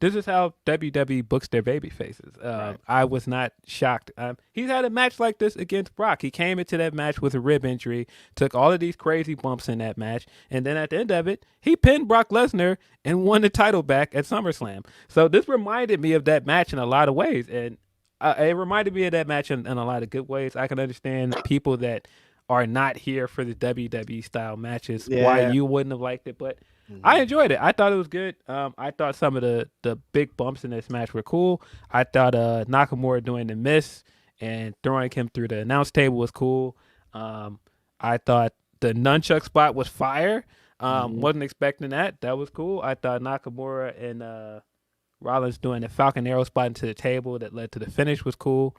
[SPEAKER 2] this is how WWE books their baby faces.
[SPEAKER 4] Right.
[SPEAKER 2] I was not shocked. He's had a match like this against Brock. He came into that match with a rib injury, took all of these crazy bumps in that match, and then at the end of it, he pinned Brock Lesnar and won the title back at SummerSlam. So this reminded me of that match in a lot of ways, and it reminded me of that match in a lot of good ways. I can understand people that are not here for the WWE style matches, why you wouldn't have liked it, but I enjoyed it. I thought it was good. I thought some of the big bumps in this match were cool. I thought Nakamura doing the miss and throwing him through the announce table was cool. I thought the nunchuck spot was fire. Wasn't expecting that. That was cool. I thought Nakamura and Rollins doing the Falcon Arrow spot into the table that led to the finish was cool.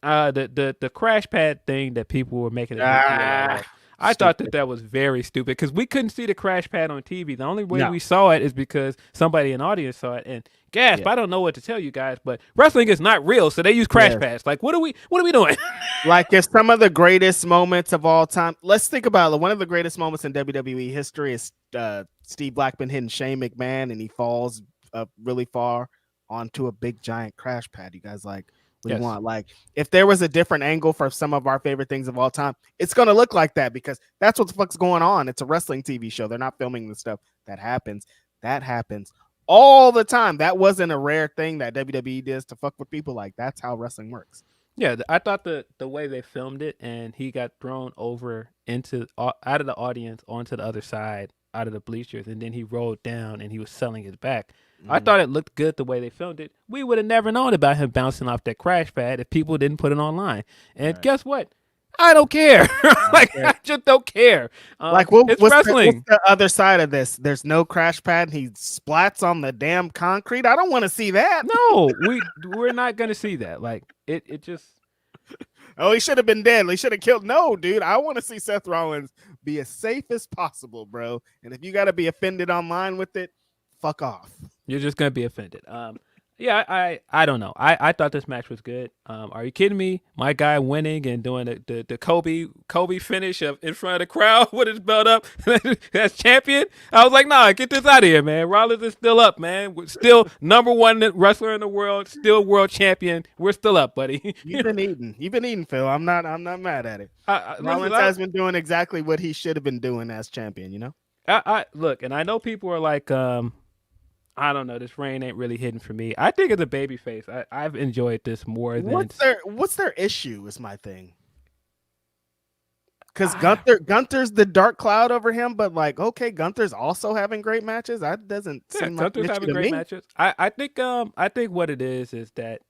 [SPEAKER 2] The crash pad thing that people were making I thought that was very stupid because we couldn't see the crash pad on TV. The only way we saw it is because somebody in the audience saw it. And gasp, I don't know what to tell you guys, but wrestling is not real, so they use crash pads. Like, what are we doing?
[SPEAKER 4] Like, if some of the greatest moments of all time, let's think about it. One of the greatest moments in WWE history is Steve Blackman hitting Shane McMahon, and he falls up really far onto a big giant crash pad. You guys like. We want, like, if there was a different angle for some of our favorite things of all time, it's going to look like that because that's what the fuck's going on. It's a wrestling TV show. They're not filming the stuff that happens. That happens all the time. That wasn't a rare thing that WWE does to fuck with people. Like, that's how wrestling works.
[SPEAKER 2] Yeah, I thought the way they filmed it and he got thrown over out of the audience onto the other side, out of the bleachers, and then he rolled down and he was selling his back. I thought it looked good the way they filmed it. We would have never known about him bouncing off that crash pad if people didn't put it online. And guess what? I don't care. I just don't care. It's wrestling.
[SPEAKER 4] What's the other side of this? There's no crash pad. And he splats on the damn concrete. I don't want to see that.
[SPEAKER 2] No, we're not going to see that. Like, it just.
[SPEAKER 4] Oh, he should have been dead. He should have killed. No, dude. I want to see Seth Rollins be as safe as possible, bro. And if you got to be offended online with it, fuck off.
[SPEAKER 2] You're just gonna be offended. Yeah, I don't know. I thought this match was good. Are you kidding me? My guy winning and doing the Kobe finish in front of the crowd with his belt up as champion. I was like, nah, get this out of here, man. Rollins is still up, man. We're still #1 wrestler in the world, still world champion. We're still up, buddy.
[SPEAKER 4] You've been eating, Phil. I'm not mad at it. Rollins has been doing exactly what he should have been doing as champion. You know.
[SPEAKER 2] I look, and I know people are like, I don't know. This reign ain't really hitting for me. I think as a babyface, I've enjoyed this more than.
[SPEAKER 4] What's their issue? Is my thing. Because Gunther's the dark cloud over him, but like, okay, Gunther's also having great matches. That doesn't seem like
[SPEAKER 2] Gunther's having great matches. I think what it is that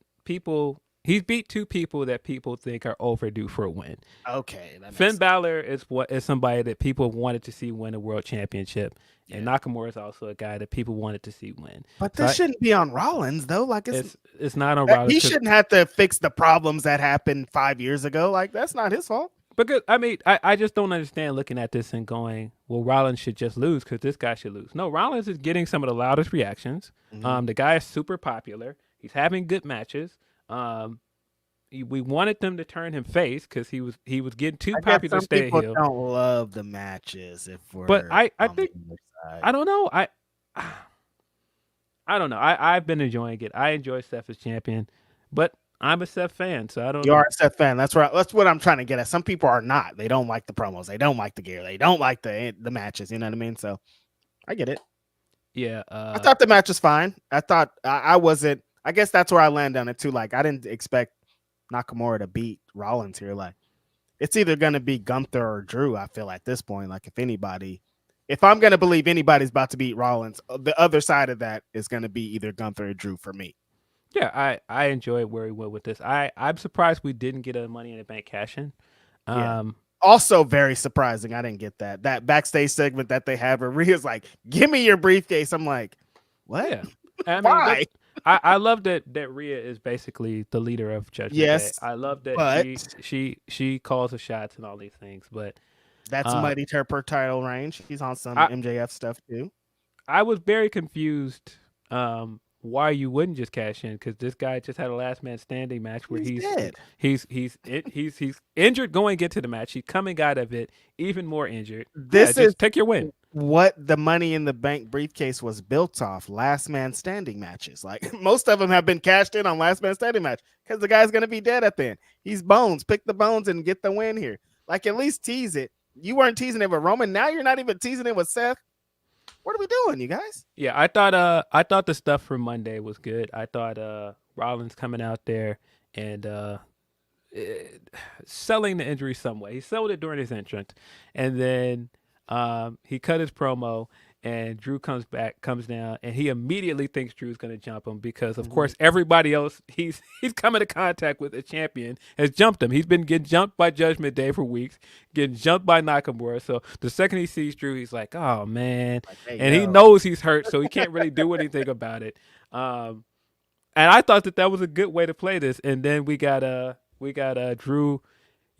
[SPEAKER 2] he's beat 2 people that people think are overdue for a win.
[SPEAKER 4] Okay,
[SPEAKER 2] Finn Balor is somebody that people wanted to see win a world championship. And Nakamura is also a guy that people wanted to see win.
[SPEAKER 4] But this shouldn't be on Rollins, though. Like
[SPEAKER 2] it's not on Rollins.
[SPEAKER 4] He shouldn't have to fix the problems that happened 5 years ago. Like, that's not his fault.
[SPEAKER 2] Because I mean, I just don't understand looking at this and going, well, Rollins should just lose because this guy should lose. No, Rollins is getting some of the loudest reactions. The guy is super popular. He's having good matches. we wanted them to turn him face because he was getting too
[SPEAKER 4] I guess
[SPEAKER 2] popular to
[SPEAKER 4] some
[SPEAKER 2] stay
[SPEAKER 4] people
[SPEAKER 2] heel.
[SPEAKER 4] don't love the matches if
[SPEAKER 2] But
[SPEAKER 4] we're
[SPEAKER 2] I
[SPEAKER 4] on the
[SPEAKER 2] think
[SPEAKER 4] other side.
[SPEAKER 2] I don't know. I don't know. I've been enjoying it. I enjoy Seth as champion, but I'm a Seth fan, so I don't
[SPEAKER 4] You
[SPEAKER 2] know.
[SPEAKER 4] are a Seth fan. That's right. That's what I'm trying to get at. Some people are not. They don't like the promos. They don't like the gear. They don't like the matches. You know what I mean? So I get it.
[SPEAKER 2] Yeah.
[SPEAKER 4] I thought the match was fine. I thought I wasn't. I guess that's where I land on it too. Like I didn't expect Nakamura to beat Rollins here. Like it's either going to be Gunther or Drew. I feel at this point, like if I'm going to believe anybody's about to beat Rollins, the other side of that is going to be either Gunther or Drew for me.
[SPEAKER 2] Yeah, I enjoy where we went with this. I'm surprised we didn't get a Money in the Bank cash in.
[SPEAKER 4] Yeah. Also very surprising. I didn't get that backstage segment that they have where Rhea's like, "Give me your briefcase." I'm like, "What?"
[SPEAKER 2] Yeah, I mean,
[SPEAKER 4] Why?
[SPEAKER 2] I love that Rhea is basically the leader of Judgment
[SPEAKER 4] Yes,
[SPEAKER 2] Day. I love that
[SPEAKER 4] but
[SPEAKER 2] she calls the shots and all these things. But
[SPEAKER 4] that's muddied her per title range. She's on some MJF stuff too.
[SPEAKER 2] I was very confused why you wouldn't just cash in, because this guy just had a last man standing match where he's
[SPEAKER 4] dead.
[SPEAKER 2] He's injured going into the match. He's coming out of it even more injured.
[SPEAKER 4] This is
[SPEAKER 2] take your win.
[SPEAKER 4] What the Money in the Bank briefcase was built off: last man standing matches. Like most of them have been cashed in on last man standing match because the guy's going to be dead at the end. He's bones. Pick the bones and get the win here. Like at least tease it. You weren't teasing it with Roman. Now you're not even teasing it with Seth. What are we doing, you guys?
[SPEAKER 2] Yeah, I thought the stuff from Monday was good. I thought Rollins coming out there and selling the injury some way. He sold it during his entrance, and then he cut his promo, and Drew comes down, and he immediately thinks Drew's going to jump him because, of course, everybody else he's coming to contact with, a champion, has jumped him. He's been getting jumped by Judgment Day for weeks, getting jumped by Nakamura. So the second he sees Drew, he's like, "Oh man," and he knows he's hurt, so he can't really do anything about it. And I thought that was a good way to play this. And then we got Drew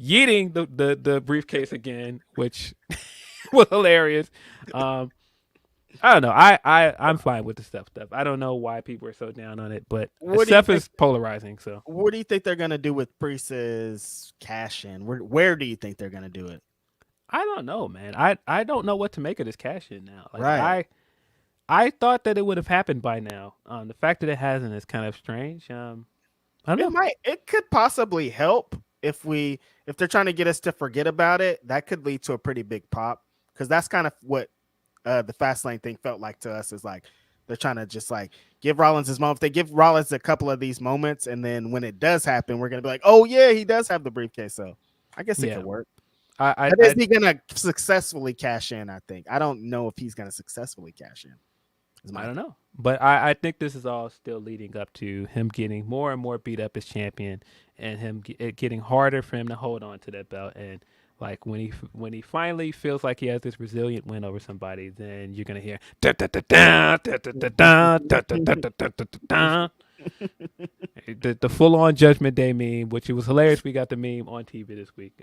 [SPEAKER 2] yeeting the briefcase again, which was hilarious. I don't know. I'm fine with the Seth stuff. I don't know why people are so down on it, but Seth is polarizing. So
[SPEAKER 4] what do you think they're gonna do with Priest's cash in? Where do you think they're gonna do it?
[SPEAKER 2] I don't know, man. I don't know what to make of this cash in now. Like,
[SPEAKER 4] right.
[SPEAKER 2] I thought that it would have happened by now. The fact that it hasn't is kind of strange. I don't know.
[SPEAKER 4] It could possibly help if they're trying to get us to forget about it. That could lead to a pretty big pop, because that's kind of what the Fastlane thing felt like to us. Is like they're trying to just like give Rollins his moment. If they give Rollins a couple of these moments, and then when it does happen, we're gonna be like, "Oh yeah, he does have the briefcase." So I guess it could work. Is he gonna successfully cash in? I think. I don't know if he's gonna successfully cash in.
[SPEAKER 2] I don't know, but I think this is all still leading up to him getting more and more beat up as champion, and him it getting harder for him to hold on to that belt. And like when he finally feels like he has this resilient win over somebody, then you're gonna hear the full on Judgment Day meme, which it was hilarious. We got the meme on TV this week.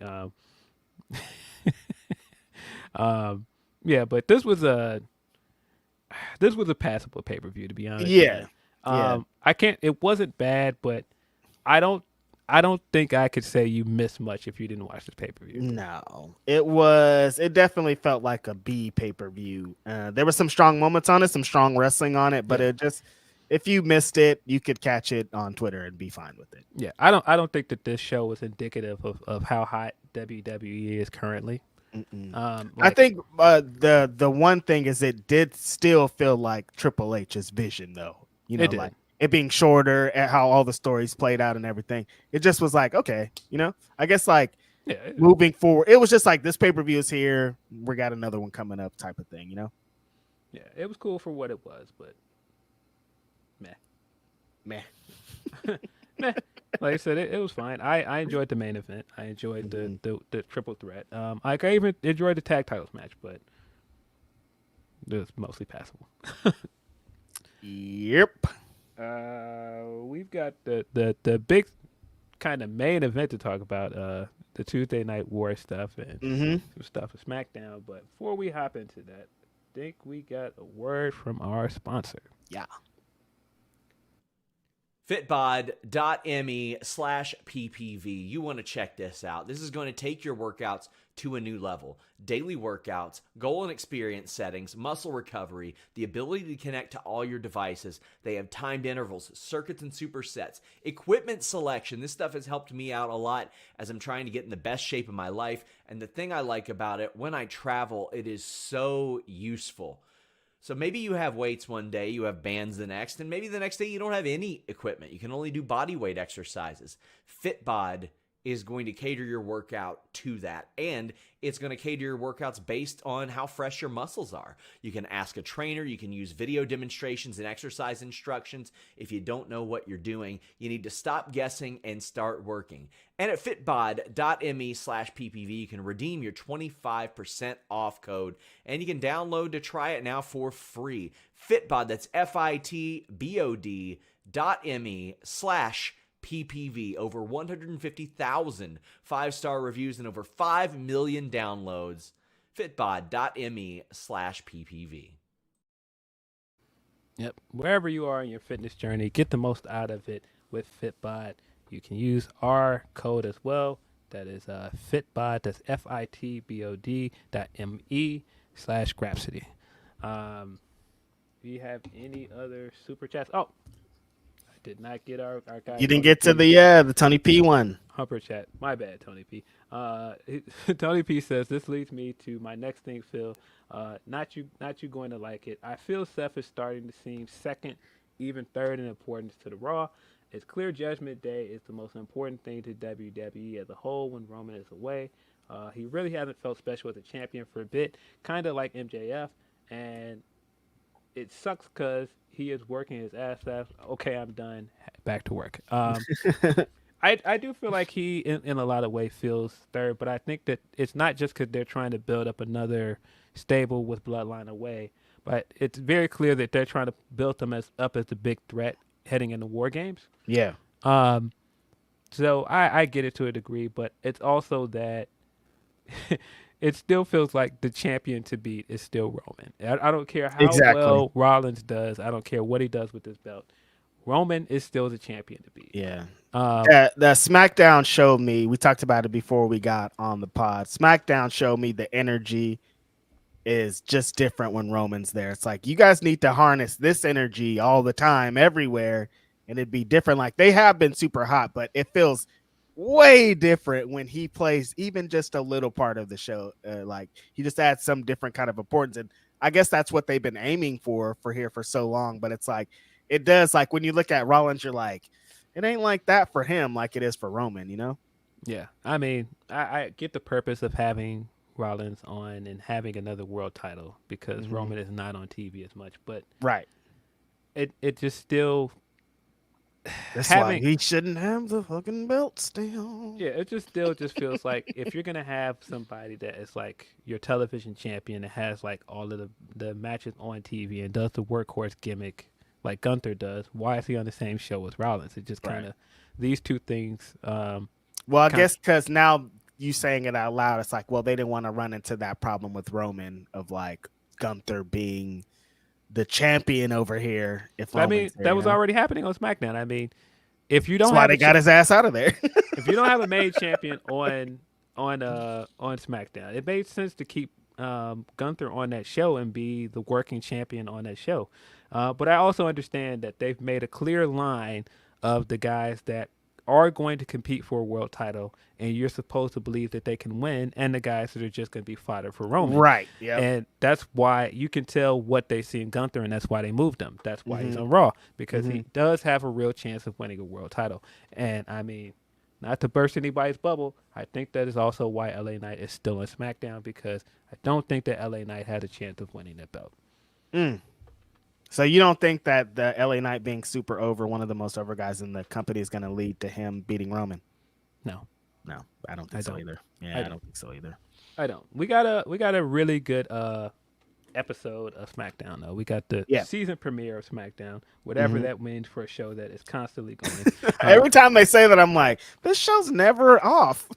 [SPEAKER 2] Yeah, but this was a passable pay-per-view, to be honest.
[SPEAKER 4] Yeah.
[SPEAKER 2] I can't. It wasn't bad, but I don't think I could say you missed much if you didn't watch this pay-per-view.
[SPEAKER 4] No, it definitely felt like a B pay-per-view. There were some strong moments on it, some strong wrestling on it, but if you missed it, you could catch it on Twitter and be fine with it.
[SPEAKER 2] Yeah, I don't think that this show was indicative of how hot WWE is currently.
[SPEAKER 4] I think the one thing is it did still feel like Triple H's vision, though. You know, like it being shorter and how all the stories played out and everything. It just was like, okay, I guess like moving forward, it was just like this pay-per-view is here. We got another one coming up type of thing,
[SPEAKER 2] Yeah, it was cool for what it was, but meh. Meh. Like I said, it was fine. I enjoyed the main event. I enjoyed the triple threat. I even enjoyed the tag titles match, but it was mostly passable.
[SPEAKER 4] Yep.
[SPEAKER 2] We've got the big kind of main event to talk about. The Tuesday Night War stuff and some stuff with SmackDown. But before we hop into that, I think we got a word from our sponsor.
[SPEAKER 4] Yeah.
[SPEAKER 5] fitbod.me/ppv. You want to check this out. This is going to take your workouts to a new level. Daily workouts, goal and experience settings, muscle recovery, the ability to connect to all your devices. They have timed intervals, circuits and supersets, equipment selection. This stuff has helped me out a lot as I'm trying to get in the best shape of my life. And the thing I like about it, when I travel, it is so useful. So maybe you have weights one day, you have bands the next, and maybe the next day you don't have any equipment. You can only do body weight exercises. Fitbod is going to cater your workout to that, and it's going to cater your workouts based on how fresh your muscles are. You can ask a trainer, you can use video demonstrations and exercise instructions. If you don't know what you're doing, you need to stop guessing and start working. And at fitbod.me/ppv, you can redeem your 25% off code, and you can download to try it now for free. Fitbod, that's fitbod.me/PPV. Over 150,000 5-star reviews and over 5 million downloads. Fitbod.me/PPV.
[SPEAKER 2] Yep. Wherever you are in your fitness journey, get the most out of it with Fitbod. You can use our code as well. That is Fitbod. That's fitbod.me/Grapsody. Do you have any other super chats? Oh, I did not get our guy.
[SPEAKER 4] You didn't get to the Tony P one.
[SPEAKER 2] Humper chat. My bad, Tony P. Tony P says, this leads me to my next thing, Phil. Not you going to like it. I feel Seth is starting to seem second, even third in importance to the Raw. It's clear Judgment Day is the most important thing to WWE as a whole when Roman is away. He really hasn't felt special as a champion for a bit, kind of like MJF, and it sucks because he is working his ass off. Okay, I'm done. Back to work. I do feel like he, in a lot of ways, feels third, but I think that it's not just because they're trying to build up another stable with Bloodline away, but it's very clear that they're trying to build them up as the big threat heading into War Games.
[SPEAKER 4] Yeah.
[SPEAKER 2] So I get it to a degree, but it's also that it still feels like the champion to beat is still Roman. I don't care how well Rollins does. I don't care what he does with this belt. Roman is still the champion to beat.
[SPEAKER 4] Yeah. The SmackDown showed me, we talked about it before we got on the pod. SmackDown showed me the energy is just different when Roman's there. It's like, you guys need to harness this energy all the time, everywhere, and it'd be different. Like, they have been super hot, but it feels way different when he plays even just a little part of the show. Like, he just adds some different kind of importance, and I guess that's what they've been aiming for here for so long. But it's like, it does, like, when you look at Rollins, you're like, it ain't like that for him like it is for Roman, you know?
[SPEAKER 2] Yeah, I mean, I get the purpose of having Rollins on and having another world title because Roman is not on TV as much, but
[SPEAKER 4] right,
[SPEAKER 2] it just still
[SPEAKER 4] that's why he shouldn't have the fucking belt still.
[SPEAKER 2] Yeah, it just still feels like if you're gonna have somebody that is like your television champion that has like all of the matches on TV and does the workhorse gimmick like Gunther does, why is he on the same show as Rollins? It just kind of these two things. Well,
[SPEAKER 4] I guess because now you saying it out loud, it's like, well, they didn't want to run into that problem with Roman of like Gunther being the champion over here. That
[SPEAKER 2] was already happening on SmackDown. I mean, if you don't,
[SPEAKER 4] that's why they got his ass out of there.
[SPEAKER 2] If you don't have a main champion on SmackDown, it made sense to keep Gunther on that show and be the working champion on that show. But I also understand that they've made a clear line of the guys that are going to compete for a world title, and you're supposed to believe that they can win, and the guys that are just going to be fodder for Roman.
[SPEAKER 4] Right, yeah.
[SPEAKER 2] And that's why you can tell what they see in Gunther, and that's why they moved him. That's why he's on Raw, because he does have a real chance of winning a world title. And, I mean, not to burst anybody's bubble, I think that is also why LA Knight is still on SmackDown, because I don't think that LA Knight had a chance of winning that belt.
[SPEAKER 4] So you don't think that the LA Knight being super over, one of the most over guys in the company, is going to lead to him beating Roman?
[SPEAKER 2] No,
[SPEAKER 4] I don't think so either. Yeah, I don't think so either.
[SPEAKER 2] I don't. We got a really good episode of SmackDown though. We got the season premiere of SmackDown, whatever that means for a show that is constantly going.
[SPEAKER 4] Every time they say that, I'm like, this show's never off.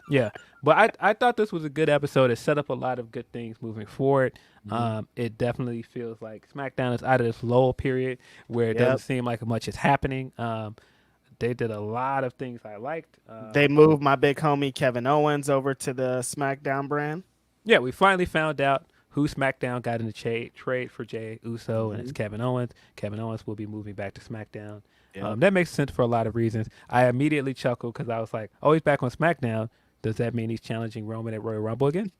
[SPEAKER 2] Yeah, But I thought this was a good episode. It set up a lot of good things moving forward. It definitely feels like SmackDown is out of this lull period where it doesn't seem like much is happening. They did a lot of things I liked.
[SPEAKER 4] They moved my big homie Kevin Owens over to the SmackDown brand.
[SPEAKER 2] Yeah, we finally found out who SmackDown got in the trade for Jey Uso, and it's Kevin Owens. Kevin Owens will be moving back to SmackDown. That makes sense for a lot of reasons. I immediately chuckled because I was like, oh, he's back on SmackDown. Does that mean he's challenging Roman at Royal Rumble again?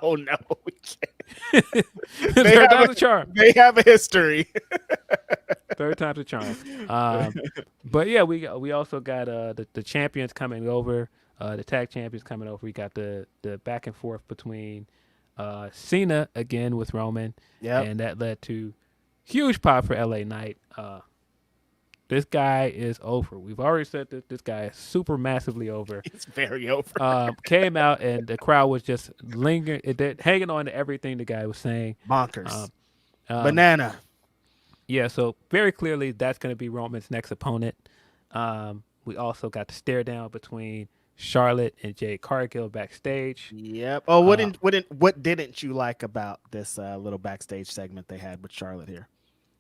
[SPEAKER 4] Oh, no. We can't.
[SPEAKER 2] Third time's a charm.
[SPEAKER 4] They have a history.
[SPEAKER 2] Third time's a charm. But yeah, we also got the champions coming over, the tag champions coming over. We got the back and forth between Cena again with Roman, and that led to huge pop for LA Knight. This guy is over. We've already said that this guy is super massively over.
[SPEAKER 4] It's very over.
[SPEAKER 2] Came out and the crowd was just lingering, hanging on to everything the guy was saying.
[SPEAKER 4] Bonkers. Banana.
[SPEAKER 2] Yeah, so very clearly that's going to be Roman's next opponent. We also got the stare down between Charlotte and Jade Cargill backstage.
[SPEAKER 4] Yep. Oh, what didn't you like about this little backstage segment they had with Charlotte here?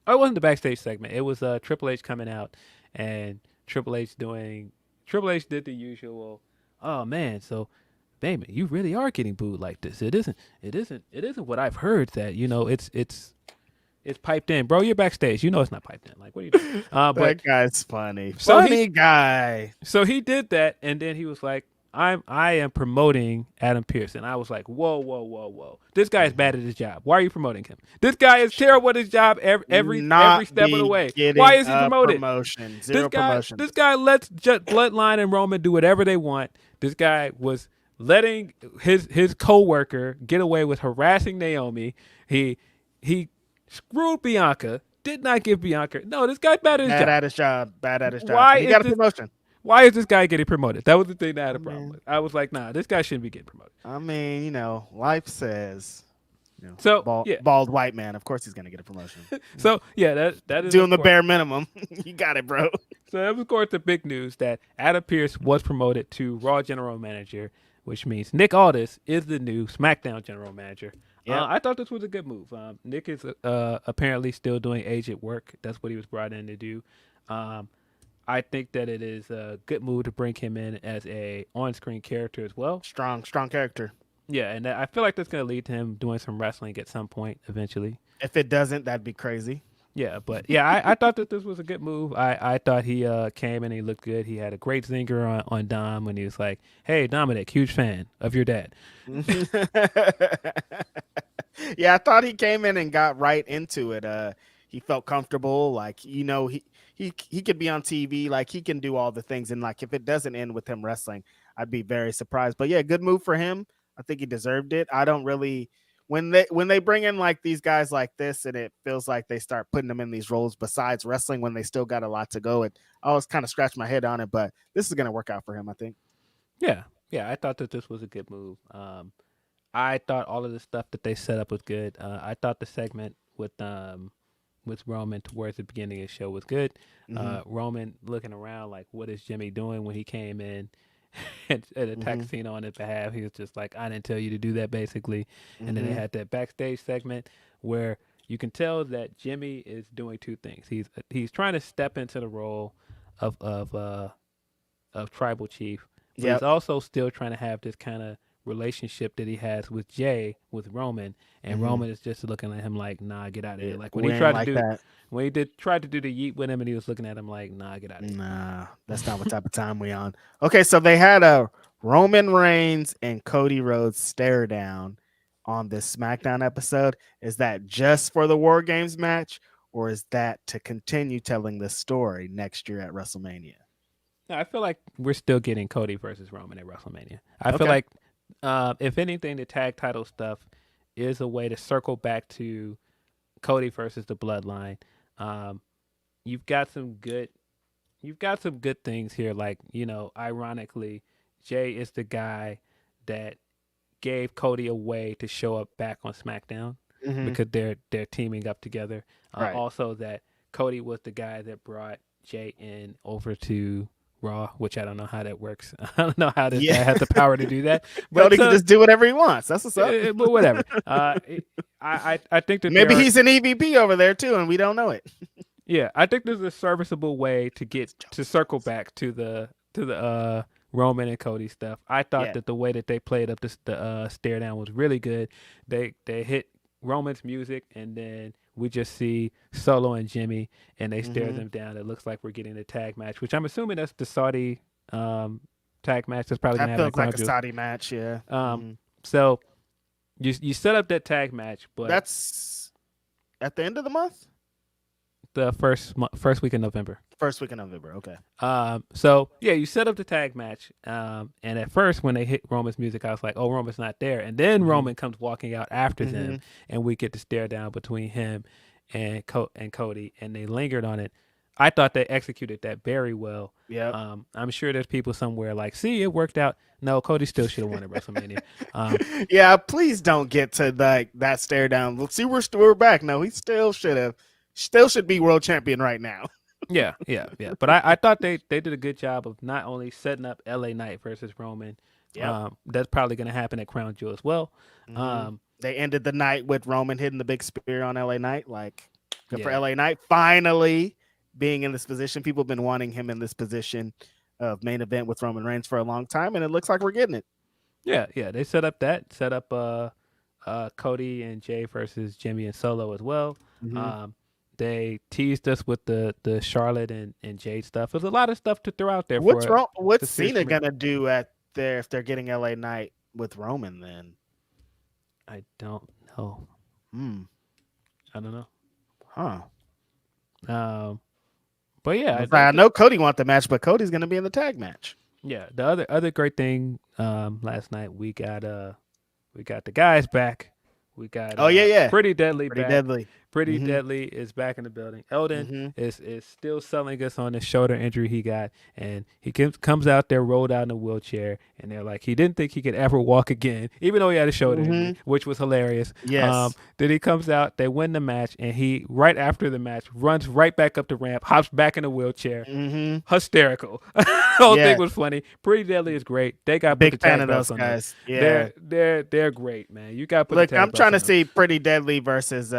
[SPEAKER 2] Oh, it wasn't the backstage segment. It was Triple H coming out and Triple H did the usual, oh man, so baby, you really are getting booed like this. It isn't what I've heard that, it's piped in. Bro, you're backstage. You know it's not piped in. Like, what are you doing? But
[SPEAKER 4] that guy's funny.
[SPEAKER 2] So
[SPEAKER 4] Funny guy.
[SPEAKER 2] So he did that, and then he was like, I am promoting Adam Pearce. And I was like, whoa. This guy is bad at his job. Why are you promoting him? This guy is terrible at his job every step of the way. Why is he promoted?
[SPEAKER 4] Promotion.
[SPEAKER 2] This guy lets Bloodline and Roman do whatever they want. This guy was letting his co-worker get away with harassing Naomi. He screwed Bianca. Did not give Bianca. No, this guy's bad at his job.
[SPEAKER 4] Bad at his job.
[SPEAKER 2] Why
[SPEAKER 4] he got a promotion.
[SPEAKER 2] Why is this guy getting promoted? That was the thing that I had a problem with. I was like, nah, this guy shouldn't be getting promoted.
[SPEAKER 4] I mean, life says,
[SPEAKER 2] so
[SPEAKER 4] bald white man. Of course, he's gonna get a promotion.
[SPEAKER 2] So yeah, that is
[SPEAKER 4] doing the bare minimum. You got it, bro.
[SPEAKER 2] So that was, of course, the big news that Adam Pearce was promoted to Raw General Manager, which means Nick Aldis is the new SmackDown General Manager. Yeah, I thought this was a good move. Nick is apparently still doing agent work. That's what he was brought in to do. I think that it is a good move to bring him in as a on-screen character as well.
[SPEAKER 4] Strong character.
[SPEAKER 2] Yeah, and I feel like that's going to lead to him doing some wrestling at some point eventually.
[SPEAKER 4] If it doesn't, that'd be crazy.
[SPEAKER 2] Yeah, but yeah, I thought that this was a good move. I thought he came in and he looked good. He had a great zinger on Dom when he was like, hey, Dominic, huge fan of your dad.
[SPEAKER 4] Yeah, I thought he came in and got right into it. He felt comfortable. Like, he could be on TV. Like, he can do all the things. And, like, if it doesn't end with him wrestling, I'd be very surprised. But, yeah, good move for him. I think he deserved it. I don't really – when they bring in, like, these guys like this and it feels like they start putting them in these roles besides wrestling when they still got a lot to go, I always kind of scratch my head on it. But this is going to work out for him, I think.
[SPEAKER 2] Yeah, I thought that this was a good move. I thought all of the stuff that they set up was good. I thought the segment with Roman towards the beginning of the show was good. Roman looking around like, what is Jimmy doing when he came in and attacked Cena on his behalf? He was just like, I didn't tell you to do that, basically. And then they had that backstage segment where you can tell that Jimmy is doing two things. He's trying to step into the role of tribal chief, but he's also still trying to have this kind of relationship that he has with Jay, with Roman, and Roman is just looking at him like, nah, get out of here. Like when he tried to do the yeet with him, and he was looking at him like, nah, get out of here.
[SPEAKER 4] Nah, that's not what type of time we on. Okay, so they had a Roman Reigns and Cody Rhodes stare down on this SmackDown episode. Is that just for the War Games match, or is that to continue telling this story next year at WrestleMania?
[SPEAKER 2] No, I feel like we're still getting Cody versus Roman at WrestleMania. I feel like if anything, the tag title stuff is a way to circle back to Cody versus the Bloodline. You've got some good things here. Like, ironically, Jay is the guy that gave Cody a way to show up back on SmackDown because they're teaming up together.
[SPEAKER 4] Right.
[SPEAKER 2] Also, that Cody was the guy that brought Jay in over to Raw, which I don't know how that works. I don't know how this guy has the power to do that. But
[SPEAKER 4] Cody can just do whatever he wants. That's what's up.
[SPEAKER 2] but whatever. I think that
[SPEAKER 4] Maybe he's an EVP over there too, and we don't know it.
[SPEAKER 2] Yeah, I think there's a serviceable way to circle back to the Roman and Cody stuff. I thought that the way that they played up the stare down was really good. They hit Roman's music, and then we just see Solo and Jimmy, and they stare them down. It looks like we're getting a tag match, which I'm assuming that's the Saudi tag match. That's probably gonna
[SPEAKER 4] That
[SPEAKER 2] happen.
[SPEAKER 4] feels like a Saudi match, yeah.
[SPEAKER 2] So you set up that tag match, but
[SPEAKER 4] that's at the end of the month.
[SPEAKER 2] The first week in November.
[SPEAKER 4] First week in November, okay.
[SPEAKER 2] So yeah, you set up the tag match. And at first, when they hit Roman's music, I was like, "Oh, Roman's not there." And then Roman comes walking out after them, and we get to stare down between him and Cody, and they lingered on it. I thought they executed that very well.
[SPEAKER 4] Yeah.
[SPEAKER 2] I'm sure there's people somewhere like, "See, it worked out." No, Cody still should have won at WrestleMania.
[SPEAKER 4] Yeah, please don't get to like that stare down. Let's see, we're back. No, he still should be world champion right now.
[SPEAKER 2] Yeah. But I thought they did a good job of not only setting up LA Knight versus Roman.
[SPEAKER 4] Yep.
[SPEAKER 2] That's probably going to happen at Crown Jewel as well.
[SPEAKER 4] They ended the night with Roman hitting the big spear on LA Knight. Like, good for LA Knight finally being in this position. People have been wanting him in this position of main event with Roman Reigns for a long time, and it looks like we're getting it.
[SPEAKER 2] Yeah. They set up Cody and Jay versus Jimmy and Solo as well. They teased us with the Charlotte and Jade stuff. There's a lot of stuff to throw out there.
[SPEAKER 4] What's Cena gonna do if they're getting LA Knight with Roman? Then
[SPEAKER 2] I don't know. I don't know.
[SPEAKER 4] Huh?
[SPEAKER 2] But yeah,
[SPEAKER 4] I know Cody wants the match, but Cody's gonna be in the tag match.
[SPEAKER 2] Yeah, the other great thing last night we got the guys back. We got Pretty Deadly back. Pretty Deadly is back in the building. Eldon is still selling us on the shoulder injury he got, and he comes out there rolled out in a wheelchair, and they're like, he didn't think he could ever walk again, even though he had a shoulder injury, which was hilarious.
[SPEAKER 4] Yes.
[SPEAKER 2] Then he comes out, they win the match, and he, right after the match, runs right back up the ramp, hops back in a wheelchair. Hysterical. The whole thing was funny. Pretty Deadly is great. They got
[SPEAKER 4] big fan of those guys. Yeah,
[SPEAKER 2] they're great, man. You got to put.
[SPEAKER 4] Look, I'm trying to see Pretty Deadly versus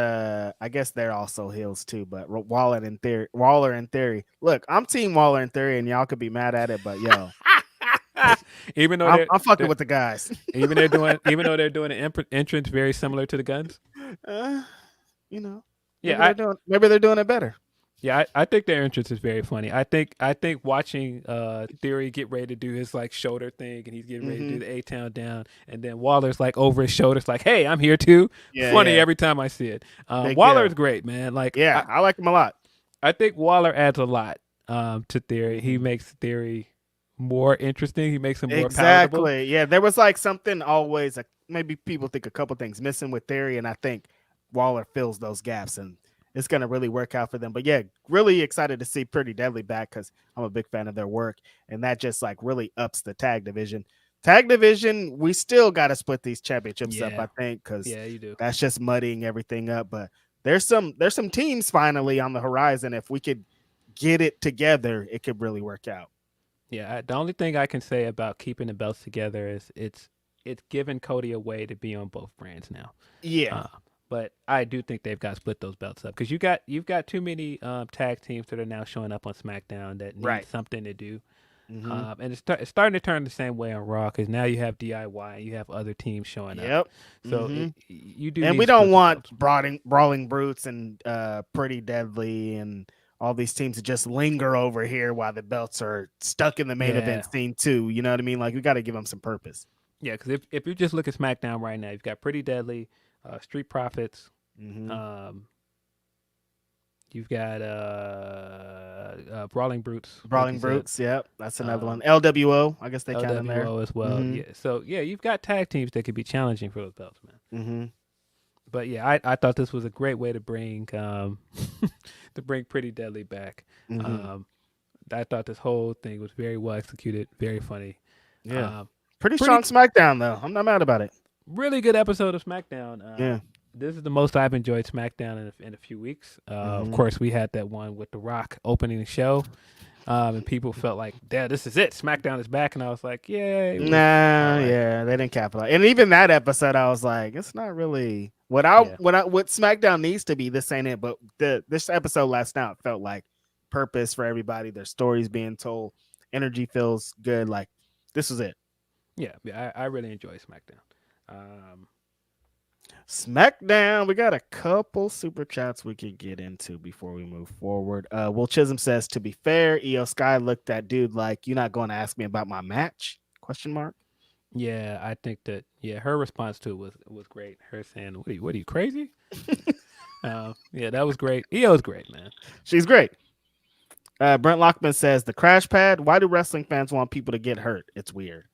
[SPEAKER 4] I guess they're also heels too, but Waller in Theory. Look, I'm Team Waller in Theory, and y'all could be mad at it, but yo,
[SPEAKER 2] even though
[SPEAKER 4] I'm fucking with the guys.
[SPEAKER 2] even though they're doing an entrance very similar to the Guns.
[SPEAKER 4] Maybe they're doing it better.
[SPEAKER 2] Yeah, I think their entrance is very funny. I think watching Theory get ready to do his like shoulder thing, and he's getting ready to do the A-Town down, and then Waller's like over his shoulders, like, "Hey, I'm here too." Funny every time I see it. Waller is great, man. Like,
[SPEAKER 4] I like him a lot.
[SPEAKER 2] I think Waller adds a lot to Theory. He makes Theory more interesting. He makes him more palatable.
[SPEAKER 4] Yeah, there was like something always maybe people think a couple things missing with Theory, and I think Waller fills those gaps, and it's going to really work out for them. But yeah, really excited to see Pretty Deadly back because I'm a big fan of their work. And that just like really ups the tag division. We still got to split these championships up, I think, because
[SPEAKER 2] you do.
[SPEAKER 4] That's just muddying everything up. But there's some teams finally on the horizon. If we could get it together, it could really work out.
[SPEAKER 2] Yeah, the only thing I can say about keeping the belts together is it's given Cody a way to be on both brands now.
[SPEAKER 4] Yeah.
[SPEAKER 2] But I do think they've got to split those belts up because you've got too many tag teams that are now showing up on SmackDown that need something to do, and it's starting to turn the same way on Raw because now you have DIY and you have other teams showing up. So you do,
[SPEAKER 4] and we don't want brawling brutes and Pretty Deadly and all these teams to just linger over here while the belts are stuck in the main event scene too. You know what I mean? Like we got to give them some purpose.
[SPEAKER 2] Yeah, because if you just look at SmackDown right now, you've got Pretty Deadly. Street Profits. You've got Brawling Brutes.
[SPEAKER 4] Yep, that's another one. LWO, I guess they count in there
[SPEAKER 2] as well. Yeah, so yeah, you've got tag teams that could be challenging for those belts, man. But yeah, I thought this was a great way to bring Pretty Deadly back. I thought this whole thing was very well executed, very funny.
[SPEAKER 4] Yeah, pretty strong SmackDown though. I'm not mad about it.
[SPEAKER 2] Really good episode of SmackDown. This is the most I've enjoyed SmackDown in a few weeks. Of course, we had that one with The Rock opening the show. And people felt like, "Damn, this is it. SmackDown is back." And I was like, "Yay!"
[SPEAKER 4] Nah,
[SPEAKER 2] right.
[SPEAKER 4] yeah, they didn't capitalize. And even that episode, I was like, it's not really what
[SPEAKER 2] Yeah.
[SPEAKER 4] what SmackDown needs to be. This ain't it. But this episode last night felt like purpose for everybody. Their stories being told. Energy feels good. Like this was it.
[SPEAKER 2] Yeah, I really enjoy SmackDown.
[SPEAKER 4] SmackDown. We got a couple super chats we can get into before we move forward. Will Chisholm says, to be fair, EO Sky looked at dude like, you're not going to ask me about my match? Question mark.
[SPEAKER 2] Yeah, I think that her response to it was great. Her saying, "What are you crazy?" Yeah, that was great. EO's great, man.
[SPEAKER 4] She's great. Brent Lockman says, the crash pad. Why do wrestling fans want people to get hurt? It's weird.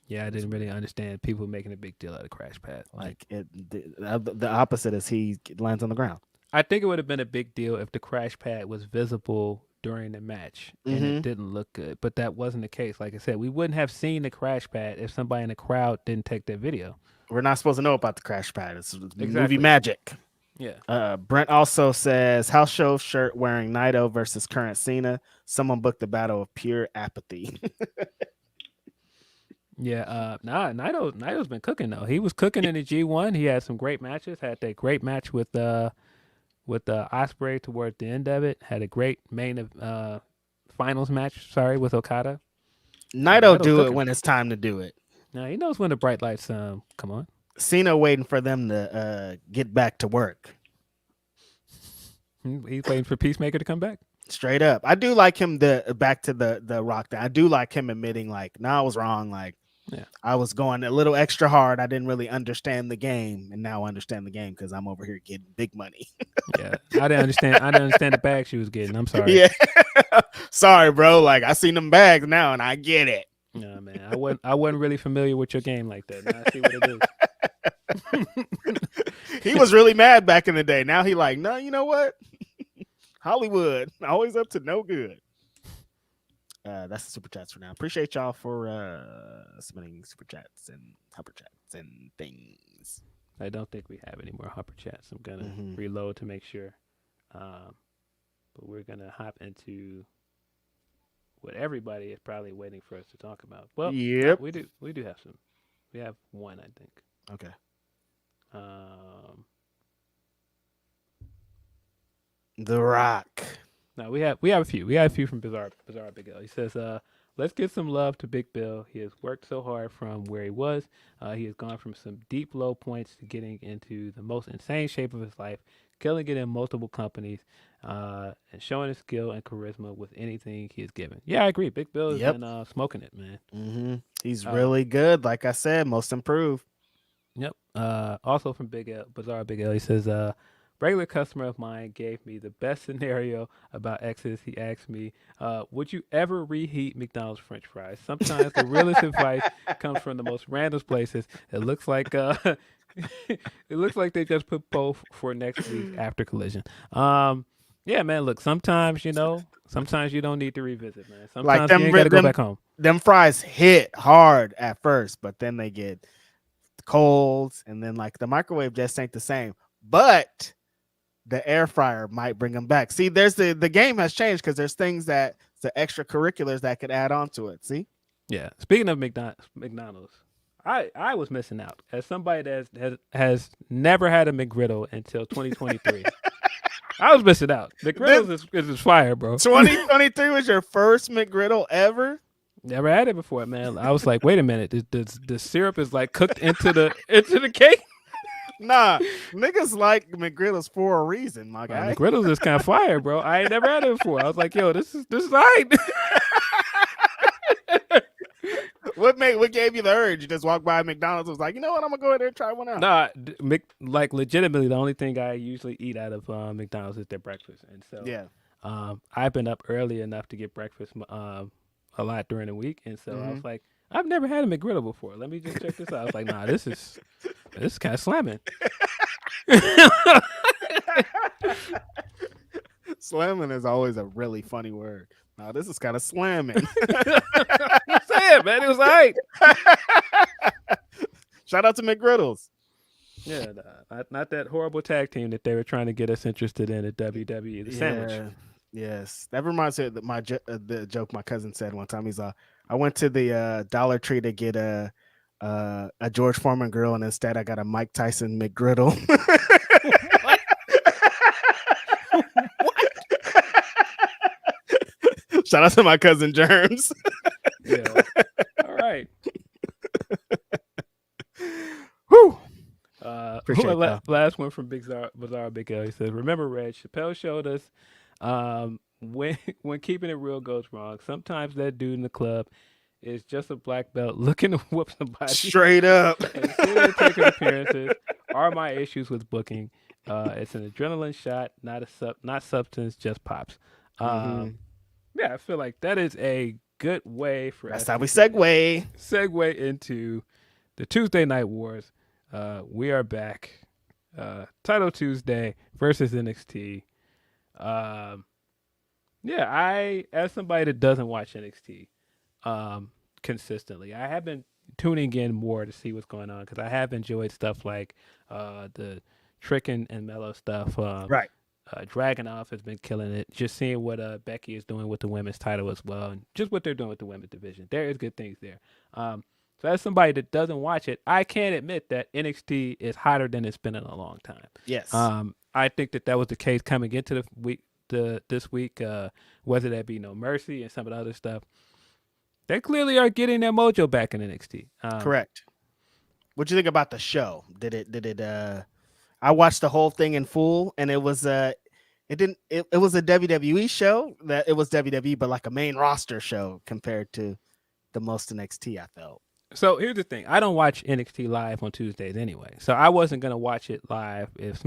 [SPEAKER 2] Yeah, I didn't really understand people making a big deal out of crash pad.
[SPEAKER 4] Like the opposite is he lands on the ground.
[SPEAKER 2] I think it would have been a big deal if the crash pad was visible during the match and it didn't look good, but that wasn't the case. Like I said, we wouldn't have seen the crash pad if somebody in the crowd didn't take that video.
[SPEAKER 4] We're not supposed to know about the crash pad. It's movie magic.
[SPEAKER 2] Yeah.
[SPEAKER 4] Brent also says, house show shirt wearing Naito versus current Cena. Someone booked the battle of pure apathy.
[SPEAKER 2] Yeah, Naito's been cooking though. He was cooking in the G1. He had some great matches. Had that great match with Ospreay towards the end of it. Had a great finals match. With Okada.
[SPEAKER 4] Naito do it when it's time to do it.
[SPEAKER 2] Now he knows when the bright lights come on.
[SPEAKER 4] Cena waiting for them to get back to work.
[SPEAKER 2] He's waiting for Peacemaker to come back.
[SPEAKER 4] Straight up, I do like him. Back to the Rock thing. I do like him admitting like, no, I was wrong. Like,
[SPEAKER 2] yeah,
[SPEAKER 4] I was going a little extra hard. I didn't really understand the game, and now I understand the game because I'm over here getting big money.
[SPEAKER 2] Yeah, I didn't understand the bag she was getting. I'm sorry.
[SPEAKER 4] Yeah, sorry, bro. Like I seen them bags now, and I get it.
[SPEAKER 2] No, man, I wasn't really familiar with your game like that. Now I see what it is.
[SPEAKER 4] He was really mad back in the day. Now he like, no, you know what? Hollywood, always up to no good. That's the super chats for now. Appreciate y'all for submitting super chats and hyper chats and things.
[SPEAKER 2] I don't think we have any more hyper chats. I'm gonna reload to make sure. But we're gonna hop into what everybody is probably waiting for us to talk about. Well,
[SPEAKER 4] yep,
[SPEAKER 2] we do have some. We have one, I think.
[SPEAKER 4] Okay. The Rock.
[SPEAKER 2] No, we have a few. We have a few from Bizarre Big L. He says, let's give some love to Big Bill. He has worked so hard from where he was. He has gone from some deep low points to getting into the most insane shape of his life, killing it in multiple companies, and showing his skill and charisma with anything he is given. Yeah, I agree. Big Bill has been smoking it, man.
[SPEAKER 4] He's really good. Like I said, most improved.
[SPEAKER 2] Yep. Also from Bizarre Big L, he says, regular customer of mine gave me the best scenario about Exodus. He asked me, would you ever reheat McDonald's French fries? Sometimes the realest advice comes from the most random places. It looks like they just put both for next week after Collision. Yeah, man, look, sometimes you don't need to revisit, man. Sometimes you ain't got to go back home.
[SPEAKER 4] Them fries hit hard at first, but then they get cold, and then like the microwave just ain't the same. But the air fryer might bring them back. See, there's the game has changed because there's things that the extracurriculars that could add on to it. See?
[SPEAKER 2] Yeah. Speaking of McDonald's, I was missing out as somebody that has never had a McGriddle until 2023. I was missing out. McGriddles is fire, bro.
[SPEAKER 4] 2023 was your first McGriddle ever?
[SPEAKER 2] Never had it before, man. I was like, wait a minute, the syrup is like cooked into the cake.
[SPEAKER 4] Nah, niggas like McGriddles for a reason, my guy.
[SPEAKER 2] McGriddles is kind of fire, bro. I ain't never had it before. I was like, yo, this is right.
[SPEAKER 4] What gave you the urge? You just walked by McDonald's and was like, you know what? I'm gonna go in there and try one out.
[SPEAKER 2] Nah, like legitimately, the only thing I usually eat out of McDonald's is their breakfast, and so
[SPEAKER 4] yeah,
[SPEAKER 2] I've been up early enough to get breakfast a lot during the week, and so I was like, I've never had a McGriddle before. Let me just check this out. I was like, nah, this is kind of slamming.
[SPEAKER 4] Slamming is always a really funny word. Now this is kind of slamming.
[SPEAKER 2] I'm saying, man, it was all right.
[SPEAKER 4] Shout out to McGriddles.
[SPEAKER 2] Yeah, not that horrible tag team that they were trying to get us interested in at WWE. The sandwich.
[SPEAKER 4] Yes, that reminds me of the joke my cousin said one time. He's I went to the Dollar Tree to get a George Foreman grill, and instead I got a Mike Tyson McGriddle.
[SPEAKER 5] What?
[SPEAKER 4] Shout out to my cousin Germs.
[SPEAKER 2] Yeah. All right.
[SPEAKER 4] Whew.
[SPEAKER 2] Appreciate
[SPEAKER 4] that.
[SPEAKER 2] Last one from Bizarre Big L. He says, "Remember, Red Chappelle showed us when keeping it real goes wrong. Sometimes that dude in the club is just a black belt looking to whoop somebody
[SPEAKER 4] Straight up.
[SPEAKER 2] and still taking appearances. Are my issues with booking? It's an adrenaline shot, not substance, just pops. Yeah, I feel like that is a good way for
[SPEAKER 4] That's
[SPEAKER 2] us
[SPEAKER 4] how
[SPEAKER 2] to
[SPEAKER 4] we segue.
[SPEAKER 2] into the Tuesday Night Wars. We are back. Title Tuesday versus NXT. Yeah, I, as somebody that doesn't watch NXT consistently, I have been tuning in more to see what's going on because I have enjoyed stuff like the Trick and Mello stuff.
[SPEAKER 4] Right.
[SPEAKER 2] Dragunov has been killing it. Just seeing what Becky is doing with the women's title as well, and just what they're doing with the women's division. There is good things there. So as somebody that doesn't watch it, I can admit that NXT is hotter than it's been in a long time.
[SPEAKER 4] Yes.
[SPEAKER 2] I think that was the case coming into the week. This week, whether that be No Mercy and some of the other stuff, they clearly are getting their mojo back in NXT.
[SPEAKER 4] Correct. What'd you think about the show? Did it? I watched the whole thing in full, and it was it was a WWE show. That it was WWE, but like a main roster show compared to the most NXT. I felt.
[SPEAKER 2] So here's the thing: I don't watch NXT live on Tuesdays anyway, so I wasn't gonna watch it live if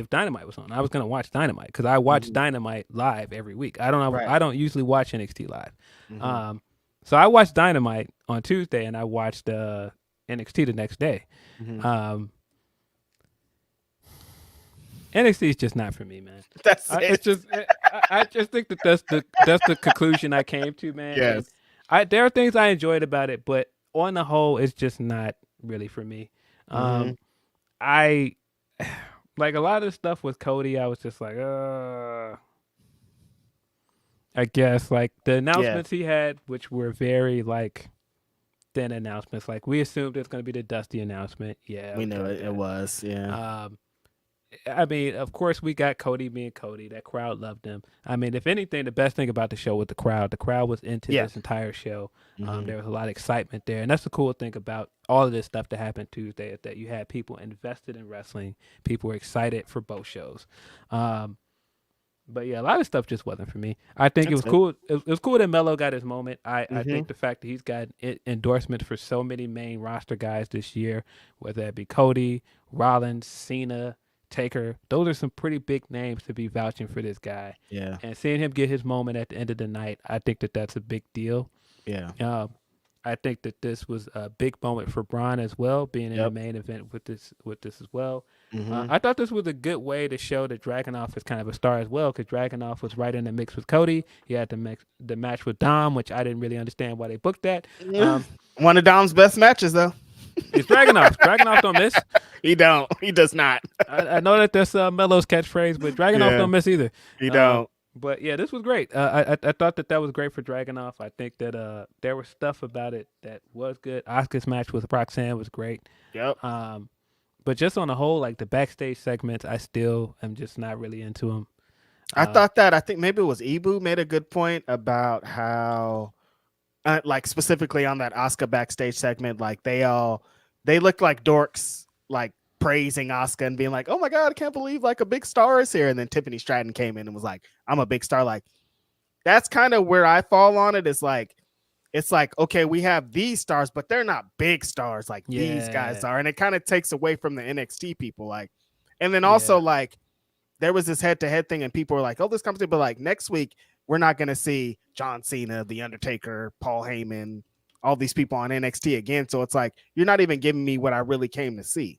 [SPEAKER 2] Dynamite was on. I was gonna watch Dynamite because I watch Dynamite live every week. I don't usually watch NXT live. So I watched Dynamite on Tuesday, and I watched NXT the next day. NXT is just not for me, man.
[SPEAKER 4] That's
[SPEAKER 2] I just think that that's the conclusion I came to, man.
[SPEAKER 4] Yes.
[SPEAKER 2] There are things I enjoyed about it, but on the whole, it's just not really for me. I like a lot of the stuff with Cody. I was just like, I guess like the announcements he had, which were very like thin announcements. Like we assumed it's going to be the Dusty announcement. Yeah,
[SPEAKER 4] we know it was. Yeah.
[SPEAKER 2] I mean, of course, we got Cody being Cody. That crowd loved him. I mean, if anything, the best thing about the show was the crowd. The crowd was into this entire show. There was a lot of excitement there. And that's the cool thing about all of this stuff that happened Tuesday is that you had people invested in wrestling. People were excited for both shows. But yeah, a lot of stuff just wasn't for me. I think it was cool. It was cool that Melo got his moment. I think the fact that he's got endorsements for so many main roster guys this year, whether it be Cody, Rollins, Cena, Taker, those are some pretty big names to be vouching for this guy.
[SPEAKER 4] Yeah.
[SPEAKER 2] And seeing him get his moment at the end of the night, I think that that's a big deal.
[SPEAKER 4] Yeah.
[SPEAKER 2] I think that this was a big moment for Braun as well, being in the main event with this as well. I thought this was a good way to show that Dragunov is kind of a star as well, because Dragunov was right in the mix with Cody. He had the match with Dom, which I didn't really understand why they booked that.
[SPEAKER 4] One of Dom's best matches, though.
[SPEAKER 2] It's Dragunov. Dragunov don't miss.
[SPEAKER 4] He don't. He does not.
[SPEAKER 2] I know that that's Melo's catchphrase, but Dragunov don't miss either.
[SPEAKER 4] He don't.
[SPEAKER 2] But yeah, this was great. I thought that was great for Dragunov. I think that there was stuff about it that was good. Asuka's match with Roxanne was great.
[SPEAKER 4] Yep.
[SPEAKER 2] But just on the whole, like the backstage segments, I still am just not really into them.
[SPEAKER 4] I think maybe it was Ibu made a good point about how, like specifically on that Asuka backstage segment, like they looked like dorks, like praising Asuka and being like, "Oh my God, I can't believe like a big star is here." And then Tiffany Stratton came in and was like, "I'm a big star." Like that's kind of where I fall on it. It's like, okay, we have these stars, but they're not big stars like these guys are. And it kind of takes away from the NXT people. Like, and then also like there was this head-to-head thing and people were like, "Oh, this company," but like next week, we're not going to see John Cena, The Undertaker, Paul Heyman, all these people on NXT again. So it's like, you're not even giving me what I really came to see.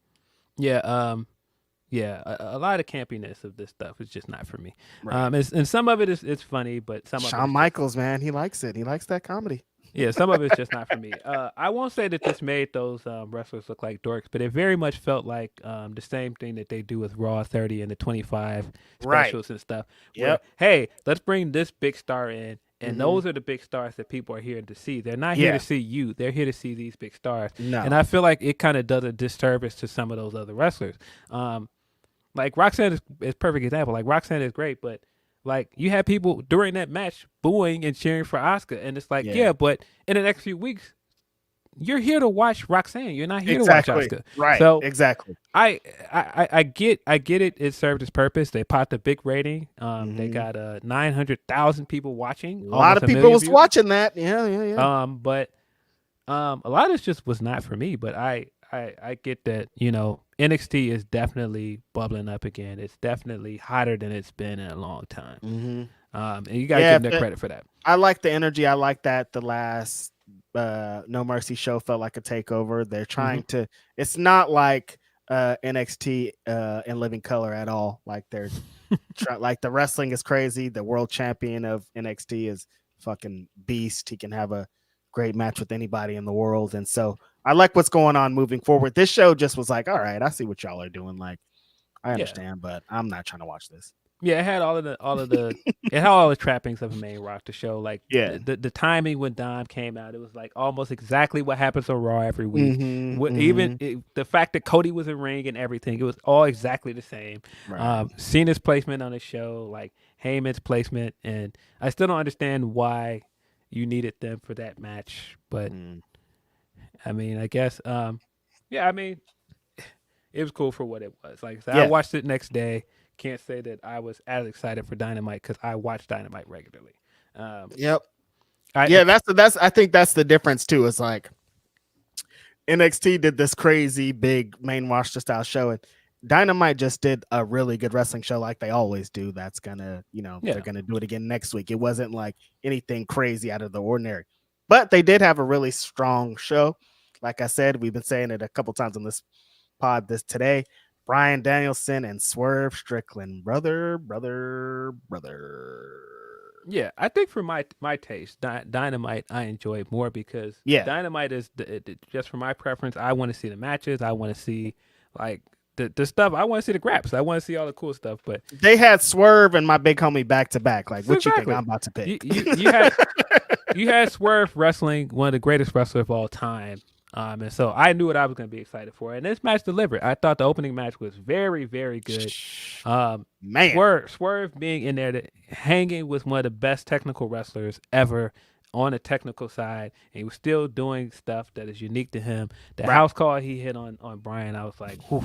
[SPEAKER 2] Yeah. A lot of campiness of this stuff is just not for me.
[SPEAKER 4] Right.
[SPEAKER 2] And some of it is funny, but some
[SPEAKER 4] Shawn
[SPEAKER 2] of it
[SPEAKER 4] Michaels, man, he likes it. He likes that comedy.
[SPEAKER 2] Yeah, some of it's just not for me. I won't say that this made those wrestlers look like dorks, but it very much felt like the same thing that they do with Raw 30 and the 25
[SPEAKER 4] Right.
[SPEAKER 2] specials and stuff. Where,
[SPEAKER 4] Yep.
[SPEAKER 2] hey, let's bring this big star in, and
[SPEAKER 4] Mhm.
[SPEAKER 2] those are the big stars that people are here to see. They're not here
[SPEAKER 4] Yeah.
[SPEAKER 2] to see you. They're here to see these big stars.
[SPEAKER 4] No.
[SPEAKER 2] And I feel like it kind of does a disservice to some of those other wrestlers. Like Roxanne is a perfect example. Like Roxanne is great, but like you had people during that match booing and cheering for Asuka, and it's like,
[SPEAKER 4] Yeah.
[SPEAKER 2] yeah, but in the next few weeks, you're here to watch Roxanne. You're not here
[SPEAKER 4] Exactly.
[SPEAKER 2] to watch Asuka.
[SPEAKER 4] Right.
[SPEAKER 2] So
[SPEAKER 4] Exactly.
[SPEAKER 2] I get it. It served its purpose. They popped a big rating. They
[SPEAKER 4] Mhm.
[SPEAKER 2] got 900,000 people watching.
[SPEAKER 4] A lot of
[SPEAKER 2] almost a
[SPEAKER 4] people
[SPEAKER 2] million
[SPEAKER 4] was
[SPEAKER 2] views.
[SPEAKER 4] watching that. Yeah.
[SPEAKER 2] But a lot of this just was not for me. But I get that, NXT is definitely bubbling up again. It's definitely hotter than it's been in a long time.
[SPEAKER 4] Mhm.
[SPEAKER 2] And you gotta
[SPEAKER 4] Yeah,
[SPEAKER 2] give them their credit for that.
[SPEAKER 4] I like the energy. I like that the last No Mercy show felt like a takeover. They're trying to. It's not like NXT in living color at all. Like they're like the wrestling is crazy. The world champion of NXT is fucking beast. He can have a great match with anybody in the world, and so I like what's going on moving forward. This show just was like, all right, I see what y'all are doing. Like, I understand, but I'm not trying to watch this.
[SPEAKER 2] Yeah, it had it had all the trappings of a main roster show. Like
[SPEAKER 4] Yeah.
[SPEAKER 2] the timing when Dom came out, it was like almost exactly what happens on Raw every week.
[SPEAKER 4] Mhm,
[SPEAKER 2] Even the fact that Cody was in ring and everything, it was all exactly the same.
[SPEAKER 4] Right.
[SPEAKER 2] Cena's placement on the show, like Heyman's placement, and I still don't understand why you needed them for that match. But I mean, I guess, yeah, I mean, it was cool for what it was. Like I said, I watched it next day. Can't say that I was as excited for Dynamite because I watch Dynamite regularly.
[SPEAKER 4] Yep. That's I think that's the difference too. It's like NXT did this crazy big main roster style show, and Dynamite just did a really good wrestling show like they always do. That's gonna, they're gonna do it again next week. It wasn't like anything crazy out of the ordinary, but they did have a really strong show. Like I said, we've been saying it a couple times on this pod today. Bryan Danielson and Swerve Strickland, brother.
[SPEAKER 2] Yeah, I think for my taste, Dynamite I enjoy more because Dynamite is just for my preference. I want to see the matches. I want to see like the stuff. I want to see the graps. I want to see all the cool stuff. But
[SPEAKER 4] they had Swerve and my big homie back to back. Like, what you think I'm about to pick?
[SPEAKER 2] You had Swerve wrestling one of the greatest wrestlers of all time. And so I knew what I was going to be excited for. And this match delivered. I thought the opening match was very, very good.
[SPEAKER 4] Man.
[SPEAKER 2] Swerve being in there, hanging with one of the best technical wrestlers ever on the technical side. And he was still doing stuff that is unique to him. The house call he hit on Bryan, I was like, whew.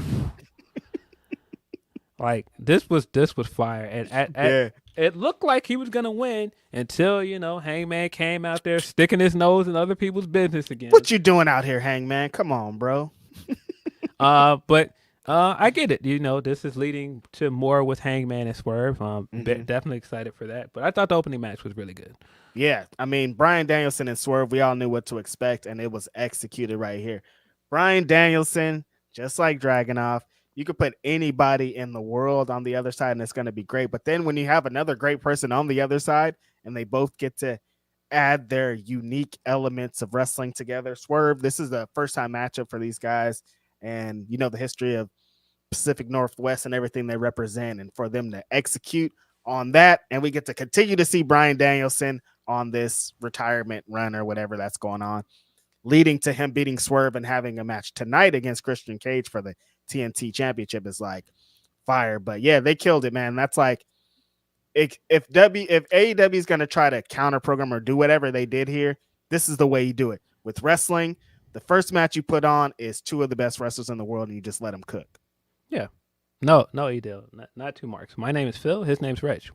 [SPEAKER 2] Like, this was fire. And it looked like he was going to win until, Hangman came out there sticking his nose in other people's business again.
[SPEAKER 4] What you doing out here, Hangman? Come on, bro.
[SPEAKER 2] But I get it. This is leading to more with Hangman and Swerve. Definitely excited for that. But I thought the opening match was really good.
[SPEAKER 4] Yeah. I mean, Bryan Danielson and Swerve, we all knew what to expect, and it was executed right here. Bryan Danielson, just like Dragunov, you could put anybody in the world on the other side and it's going to be great. But then when you have another great person on the other side and they both get to add their unique elements of wrestling together, Swerve, this is the first time matchup for these guys. And the history of Pacific Northwest and everything they represent, and for them to execute on that. And we get to continue to see Bryan Danielson on this retirement run or whatever that's going on, leading to him beating Swerve and having a match tonight against Christian Cage for the TNT Championship is like fire. But yeah, they killed it, man. That's like if AEW is going to try to counter program or do whatever they did here, this is the way you do it. With wrestling, the first match you put on is two of the best wrestlers in the world, and you just let them cook.
[SPEAKER 2] Yeah. No, you do. Not two Marks. My name is Phil. His name's Rich.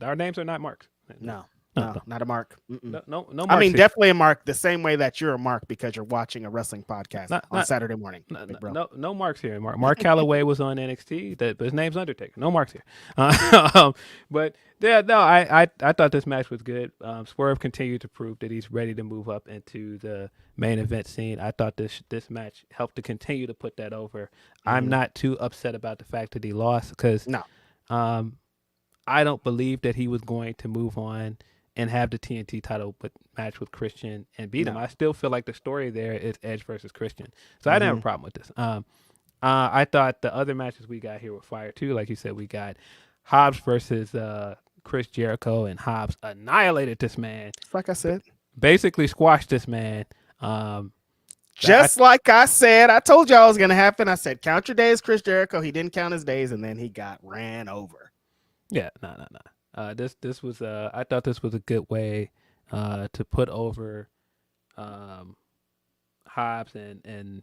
[SPEAKER 2] Our names are not Marks.
[SPEAKER 4] No, not a mark.
[SPEAKER 2] No Marks.
[SPEAKER 4] I mean,
[SPEAKER 2] here.
[SPEAKER 4] definitely a mark the same way that you're a mark because you're watching a wrestling podcast on Saturday morning.
[SPEAKER 2] No Marks here. Mark Calloway was on NXT, but his name's Undertaker. No Marks here. But yeah, no, I thought this match was good. Swerve continued to prove that he's ready to move up into the main event scene. I thought this match helped to continue to put that over. I'm not too upset about the fact that he lost because I don't believe that he was going to move on and have the TNT title match with Christian and beat him. I still feel like the story there is Edge versus Christian. So I didn't have a problem with this. I thought the other matches we got here were fire too. Like you said, we got Hobbs versus Chris Jericho, and Hobbs annihilated this man.
[SPEAKER 4] Like I said,
[SPEAKER 2] basically squashed this man.
[SPEAKER 4] Just like I said, I told y'all it was gonna happen. I said, count your days, Chris Jericho. He didn't count his days, and then he got ran over.
[SPEAKER 2] Yeah, no. This was I thought this was a good way to put over Hobbs and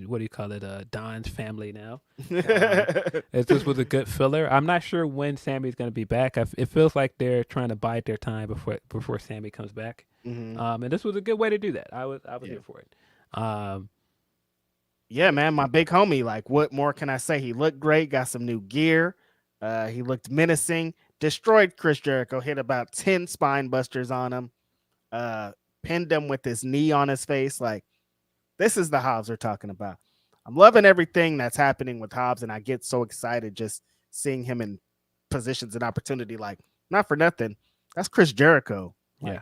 [SPEAKER 2] what do you call it? Don's family now. This was a good filler. I'm not sure when Sammy's going to be back. It feels like they're trying to bide their time before Sammy comes back. And this was a good way to do that. I was here for it.
[SPEAKER 4] Yeah, man, my big homie. Like, what more can I say? He looked great. Got some new gear. He looked menacing. Destroyed Chris Jericho. Hit about 10 spine busters on him. Pinned him with his knee on his face. Like, this is the Hobbs we're talking about. I'm loving everything that's happening with Hobbs, and I get so excited just seeing him in positions and opportunity. Like, not for nothing, that's Chris Jericho. Like,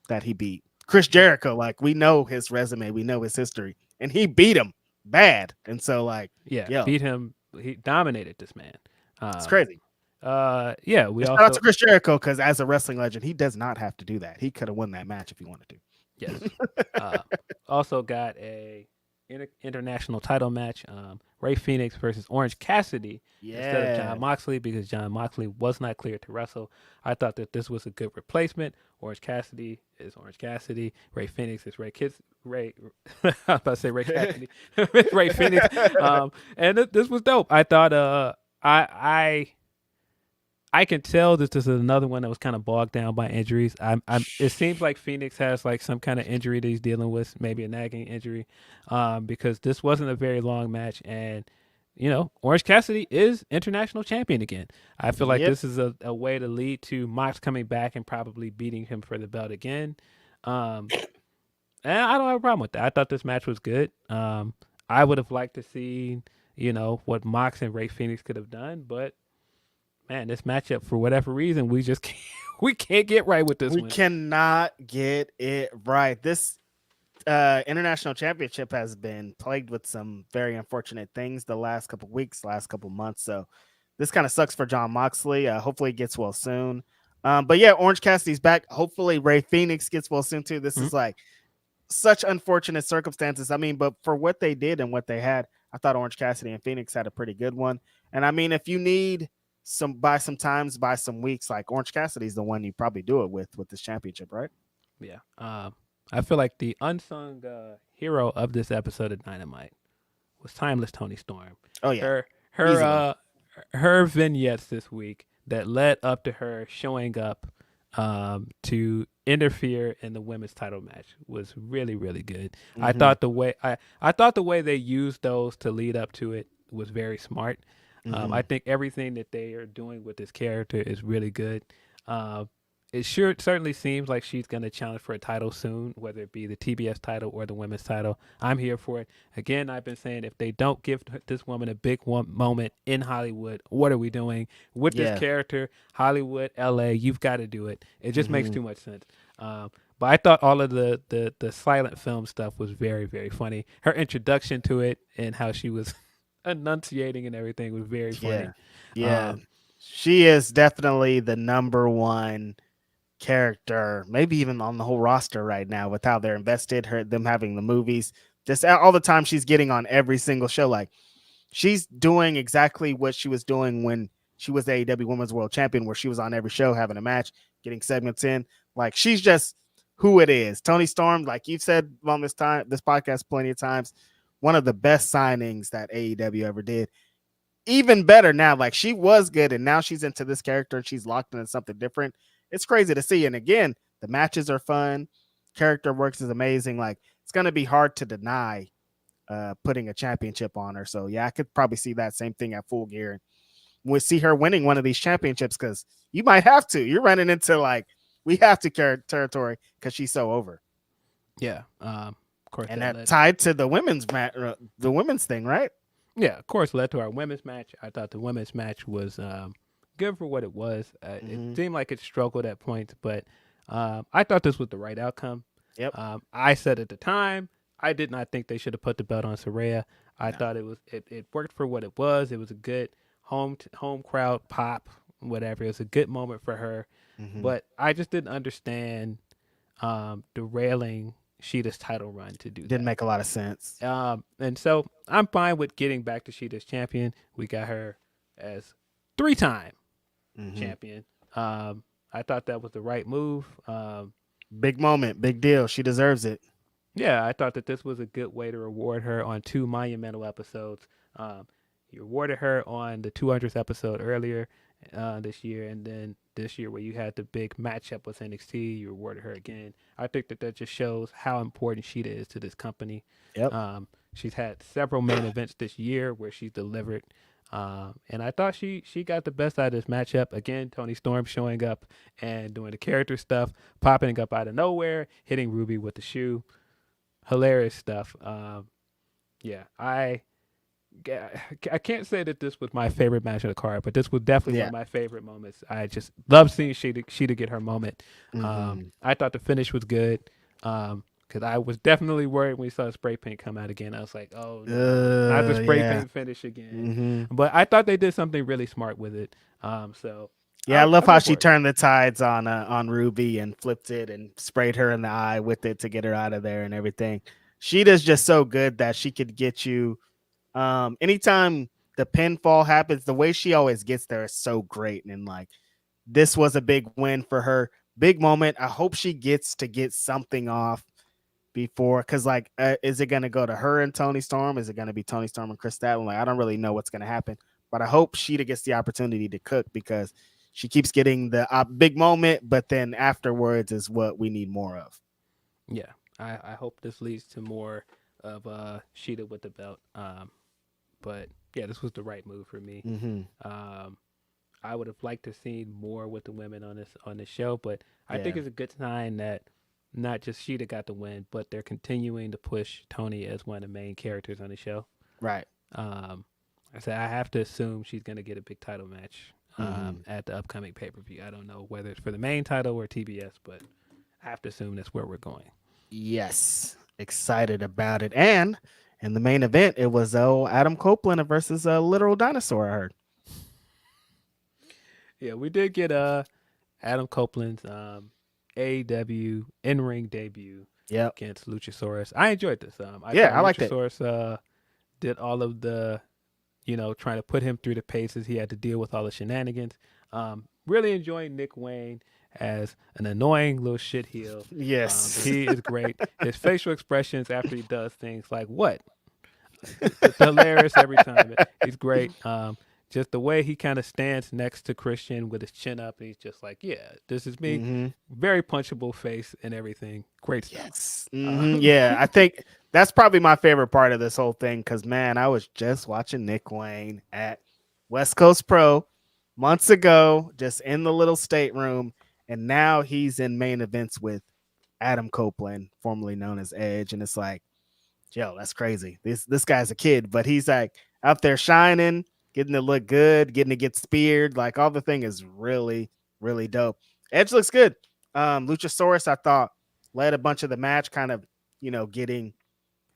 [SPEAKER 4] that he beat. Chris Jericho, like, we know his resume, we know his history, and he beat him bad. And so, like,
[SPEAKER 2] beat him. He dominated this man.
[SPEAKER 4] It's crazy.
[SPEAKER 2] We
[SPEAKER 4] shout out to Chris Jericho, because as a wrestling legend, he does not have to do that. He could have won that match if he wanted to.
[SPEAKER 2] Yes. Also got a international title match. Ray Phoenix versus Orange Cassidy instead of John Moxley, because John Moxley was not cleared to wrestle. I thought that this was a good replacement. Orange Cassidy is Orange Cassidy. Ray Phoenix is Ray I'm about to say Ray Cassidy. Ray Phoenix. And this was dope. I thought I can tell that this is another one that was kind of bogged down by injuries. It seems like Phoenix has like some kind of injury that he's dealing with, maybe a nagging injury, because this wasn't a very long match. And, Orange Cassidy is international champion again. I feel like this is a way to lead to Mox coming back and probably beating him for the belt again. And I don't have a problem with that. I thought this match was good. I would have liked to see, what Mox and Ray Phoenix could have done, but man, this matchup, for whatever reason, we just can't get right with this one.
[SPEAKER 4] We cannot get it right. This international championship has been plagued with some very unfortunate things the last couple weeks, last couple months. So this kind of sucks for John Moxley. Hopefully he gets well soon. But yeah, Orange Cassidy's back. Hopefully Ray Phoenix gets well soon too. This is like such unfortunate circumstances. I mean, but for what they did and what they had, I thought Orange Cassidy and Phoenix had a pretty good one. And I mean, if you need by some weeks, like Orange Cassidy's the one you probably do it with this championship, right?
[SPEAKER 2] Yeah. I feel like the unsung hero of this episode of Dynamite was Timeless Toni Storm.
[SPEAKER 4] Oh yeah.
[SPEAKER 2] Her vignettes this week that led up to her showing up to interfere in the women's title match was really, really good. I thought the way they used those to lead up to it was very smart. I think everything that they are doing with this character is really good. It certainly seems like she's going to challenge for a title soon, whether it be the TBS title or the women's title. I'm here for it. Again, I've been saying if they don't give this woman a big moment in Hollywood, what are we doing? With this character, Hollywood, LA, you've got to do it. It just makes too much sense. But I thought all of the silent film stuff was very, very funny. Her introduction to it and how she was enunciating and everything was very funny.
[SPEAKER 4] She is definitely the number one character, maybe even on the whole roster right now, with how they're invested, them having the movies, just all the time she's getting on every single show. Like, she's doing exactly what she was doing when she was the AEW Women's World Champion, where she was on every show having a match, getting segments in. Like, she's just who it is. Toni Storm, like you've said on this podcast plenty of times, one of the best signings that AEW ever did. Even better now, like, she was good, and now she's into this character and she's locked into something different. It's crazy to see. And again, the matches are fun. Character works is amazing. Like, it's going to be hard to deny putting a championship on her. So yeah, I could probably see that same thing at Full Gear. We'll see her winning one of these championships, because you might have to. You're running into like, we have to territory because she's so over.
[SPEAKER 2] Yeah. Of course.
[SPEAKER 4] And that tied to the women's thing, right?
[SPEAKER 2] Yeah, of course, led to our women's match. I thought the women's match was good for what it was. It seemed like it struggled at points, but I thought this was the right outcome.
[SPEAKER 4] Yep.
[SPEAKER 2] I said at the time, I did not think they should have put the belt on Saraya. I thought it worked for what it was. It was a good home crowd pop, whatever. It was a good moment for her, but I just didn't understand derailing Sheeta's title run to do that.
[SPEAKER 4] Didn't make a lot of sense.
[SPEAKER 2] And so I'm fine with getting back to Sheeta's champion. We got her as 3-time champion. I thought that was the right move.
[SPEAKER 4] Big moment, big deal. She deserves it.
[SPEAKER 2] Yeah, I thought that this was a good way to reward her on 2 monumental episodes. You rewarded her on the 200th episode earlier this year, and then this year where you had the big matchup with NXT, you rewarded her again. I think that just shows how important Sheeta is to this company.
[SPEAKER 4] Yep.
[SPEAKER 2] She's had several main events this year where she's delivered. And I thought she got the best out of this matchup. Again, Toni Storm showing up and doing the character stuff, popping up out of nowhere, hitting Ruby with the shoe. Hilarious stuff. Yeah, I can't say that this was my favorite match of the card, but this was definitely one of my favorite moments. I just love seeing Sheeta get her moment. I thought the finish was good. Because I was definitely worried when we saw the spray paint come out again. I was like, oh, no, not the spray paint finish again. But I thought they did something really smart with it.
[SPEAKER 4] I love how she turned the tides on Ruby and flipped it and sprayed her in the eye with it to get her out of there and everything. Sheeta's just so good that she could get you anytime the pinfall happens, the way she always gets there is so great. And like, this was a big win for her. Big moment. I hope she gets to get something off before, because like is it going to go to her and Toni Storm? Is it going to be Toni Storm and Chris Statlander? Like, I don't really know what's going to happen, but I hope Sheeta gets the opportunity to cook, because she keeps getting the big moment, but then afterwards is what we need more of.
[SPEAKER 2] Yeah, I hope this leads to more of Sheeta with the belt. But yeah, this was the right move for me. I would have liked to see more with the women on this show, but I think it's a good sign that not just Sheeta got the win, but they're continuing to push Toni as one of the main characters on the show.
[SPEAKER 4] Right.
[SPEAKER 2] I said I have to assume she's going to get a big title match at the upcoming pay-per-view. I don't know whether it's for the main title or TBS, but I have to assume that's where we're going.
[SPEAKER 4] Yes. Excited about it. And in the main event, it was Adam Copeland versus a literal dinosaur, I heard.
[SPEAKER 2] Yeah, we did get Adam Copeland's AEW in-ring debut against Luchasaurus. I enjoyed this. I liked Luchasaurus did all of the, trying to put him through the paces. He had to deal with all the shenanigans. Really enjoying Nick Wayne as an annoying little shit heel.
[SPEAKER 4] Yes.
[SPEAKER 2] He is great. His facial expressions after he does things like what? It's hilarious every time. He's great. Just the way he kind of stands next to Christian with his chin up, and he's just like, yeah, this is me. Very punchable face and everything. Great stuff.
[SPEAKER 4] Yes. Yeah, I think that's probably my favorite part of this whole thing, because, man, I was just watching Nick Wayne at West Coast Pro months ago, just in the little stateroom, and now he's in main events with Adam Copeland, formerly known as Edge, and it's like, yo, that's crazy. This guy's a kid, but he's like out there shining, getting to look good, getting to get speared. Like, all the thing is really, really dope. Edge looks good. Luchasaurus, I thought, led a bunch of the match, kind of, getting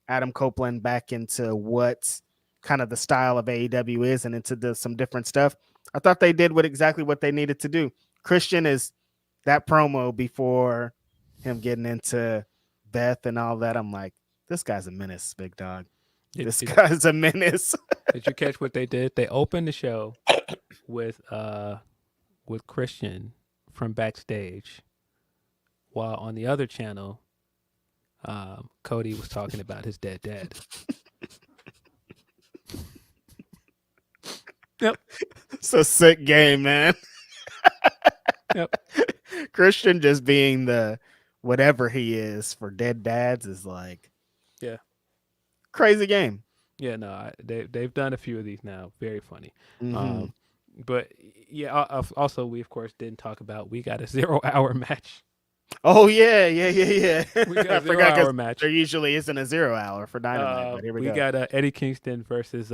[SPEAKER 4] Adam Copeland back into what kind of the style of AEW is and into some different stuff. I thought they did exactly what they needed to do. Christian is that promo before him getting into Beth and all that. I'm like, this guy's a menace, big dog. This guy's a menace.
[SPEAKER 2] Did you catch what they did? They opened the show with Christian from backstage, while on the other channel, Cody was talking about his dead dad. Yep.
[SPEAKER 4] It's a sick game, man.
[SPEAKER 2] Yep.
[SPEAKER 4] Christian just being the whatever he is for dead dads is like,
[SPEAKER 2] yeah,
[SPEAKER 4] crazy game.
[SPEAKER 2] Yeah, no, they've done a few of these now. Very funny. But yeah, also we of course didn't talk about, we got a 0-hour match.
[SPEAKER 4] Oh yeah.
[SPEAKER 2] We got a 0-hour match.
[SPEAKER 4] There usually isn't a 0 hour for Dynamite, but here we go.
[SPEAKER 2] We got Eddie Kingston versus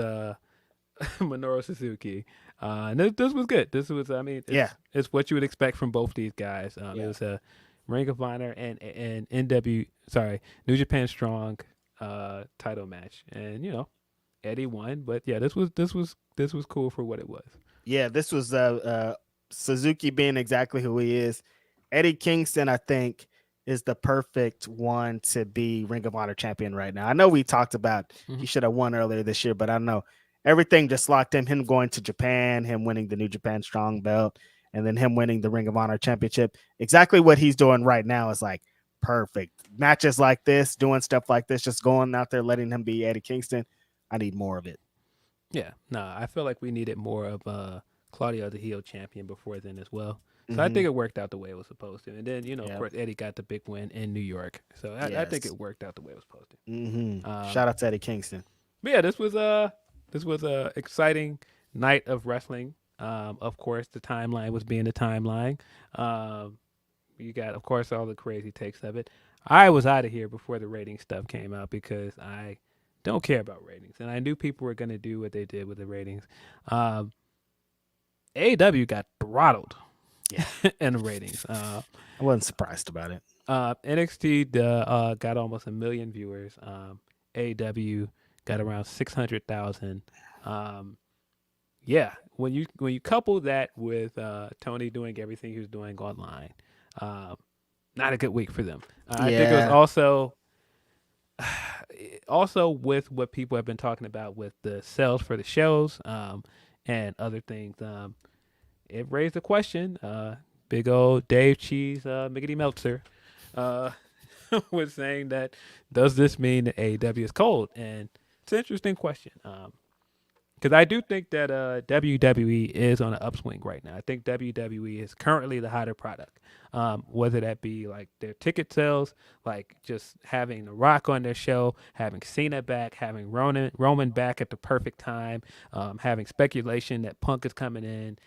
[SPEAKER 2] Minoru Suzuki. And this was good. This was, I mean, it's what you would expect from both these guys. It was a Ring of Honor and New Japan Strong title match, and Eddie won. But yeah, this was cool for what it was.
[SPEAKER 4] Yeah, this was Suzuki being exactly who he is. Eddie Kingston, I think, is the perfect one to be Ring of Honor champion right now. I know we talked about he should have won earlier this year, but I don't know. Everything just locked him going to Japan, him winning the New Japan Strong belt, and then him winning the Ring of Honor championship. Exactly what he's doing right now is like perfect. Matches like this, doing stuff like this, just going out there, letting him be Eddie Kingston. I need more of it.
[SPEAKER 2] Yeah, no, I feel like we needed more of Claudio the heel champion before then as well. So I think it worked out the way it was supposed to. And then, of course, Eddie got the big win in New York. So I think it worked out the way it was supposed to.
[SPEAKER 4] Shout out to Eddie Kingston.
[SPEAKER 2] But yeah, this was a exciting night of wrestling. Of course, the timeline was being the timeline. You got, of course, all the crazy takes of it. I was out of here before the rating stuff came out because I don't care about ratings. And I knew people were going to do what they did with the ratings. AEW got throttled in the ratings.
[SPEAKER 4] I wasn't surprised about it.
[SPEAKER 2] NXT got almost 1 million viewers. AEW got around 600,000. Yeah, when you couple that with Tony doing everything he was doing online, not a good week for them. I think it was also with what people have been talking about with the sales for the shows and other things. It raised a question. Big old Dave Cheese, Miggity Meltzer, was saying that, does this mean that AEW is cold? And it's an interesting question. Because I do think that WWE is on an upswing right now. I think WWE is currently the hotter product. Whether that be like their ticket sales, like just having The Rock on their show, having Cena back, having Roman back at the perfect time, having speculation that Punk is coming in,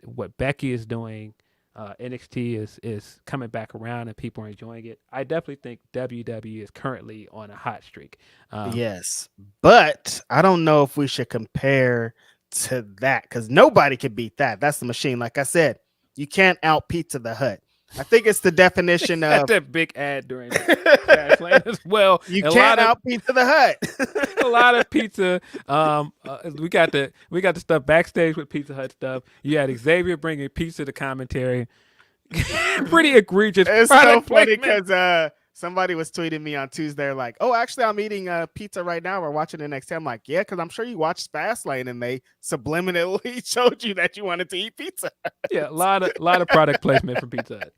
[SPEAKER 2] what Becky is doing, NXT is coming back around and people are enjoying it. I definitely think WWE is currently on a hot streak.
[SPEAKER 4] Yes, but I don't know if we should compare to that because nobody can beat that. That's the machine. Like I said, you can't out Pizza the Hut. I think it's the definition of
[SPEAKER 2] that big ad during Fastlane as well.
[SPEAKER 4] You can't out Pizza the Hut.
[SPEAKER 2] A lot of pizza. We got the stuff backstage with Pizza Hut stuff. You had Xavier bringing pizza to commentary. Pretty egregious.
[SPEAKER 4] It's so funny because somebody was tweeting me on Tuesday like, "Oh, actually, I'm eating pizza right now. We're watching NXT." I'm like, "Yeah, because I'm sure you watched Fastlane and they subliminally showed you that you wanted to eat pizza."
[SPEAKER 2] Yeah, a lot of product placement for Pizza Hut.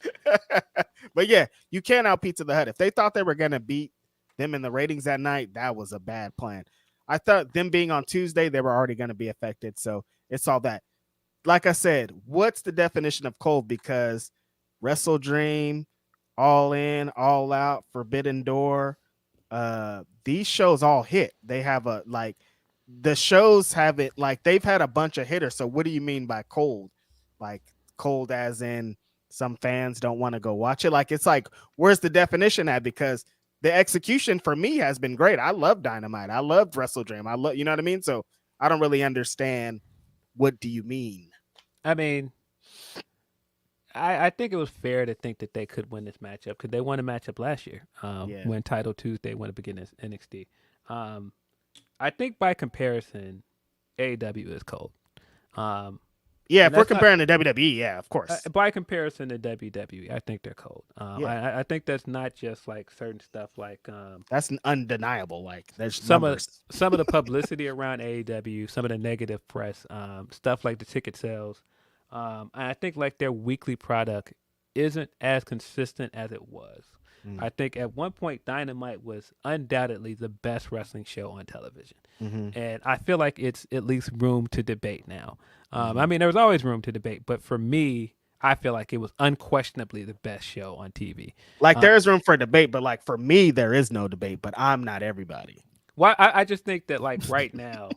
[SPEAKER 4] But yeah, you can't out Pizza the Hut. If they thought they were gonna beat them in the ratings that night, that was a bad plan. I thought them being on Tuesday, they were already going to be affected. So it's all that. Like I said, what's the definition of cold? Because Wrestle Dream, All In, All Out, Forbidden Door, these shows all hit. They have the shows have it like they've had a bunch of hitters. So what do you mean by cold? Like cold as in some fans don't want to go watch it? Like it's like, where's the definition at? Because the execution for me has been great. I love Dynamite. I love Wrestle Dream. You know what I mean? So I don't really understand. What do you mean?
[SPEAKER 2] I mean, I think it was fair to think that they could win this matchup because they won a matchup last year when Title Tuesday went up against NXT. I think by comparison, AEW is cold.
[SPEAKER 4] Yeah, if we're comparing to WWE, yeah, of course.
[SPEAKER 2] By comparison to WWE, I think they're cold. I think that's not just like certain stuff like
[SPEAKER 4] that's undeniable. Like there's
[SPEAKER 2] some of the publicity around AEW, some of the negative press, stuff like the ticket sales. I think like their weekly product isn't as consistent as it was. I think at one point Dynamite was undoubtedly the best wrestling show on television. And I feel like it's at least room to debate now. I mean, there was always room to debate, but for me, I feel like it was unquestionably the best show on TV.
[SPEAKER 4] Like there is room for debate, but like for me, there is no debate, but I'm not everybody.
[SPEAKER 2] Well, I just think that like right now,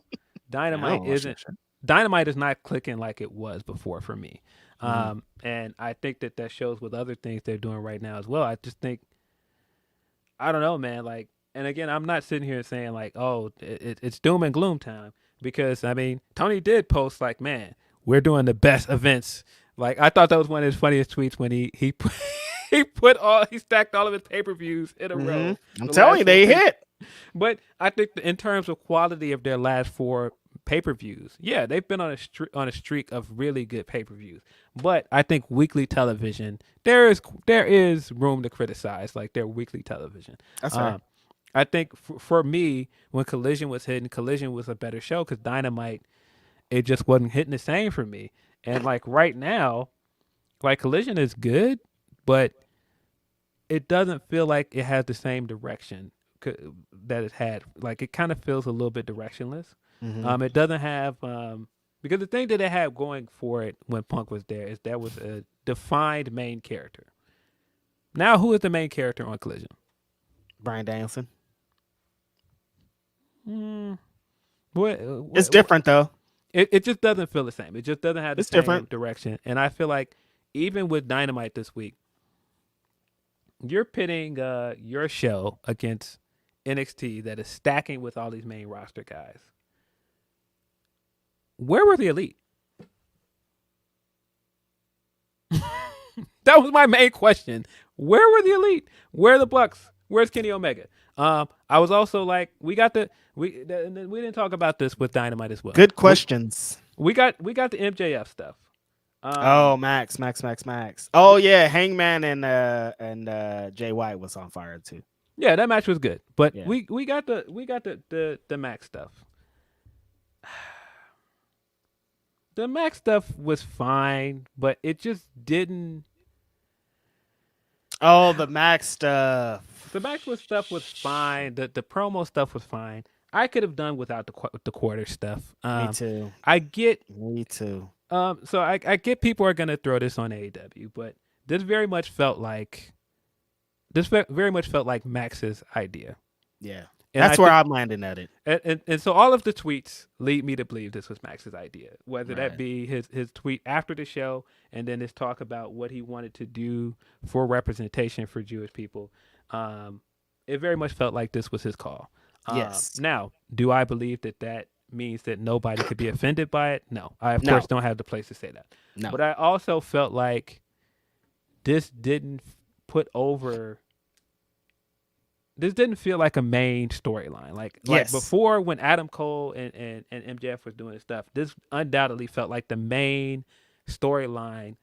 [SPEAKER 2] Dynamite is not clicking like it was before for me. And I think that shows with other things they're doing right now as well. I just think, I don't know, man. Like, and again, I'm not sitting here saying like, oh, it's doom and gloom time. because I mean Tony did post like, man, we're doing the best events. Like I thought that was one of his funniest tweets when he he stacked all of his pay-per-views in a row.
[SPEAKER 4] I'm telling you, they hit.
[SPEAKER 2] But I think in terms of quality of their last 4 pay-per-views, yeah, they've been on a streak of really good pay-per-views. But I think weekly television, there is room to criticize like their weekly television.
[SPEAKER 4] That's right.
[SPEAKER 2] I think for me, when Collision was hitting, Collision was a better show because Dynamite, it just wasn't hitting the same for me. And like right now, like Collision is good, but it doesn't feel like it has the same direction that it had. Like it kind of feels a little bit directionless. It doesn't have because the thing that it had going for it when Punk was there is there was a defined main character. Now, who is the main character on Collision?
[SPEAKER 4] Bryan Danielson.
[SPEAKER 2] It's
[SPEAKER 4] different though.
[SPEAKER 2] It just doesn't feel the same. It just doesn't have the same
[SPEAKER 4] different
[SPEAKER 2] direction. And I feel like even with Dynamite this week, you're pitting your show against NXT that is stacking with all these main roster guys. Where were the Elite? That was my main question. Where were the Elite? Where are the Bucks? Where's Kenny Omega? I was also like, we didn't talk about this with Dynamite as well.
[SPEAKER 4] Good questions.
[SPEAKER 2] We got the MJF stuff.
[SPEAKER 4] Max. Oh yeah, Hangman and Jay White was on fire too.
[SPEAKER 2] Yeah, that match was good, but
[SPEAKER 4] Yeah.
[SPEAKER 2] we got the Max stuff. The Max stuff was fine, but it just didn't.
[SPEAKER 4] Oh, the Max stuff.
[SPEAKER 2] The Max stuff was fine. The promo stuff was fine. I could have done without the quarter stuff.
[SPEAKER 4] Me too. Me too.
[SPEAKER 2] So I get people are gonna throw this on AEW, but this very much felt like Max's idea.
[SPEAKER 4] Yeah,
[SPEAKER 2] And
[SPEAKER 4] that's where I'm landing at it.
[SPEAKER 2] And so all of the tweets lead me to believe this was Max's idea, whether that
[SPEAKER 4] Right.
[SPEAKER 2] be his tweet after the show and then his talk about what he wanted to do for representation for Jewish people. It very much felt like this was his call.
[SPEAKER 4] Yes.
[SPEAKER 2] Now, do I believe that means that nobody could be offended by it? No. I, of course, don't have the place to say that.
[SPEAKER 4] No.
[SPEAKER 2] But I also felt like this didn't feel like a main storyline. Like before when Adam Cole and MJF was doing this stuff, this undoubtedly felt like the main storyline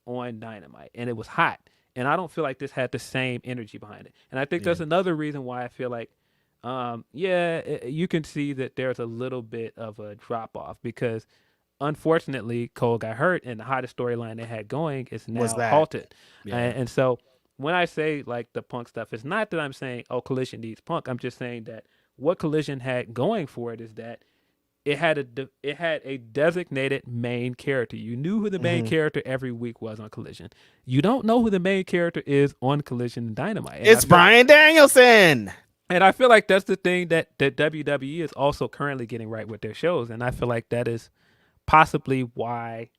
[SPEAKER 2] on Dynamite. And it was hot. And I don't feel like this had the same energy behind it. And I think that's another reason why I feel like, you can see that there's a little bit of a drop off because unfortunately Cole got hurt and the hottest storyline they had going is now halted.
[SPEAKER 4] Yeah.
[SPEAKER 2] And so when I say like the Punk stuff, it's not that I'm saying, oh, Collision needs Punk. I'm just saying that what Collision had going for it is that it had a designated main character. You knew who the main character every week was on Collision. You don't know who the main character is on Collision and Dynamite. And
[SPEAKER 4] it's Bryan Danielson.
[SPEAKER 2] And I feel like that's the thing that WWE is also currently getting right with their shows. And I feel like that is possibly why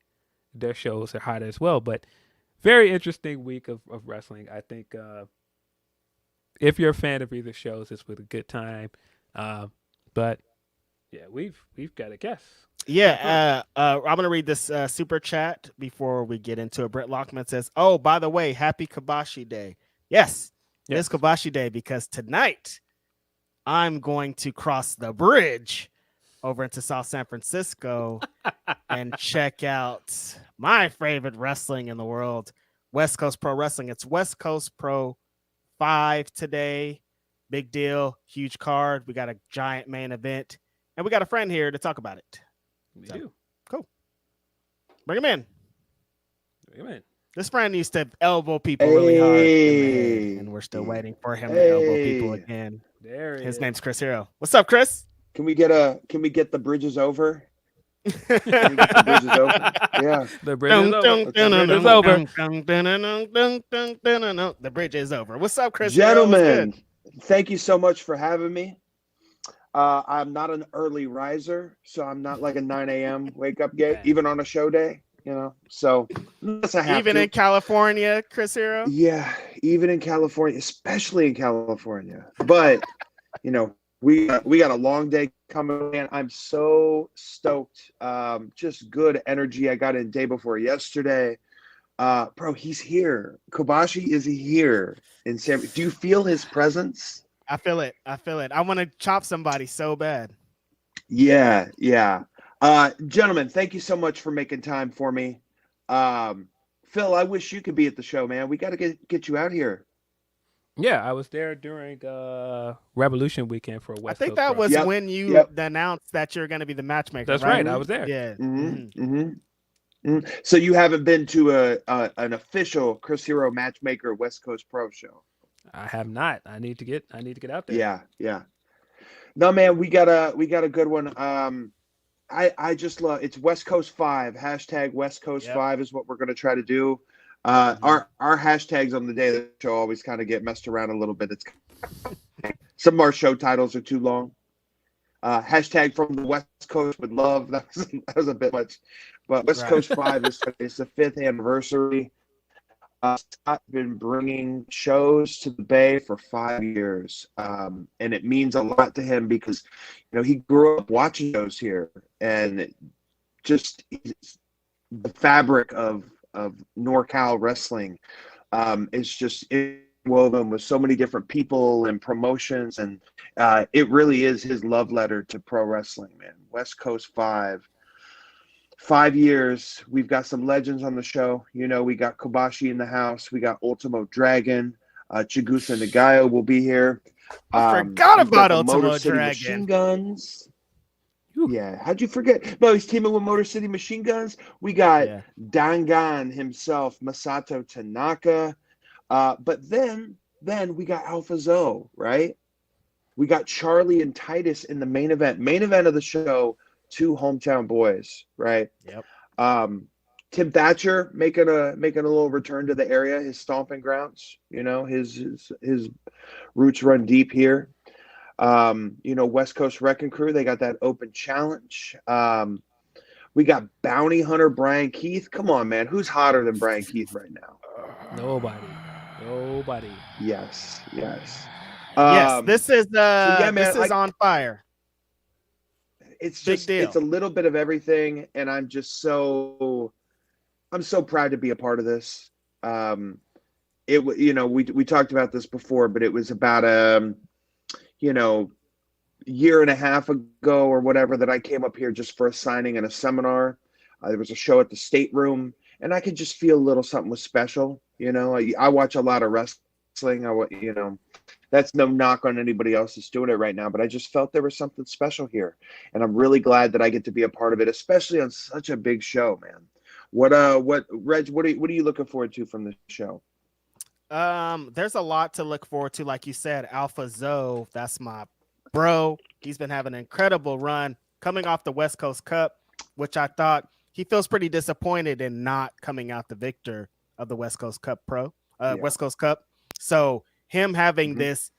[SPEAKER 2] their shows are hot as well. But very interesting week of wrestling. I think if you're a fan of either shows, this was a good time. But yeah, we've got a guess.
[SPEAKER 4] Yeah, I'm gonna read this super chat before we get into it. Brett Lockman says, "Oh, by the way, happy Kibashi Day." Yes, it's Kibashi Day because tonight I'm going to cross the bridge over into South San Francisco and check out my favorite wrestling in the world, West Coast Pro Wrestling. It's West Coast Pro 5 today. Big deal, huge card. We got a giant main event, and we got a friend here to talk about it.
[SPEAKER 2] We do.
[SPEAKER 4] Cool. Bring him in. This friend used to elbow people really hard, and we're still waiting for him to elbow people again.
[SPEAKER 2] There he
[SPEAKER 4] His
[SPEAKER 2] is.
[SPEAKER 4] name's Chris Hero. What's up, Chris?
[SPEAKER 6] Can we get the bridges over? Can we get the bridges over? Yeah.
[SPEAKER 2] The bridge is over.
[SPEAKER 4] The bridge is over. What's up, Chris?
[SPEAKER 6] Gentlemen, thank you so much for having me. I'm not an early riser, so I'm not like a 9 a.m. wake up gate, even on a show day, So unless I have
[SPEAKER 4] even
[SPEAKER 6] to.
[SPEAKER 4] in California, Chris Hero?
[SPEAKER 6] Yeah, even in California, especially in California. But, We got a long day coming in. I'm so stoked. Just good energy. I got in day before yesterday. Bro, he's here. Kobashi is here in San. Do you feel his presence?
[SPEAKER 4] I feel it. I want to chop somebody so bad.
[SPEAKER 6] Yeah. Gentlemen, thank you so much for making time for me. Phil, I wish you could be at the show, man. We got to get you out here.
[SPEAKER 2] Yeah, I was there during Revolution weekend for a West
[SPEAKER 4] I think
[SPEAKER 2] Coast
[SPEAKER 4] that
[SPEAKER 2] Pro.
[SPEAKER 4] was when you announced that you're going to be the matchmaker.
[SPEAKER 2] That's
[SPEAKER 4] right.
[SPEAKER 2] I was there.
[SPEAKER 4] Yeah.
[SPEAKER 6] So you haven't been to an official Chris Hero Matchmaker West Coast Pro show?
[SPEAKER 2] I have not. I need to get out there.
[SPEAKER 6] Yeah. No, man, we got a good one. I just love it's West Coast 5. Hashtag West Coast 5 is what we're going to try to do. Our hashtags on the day of the show always kind of get messed around a little bit. It's some of our show titles are too long. Hashtag from the West Coast with love. That was a bit much, but West Coast 5 is the 5th anniversary. Scott's been bringing shows to the Bay for 5 years, and it means a lot to him because he grew up watching shows here, and just the fabric of NorCal wrestling is just woven with so many different people and promotions, and it really is his love letter to pro wrestling, man. West Coast 5 years. We've got some legends on the show. We got Kobashi in the house. We got Ultimo Dragon. Chigusa Nagayo will be here.
[SPEAKER 4] I forgot about Ultimo
[SPEAKER 6] Motor City
[SPEAKER 4] Dragon.
[SPEAKER 6] Machine Guns. Yeah, how'd you forget? No, he's teaming with Motor City Machine Guns. We got Dangan himself, Masato Tanaka. But then we got Alpha Zoe, right? We got Charlie and Titus in the main event. Main event of the show, 2 hometown boys, right?
[SPEAKER 4] Yep.
[SPEAKER 6] Tim Thatcher making a little return to the area, his stomping grounds. His roots run deep here. West Coast Wrecking Crew, they got that open challenge. We got Bounty Hunter Brian Keith. Come on, man. Who's hotter than Brian Keith right now?
[SPEAKER 2] Nobody.
[SPEAKER 6] Yes.
[SPEAKER 4] Yes, this is this is on fire.
[SPEAKER 6] It's just it's a little bit of everything, and I'm so proud to be a part of this. We talked about this before, but it was about year and a half ago or whatever that I came up here just for a signing and a seminar. There was a show at the State Room, and I could just feel a little something was special. I watch a lot of wrestling. That's no knock on anybody else that's doing it right now, but I just felt there was something special here, and I'm really glad that I get to be a part of it, especially on such a big show, man. Reg, what are you looking forward to from the show?
[SPEAKER 4] There's a lot to look forward to. Like you said, Alpha Zoe, that's my bro. He's been having an incredible run coming off the West Coast Cup, which I thought he feels pretty disappointed in not coming out the victor of the West Coast Cup West Coast Cup. So him having this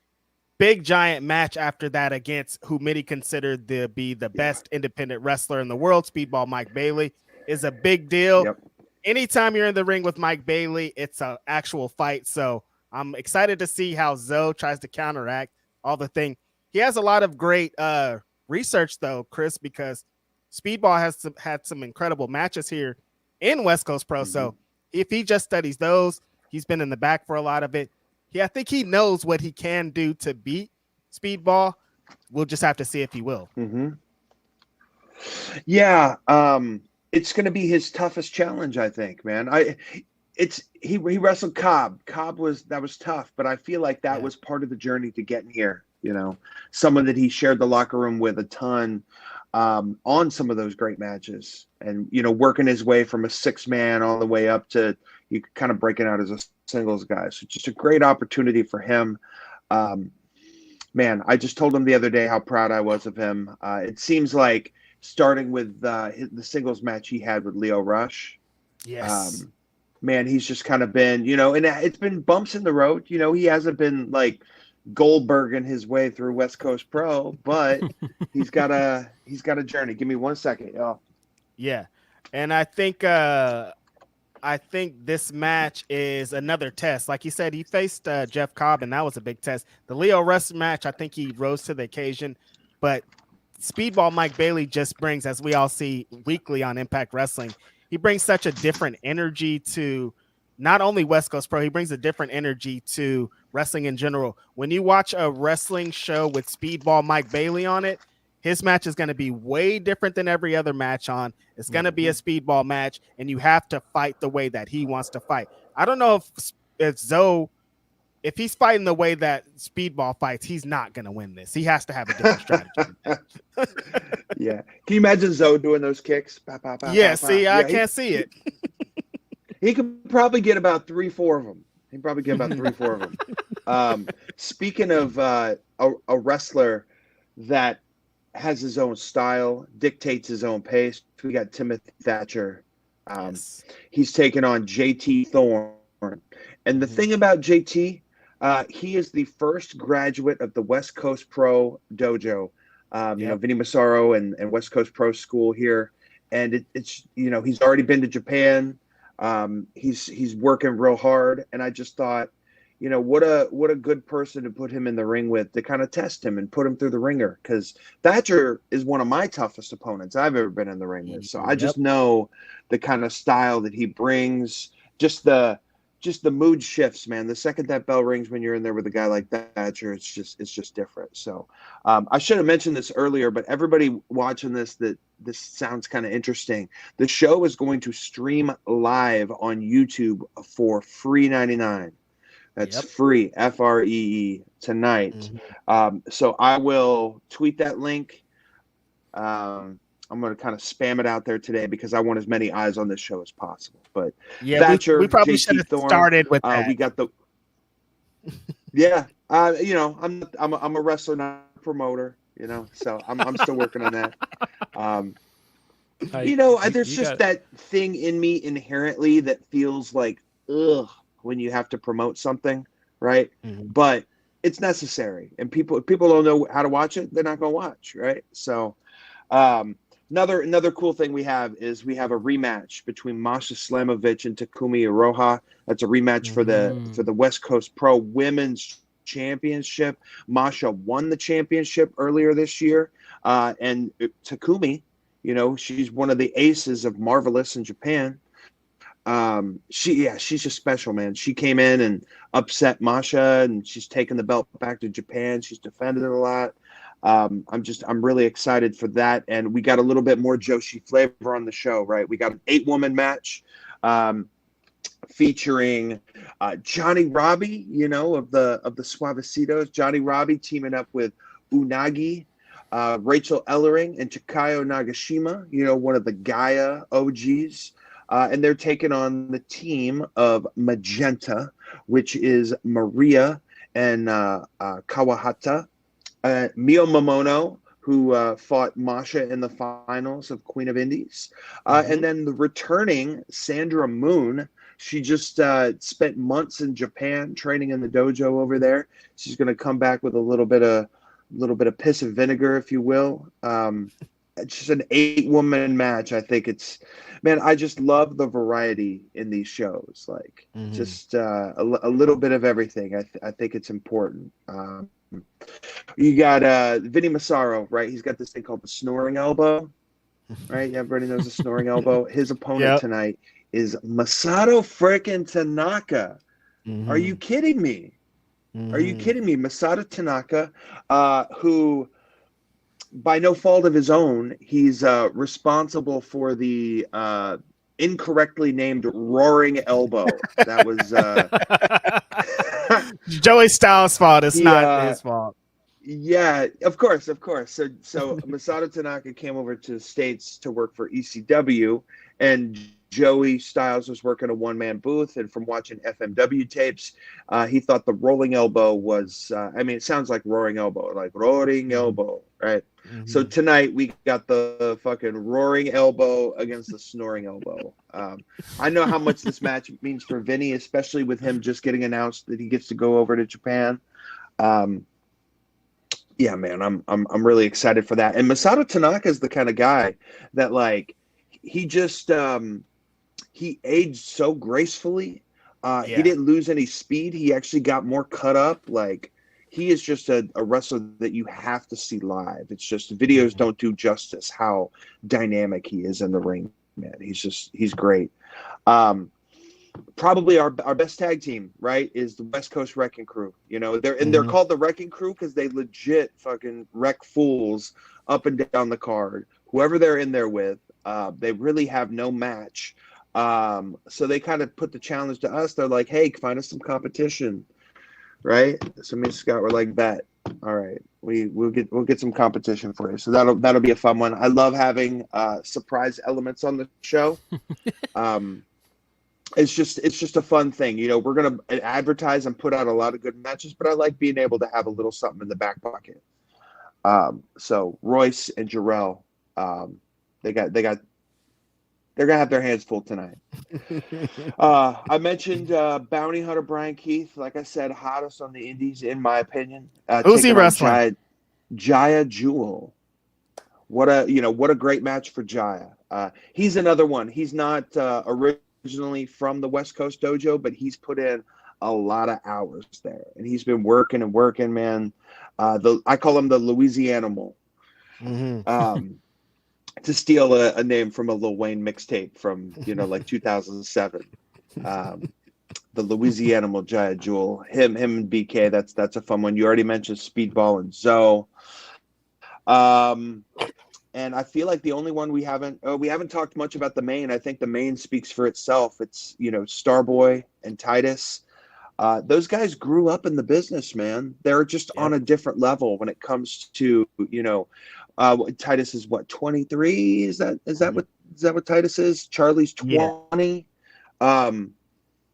[SPEAKER 4] big giant match after that against who many considered to be the best independent wrestler in the world, Speedball Mike Bailey, is a big deal.
[SPEAKER 6] Yep.
[SPEAKER 4] Anytime you're in the ring with Mike Bailey, it's an actual fight. So I'm excited to see how Zoe tries to counteract all the thing. He has a lot of great research, though, Chris, because Speedball has had some incredible matches here in West Coast Pro. So if he just studies those, he's been in the back for a lot of it. I think he knows what he can do to beat Speedball. We'll just have to see if he will.
[SPEAKER 6] Yeah, it's going to be his toughest challenge, I think, man. He wrestled Cobb. Cobb was tough, but I feel like that was part of the journey to getting here. Someone that he shared the locker room with a ton on some of those great matches, and working his way from a 6-man all the way up to you kind of breaking out as a singles guy. So just a great opportunity for him. Man, I just told him the other day how proud I was of him. It seems like starting with the singles match he had with Leo Rush.
[SPEAKER 4] Yes.
[SPEAKER 6] Man, he's just kind of been, and it's been bumps in the road. He hasn't been like Goldberging his way through West Coast Pro, but he's got a journey. Give me 1 second, y'all.
[SPEAKER 4] Yeah. And I think I think this match is another test. Like you said, he faced Jeff Cobb, and that was a big test. The Leo Rush match, I think he rose to the occasion. But Speedball Mike Bailey just brings, as we all see weekly on Impact Wrestling, he brings such a different energy to not only West Coast Pro, he brings a different energy to wrestling in general. When you watch a wrestling show with Speedball Mike Bailey on it, his match is going to be way different than every other match on. It's going to be a speedball match, and you have to fight the way that he wants to fight. I don't know if Zoe, if he's fighting the way that Speedball fights, he's not going to win this. He has to have a different strategy.
[SPEAKER 6] Yeah. Can you imagine Zoe doing those kicks?
[SPEAKER 4] Yeah, see, I can't see it.
[SPEAKER 6] He could probably get about 3-4 of them. He'd probably get about 3-4 of them. Speaking of a wrestler that has his own style, dictates his own pace, we got Timothy Thatcher.
[SPEAKER 4] Yes.
[SPEAKER 6] He's taken on JT Thorne. And the thing about JT, he is the first graduate of the West Coast Pro Dojo. You know, Vinny Massaro and West Coast Pro School here. And it's, you know, he's already been to Japan. He's working real hard. And I just thought, you know, what a good person to put him in the ring with, to kind of test him and put him through the ringer, because Thatcher is one of my toughest opponents I've ever been in the ring with. So I just know the kind of style that he brings, just the mood shifts, man. The second that bell rings when you're in there with a guy like Thatcher, it's just different. So I should have mentioned this earlier, but everybody watching this sounds kind of interesting. The show is going to stream live on YouTube for free 99. That's free, FREE, tonight. So I will tweet that link. I'm going to kind of spam it out there today because I want as many eyes on this show as possible. But
[SPEAKER 4] yeah,
[SPEAKER 6] Thatcher,
[SPEAKER 4] we probably
[SPEAKER 6] JT
[SPEAKER 4] should have
[SPEAKER 6] Thorne,
[SPEAKER 4] started with that.
[SPEAKER 6] we got the you know, I'm a wrestler, not a promoter. You know, so I'm still working on that. You know, there's just that thing in me inherently that feels like ugh when you have to promote something, right? But it's necessary, and people don't know how to watch it, they're not going to watch, right? So another cool thing we have a rematch between Masha Slamovich and Takumi Iroha. That's a rematch for the West Coast Pro Women's Championship. Masha won the championship earlier this year, and Takumi, you know, she's one of the aces of Marvelous in Japan. She's just special, man. She came in and upset Masha, and she's taken the belt back to Japan. She's defended it a lot. I'm really excited for that. And we got a little bit more Joshi flavor on the show, right? We got an 8-woman match, featuring Johnny Robbie, you know, of the Suavecitos. Johnny Robbie teaming up with Unagi, Rachel Ellering, and Chikayo Nagashima, you know, one of the Gaia OGs. And they're taking on the team of Magenta, which is Maria and Kawahata. Mio Momono, who fought Masha in the finals of Queen of Indies. And then the returning Sandra Moon. She just spent months in Japan training in the dojo over there. She's going to come back with a little bit of piss and vinegar, if you will. It's just an 8-woman match. I think I just love the variety in these shows. Like just a little bit of everything. I think it's important. You got Vinny Massaro, right? He's got this thing called the snoring elbow, right? Everybody knows the snoring elbow. His opponent tonight is Masato frickin' Tanaka. Are you kidding me? Are you kidding me? Masato Tanaka, who, by no fault of his own, he's responsible for the incorrectly named Roaring Elbow. That was
[SPEAKER 4] Joey Styles' fault. It's not his fault.
[SPEAKER 6] Yeah, of course. So Masato Tanaka came over to the States to work for ECW, and Joey Styles was working a one-man booth, and from watching FMW tapes, he thought the rolling elbow was, it sounds like roaring elbow, like roaring elbow, right? So tonight we got the fucking roaring elbow against the snoring elbow. I know how much this match means for Vinny, especially with him just getting announced that he gets to go over to Japan. Yeah, man, I'm really excited for that. And Masato Tanaka is the kind of guy that, like, he just he aged so gracefully.
[SPEAKER 4] Yeah.
[SPEAKER 6] He didn't lose any speed. He actually got more cut up. Like, he is just a wrestler that you have to see live. It's just videos don't do justice how dynamic he is in the ring, man. He's great. Probably our best tag team, right, is the West Coast Wrecking Crew. You know, they're called the Wrecking Crew because they legit fucking wreck fools up and down the card. Whoever they're in there with, they really have no match. So they kind of put the challenge to us. They're like, hey, find us some competition, right? So me and Scott were like, bet. All right, we'll get some competition for you. So that'll be a fun one. I love having surprise elements on the show. It's just a fun thing. You know, we're going to advertise and put out a lot of good matches, but I like being able to have a little something in the back pocket. So Royce and Jarrell, they're going to have their hands full tonight. I mentioned Bounty Hunter Brian Keith. Like I said, hottest on the indies, in my opinion.
[SPEAKER 4] Who's he wrestling?
[SPEAKER 6] Jaya Jewel. What a great match for Jaya. He's another one. He's not originally from the West Coast dojo, but he's put in a lot of hours there, and he's been working, man. I call him the Louisianimal. To steal a name from a Lil Wayne mixtape from like 2007. The Louisianimal Jaya Jewel, him and BK. That's a fun one. You already mentioned Speedball and Zoe. And I feel like the only one we haven't talked much about the main. I think the main speaks for itself. It's, Starboy and Titus. Those guys grew up in the business, man. They're just on a different level when it comes to, Titus is what, 23? Is that what Titus is? Charlie's 20.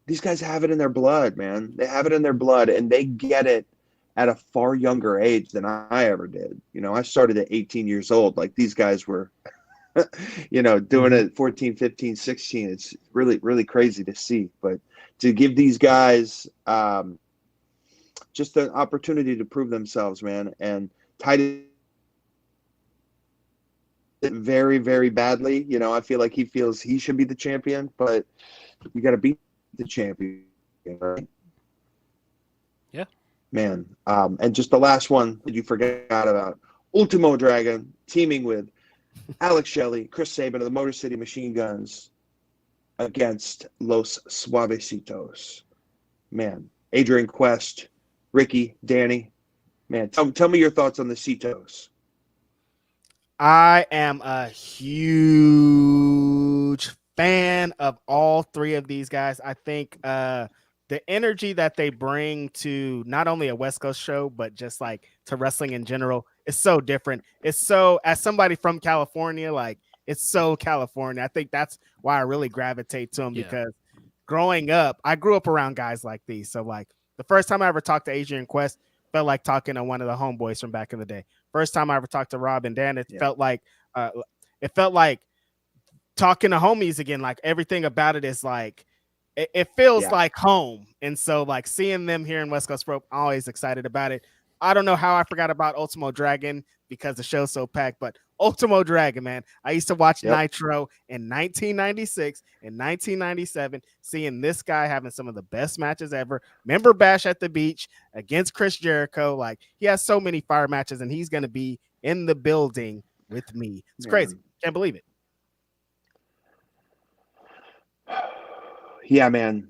[SPEAKER 6] These guys have it in their blood, man. They have it in their blood, and they get it at a far younger age than I ever did. I started at 18 years old. Like, these guys were, doing it at 14, 15, 16. It's really, really crazy to see. But to give these guys just an opportunity to prove themselves, man. And Titus very, very badly. I feel like he feels he should be the champion, but you got to beat the champion, right?
[SPEAKER 2] Yeah.
[SPEAKER 6] Man, and just the last one that you forgot about, Ultimo Dragon teaming with Alex Shelley, Chris Sabin of the Motor City Machine Guns against Los Suavecitos. Man, Adrian Quest, Ricky, Danny. Man, tell me your thoughts on the Citos.
[SPEAKER 4] I am a huge fan of all three of these guys. I think the energy that they bring to not only a West Coast show, but just like to wrestling in general is so different. It's so, as somebody from California, like, it's so California. I think that's why I really gravitate to them, because growing up, I grew up around guys like these. So like, the first time I ever talked to Adrian Quest felt like talking to one of the homeboys from back in the day. First time I ever talked to Rob and Dan, it felt like talking to homies again. Like, everything about it is like, it feels like home. And so like, seeing them here in West Coast Pro, I'm always excited about it. I don't know how I forgot about Ultimo Dragon because the show's so packed, but Ultimo Dragon, man. I used to watch Nitro in 1996 and 1997, seeing this guy having some of the best matches ever. Remember Bash at the Beach against Chris Jericho? Like, he has so many fire matches, and he's going to be in the building with me. It's crazy. Can't believe it.
[SPEAKER 6] Yeah, man.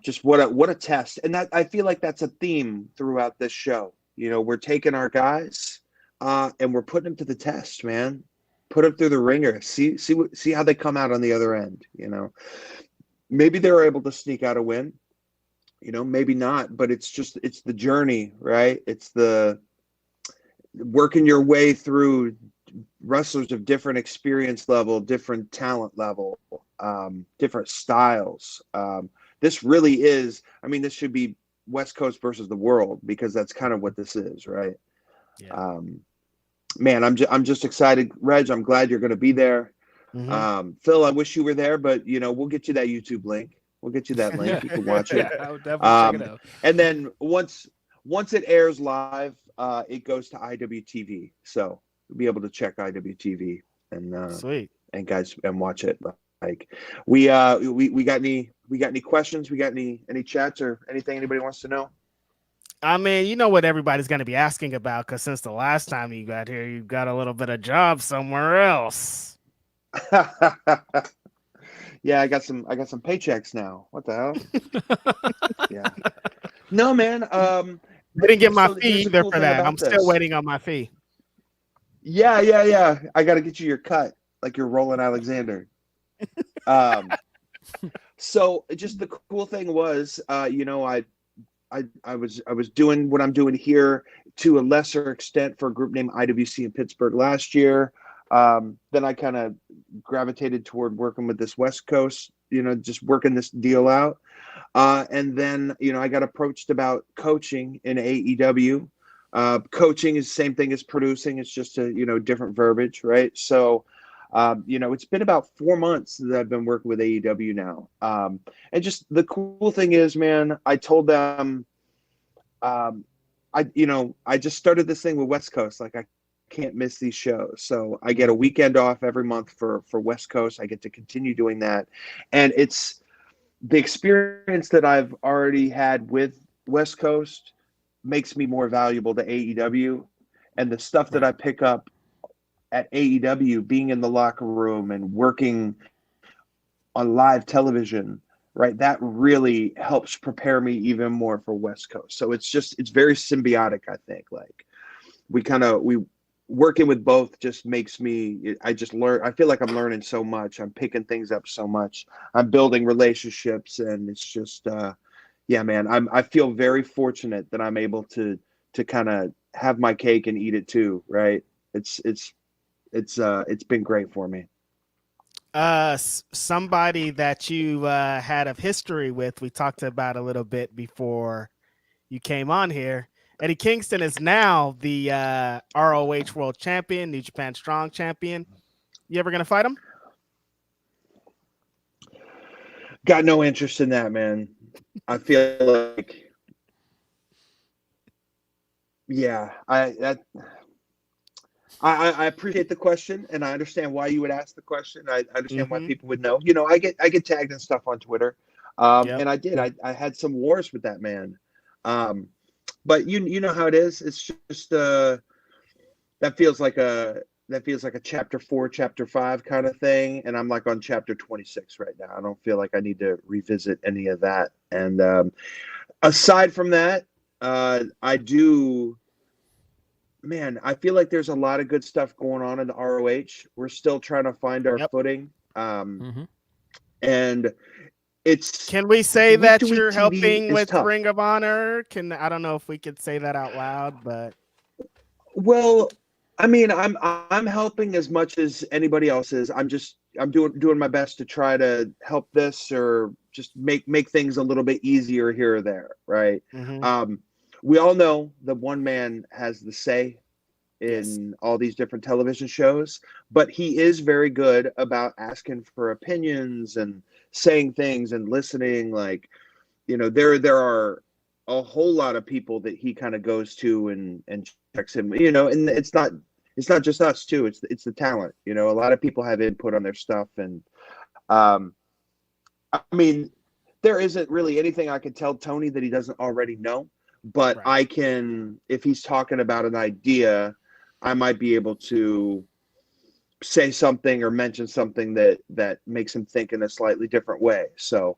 [SPEAKER 6] Just what a test. And that, I feel like that's a theme throughout this show. We're taking our guys and we're putting them to the test, man. Put them through the ringer. See how they come out on the other end. Maybe they're able to sneak out a win. Maybe not, but it's the journey, right? It's the working your way through wrestlers of different experience level, different talent level, different styles. This really is, this should be West Coast versus the world, because that's kind of what this is, right? Man, I'm just excited. Reg, I'm glad you're going to be there. Phil, I wish you were there, but we'll get you that YouTube link. We'll get you that link. You can watch it.
[SPEAKER 2] I would definitely check it out.
[SPEAKER 6] And then once it airs live, it goes to IWTV. So you'll be able to check IWTV and
[SPEAKER 4] sweet,
[SPEAKER 6] and guys and watch it we got any questions? We got any chats or anything anybody wants to know?
[SPEAKER 4] I mean, you know what everybody's going to be asking about, because since the last time you got here, you got a little bit of job somewhere else.
[SPEAKER 6] Yeah, I got some paychecks now. What the hell? Yeah. No, man.
[SPEAKER 4] I didn't get my
[SPEAKER 6] so
[SPEAKER 4] fee
[SPEAKER 6] here's the
[SPEAKER 4] either
[SPEAKER 6] cool
[SPEAKER 4] for
[SPEAKER 6] thing
[SPEAKER 4] that.
[SPEAKER 6] about
[SPEAKER 4] I'm still
[SPEAKER 6] this.
[SPEAKER 4] waiting on my fee.
[SPEAKER 6] Yeah. I got to get you your cut, like you're Roland Alexander. So just the cool thing was, you know, I was doing what I'm doing here to a lesser extent for a group named IWC in Pittsburgh last year. Then I kind of gravitated toward working with this West Coast, you know, just working this deal out. And then, you know, I got approached about coaching in AEW. Coaching is the same thing as producing. It's just a, you know, different verbiage, right? So, you know, it's been about 4 months that I've been working with AEW now. And just the cool thing is, man, I told them, I just started this thing with West Coast. Like, I can't miss these shows. So I get a weekend off every month for West Coast. I get to continue doing that. And it's the experience that I've already had with West Coast makes me more valuable to AEW. And the stuff that I pick up at AEW, being in the locker room and working on live television, right, that really helps prepare me even more for West Coast. So it's very symbiotic, I think. Like, we working with both just makes me, I feel like I'm learning so much. I'm picking things up so much. I'm building relationships, and it's just, yeah, man, I feel very fortunate that I'm able to kind of have my cake and eat it too. Right. It's been great for me.
[SPEAKER 4] Somebody that you had a history with, we talked about a little bit before you came on here. Eddie Kingston is now the ROH World Champion, New Japan Strong Champion. You ever gonna fight him?
[SPEAKER 6] Got no interest in that, man. I feel like, yeah, I appreciate the question, and I understand why you would ask the question. I understand why people would know. You know, I get tagged and stuff on Twitter, and I did. I had some wars with that man, but you know how it is. It's just that feels like a chapter 4, chapter 5 kind of thing, and I'm like on chapter 26 right now. I don't feel like I need to revisit any of that. And aside from that, I do. Man, I feel like there's a lot of good stuff going on in the ROH. We're still trying to find our footing. And it's,
[SPEAKER 4] can we say that you're
[SPEAKER 6] TV
[SPEAKER 4] helping with
[SPEAKER 6] tough.
[SPEAKER 4] Ring of Honor? I don't know if we could say that out loud, but
[SPEAKER 6] well, I mean, I'm helping as much as anybody else is. I'm doing my best to try to help this, or just make things a little bit easier here or there, right? We all know that one man has the say in all these different television shows, but he is very good about asking for opinions and saying things and listening. Like, you know, there are a whole lot of people that he kind of goes to and checks in, you know, and it's not just us too. It's the talent, you know, a lot of people have input on their stuff. And, I mean, there isn't really anything I could tell Tony that he doesn't already know. But I can, if he's talking about an idea, I might be able to say something or mention something that makes him think in a slightly different way. So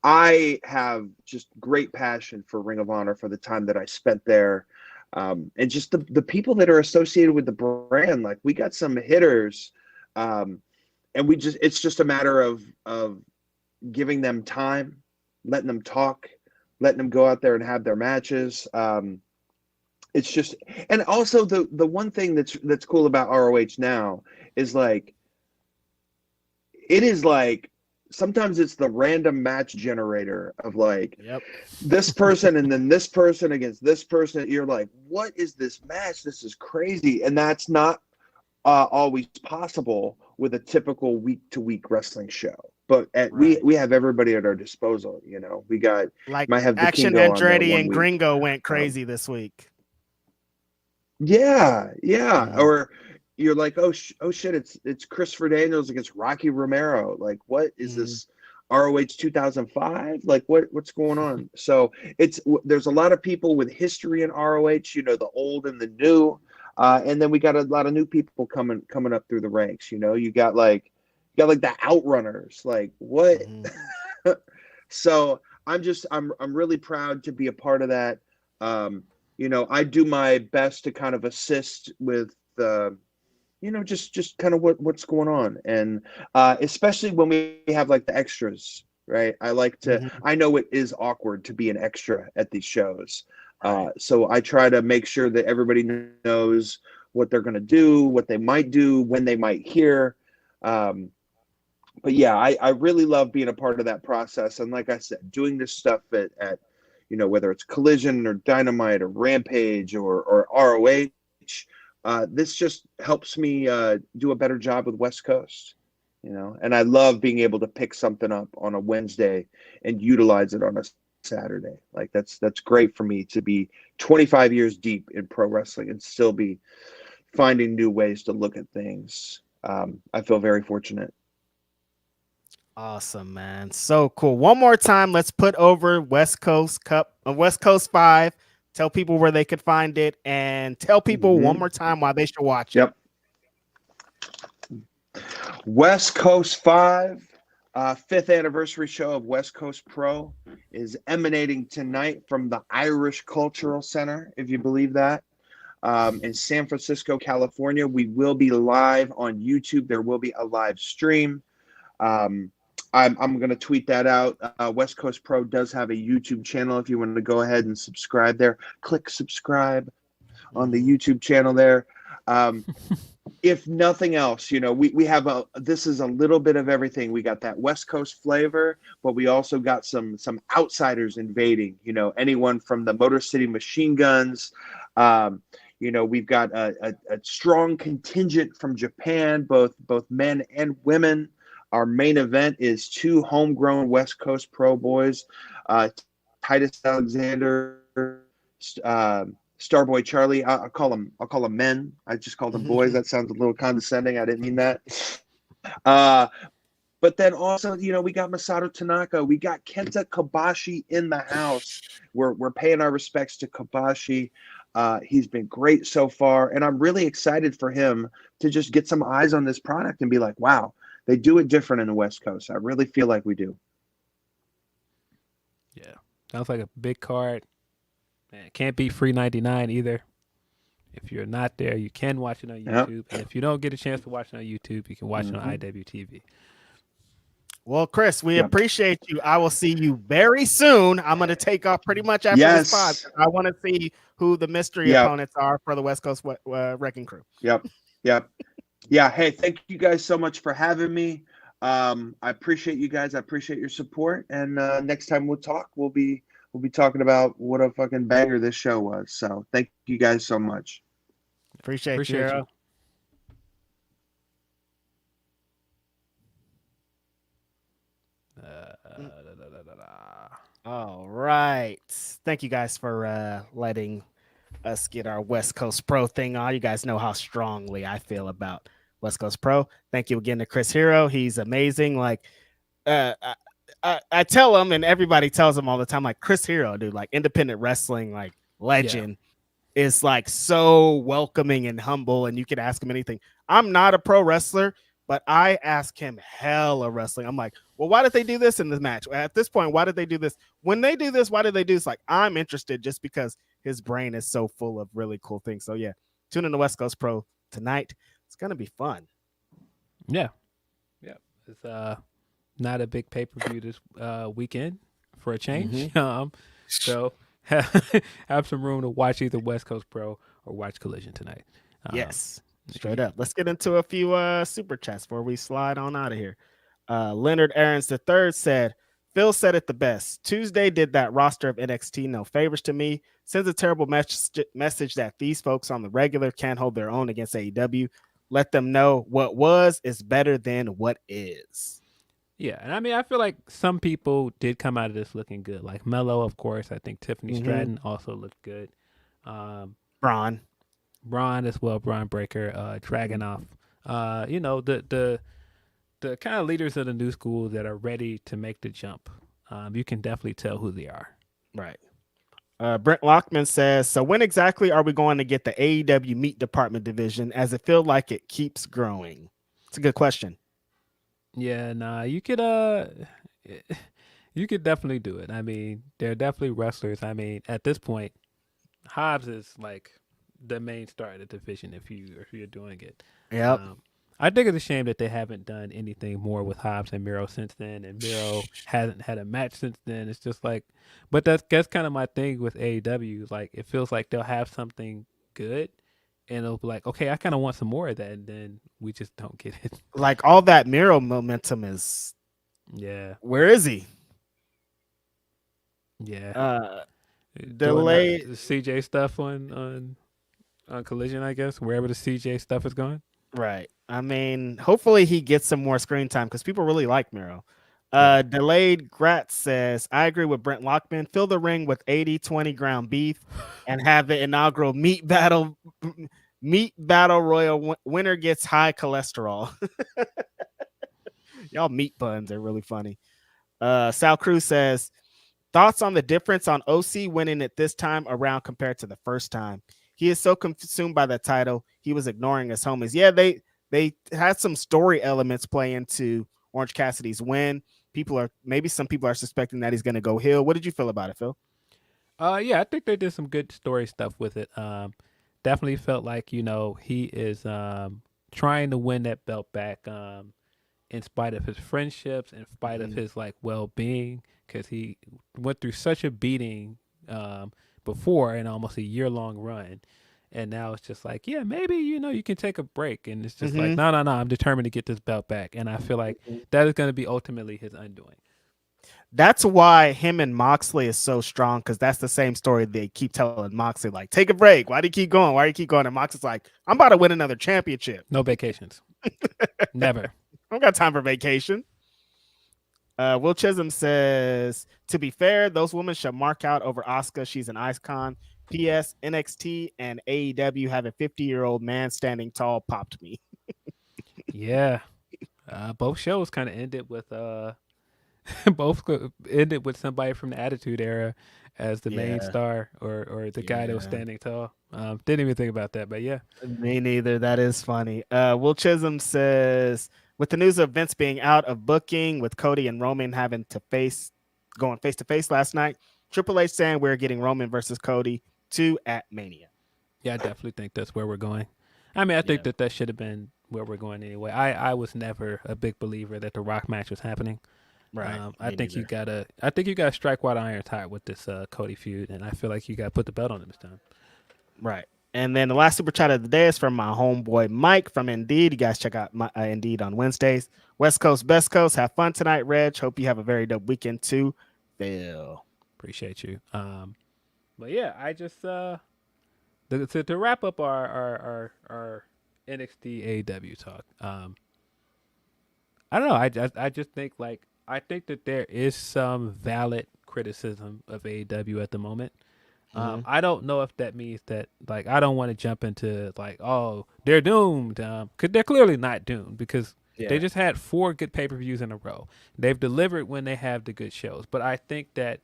[SPEAKER 6] I have just great passion for Ring of Honor, for the time that I spent there, and just the people that are associated with the brand. Like, we got some hitters, and it's just a matter of giving them time, letting them talk, letting them go out there and have their matches. It's just, and also the one thing that's cool about ROH now is, like, it is like, sometimes it's the random match generator of, like, this person and then this person against this person. You're like, what is this match? This is crazy. And that's not always possible with a typical week-to-week wrestling show. But we have everybody at our disposal. You know, we got,
[SPEAKER 4] like,
[SPEAKER 6] might have
[SPEAKER 4] Action Andretti and Gringo went crazy this week.
[SPEAKER 6] Yeah. Or you're like, oh shit, it's Christopher Daniels against Rocky Romero. Like, what is this? ROH 2005? Like, what's going on? So there's a lot of people with history in ROH, the old and the new, and then we got a lot of new people coming up through the ranks. You got like the Outrunners. Like, what? So I'm really proud to be a part of that. I do my best to kind of assist with just kind of what's going on, and especially when we have like the extras, right? I like to. I know it is awkward to be an extra at these shows, so I try to make sure that everybody knows what they're going to do, what they might do, when they might hear. But yeah, I really love being a part of that process, and like I said, doing this stuff at whether it's Collision or Dynamite or Rampage or ROH. This just helps me do a better job with West Coast, and I love being able to pick something up on a Wednesday and utilize it on a Saturday. Like that's great for me to be 25 years deep in pro wrestling and still be finding new ways to look at things. I feel very fortunate.
[SPEAKER 4] Awesome, man. So cool. One more time, let's put over West Coast Cup, West Coast 5. Tell people where they could find it, and tell people one more time why they should watch it.
[SPEAKER 6] West Coast 5, 5th anniversary show of West Coast Pro is emanating tonight from the Irish Cultural Center, if you believe that, in San Francisco, California. We will be live on YouTube. There will be a live stream. I'm going to tweet that out. West Coast Pro does have a YouTube channel. If you want to go ahead and subscribe there, click subscribe on the YouTube channel there. If nothing else, we have this is a little bit of everything. We got that West Coast flavor, but we also got some outsiders invading, anyone from the Motor City Machine Guns. We've got a strong contingent from Japan, both men and women. Our main event is 2 homegrown West Coast Pro boys, Titus Alexander, Starboy Charlie. I'll call them men. I just called them boys. That sounds a little condescending. I didn't mean that. But then also, we got Masato Tanaka. We got Kenta Kobashi in the house. We're paying our respects to Kobashi. He's been great so far, and I'm really excited for him to just get some eyes on this product and be like, wow. They do it different in the West Coast. I really feel like we do.
[SPEAKER 2] Yeah. Sounds like a big card. Man, can't be free 99 either. If you're not there, you can watch it on YouTube. Yep. And if you don't get a chance to watch it on YouTube, you can watch it on IWTV.
[SPEAKER 4] Well, Chris, we appreciate you. I will see you very soon. I'm going to take off pretty much after this pod. I want to see who the mystery opponents are for the West Coast Wrecking Crew.
[SPEAKER 6] Yep. Yeah. Hey, thank you guys so much for having me. I appreciate you guys. I appreciate your support. And next time we'll talk, we'll be talking about what a fucking banger this show was. So thank you guys so much.
[SPEAKER 4] Appreciate you. All right. Thank you guys for letting us get our West Coast Pro thing on. You guys know how strongly I feel about West Coast Pro. Thank you again to Chris Hero. He's amazing. Like I tell him, and everybody tells him all the time, like, Chris Hero, dude, like independent wrestling, like legend, is like so welcoming and humble, and you can ask him anything. I'm not a pro wrestler, but I ask him hella wrestling. I'm like, well, why did they do this in this match? At this point, why did they do this? When they do this, why did they do this? Like, I'm interested just because his brain is so full of really cool things. So yeah, tune in to West Coast Pro tonight. It's gonna be fun.
[SPEAKER 2] Yeah. It's not a big pay-per-view this weekend for a change. So have some room to watch either West Coast Pro or watch Collision tonight.
[SPEAKER 4] Yes. Straight up. Let's get into a few super chats before we slide on out of here. Leonard Aarons III said, Phil said it the best. Tuesday did that roster of NXT no favors to me. Sends a terrible message that these folks on the regular can't hold their own against AEW. Let them know what was is better than what is.
[SPEAKER 2] Yeah, and I mean, I feel like some people did come out of this looking good. Like Mello, of course. I think Tiffany Stratton also looked good.
[SPEAKER 4] Braun.
[SPEAKER 2] Braun as well, Braun Breaker, Dragunov. The kind of leaders of the new school that are ready to make the jump. You can definitely tell who they are.
[SPEAKER 4] Right. Brent Lockman says, so when exactly are we going to get the AEW meat department division, as it feels like it keeps growing? It's a good question.
[SPEAKER 2] Yeah, nah, you could definitely do it. I mean, they're definitely wrestlers. I mean, at this point, Hobbs is like the main star of the division if you're doing it.
[SPEAKER 4] Yep.
[SPEAKER 2] I think it's a shame that they haven't done anything more with Hobbs and Miro since then, and Miro hasn't had a match since then. It's just like, but that's kind of my thing with AEW. Like, it feels like they'll have something good, and it'll be like, okay, I kind of want some more of that, and then we just don't get it.
[SPEAKER 4] Like all that Miro momentum is.
[SPEAKER 2] Yeah.
[SPEAKER 4] Where is he?
[SPEAKER 2] Yeah.
[SPEAKER 4] Delayed
[SPEAKER 2] the CJ stuff on Collision, I guess, wherever the CJ stuff is going.
[SPEAKER 4] Right. I mean, hopefully he gets some more screen time because people really like Miro. Delayed Gratz says, I agree with Brent Lockman. Fill the ring with 80-20 ground beef and have the inaugural meat battle royal. Winner gets high cholesterol. Y'all meat buns are really funny. Sal Cruz says, thoughts on the difference on OC winning it this time around compared to the first time? He is so consumed by the title, he was ignoring his homies. Yeah, they had some story elements play into Orange Cassidy's win. Some people are suspecting that he's going to go heel. What did you feel about it, Phil?
[SPEAKER 2] Yeah, I think they did some good story stuff with it. Definitely felt like, he is trying to win that belt back in spite of his friendships, in spite of his well-being, because he went through such a beating before in almost a year-long run. And now it's just like, yeah, maybe, you can take a break. And it's just like, no, I'm determined to get this belt back. And I feel like that is going to be ultimately his undoing.
[SPEAKER 4] That's why him and Moxley is so strong, because that's the same story they keep telling Moxley, like, take a break. Why do you keep going? Why do you keep going? And Moxley's like, I'm about to win another championship.
[SPEAKER 2] No vacations. Never.
[SPEAKER 4] I don't got time for vacation. Will Chisholm says, to be fair, those women should mark out over Asuka. She's an icon. P.S. NXT and AEW have a 50-year-old man standing tall popped me.
[SPEAKER 2] Yeah. Both shows kind of ended with somebody from the Attitude Era as the main star or the guy that was standing tall. Didn't even think about that, but yeah.
[SPEAKER 4] Me neither. That is funny. Will Chisholm says, with the news of Vince being out of booking, with Cody and Roman having to going face to face last night, Triple H saying we're getting Roman versus Cody 2 at Mania.
[SPEAKER 2] Yeah, I definitely think that's where we're going. I mean, I think that should have been where we're going anyway. I was never a big believer that the Rock match was happening.
[SPEAKER 4] Right.
[SPEAKER 2] I think you gotta strike while the iron's hot with this Cody feud, and I feel like you gotta put the belt on him this time.
[SPEAKER 4] Right. And then the last super chat of the day is from my homeboy Mike from Indeed. You guys check out my Indeed on Wednesdays. West Coast, Best Coast. Have fun tonight, Reg. Hope you have a very dope weekend too. Phil.
[SPEAKER 2] Appreciate you. But yeah, I just to wrap up our NXT AEW talk. I don't know. I just think I think that there is some valid criticism of AEW at the moment. I don't know if that means that I don't want to jump into oh, they're doomed, because they're clearly not doomed, because they just had 4 good pay-per-views in a row. They've delivered when they have the good shows, but I think that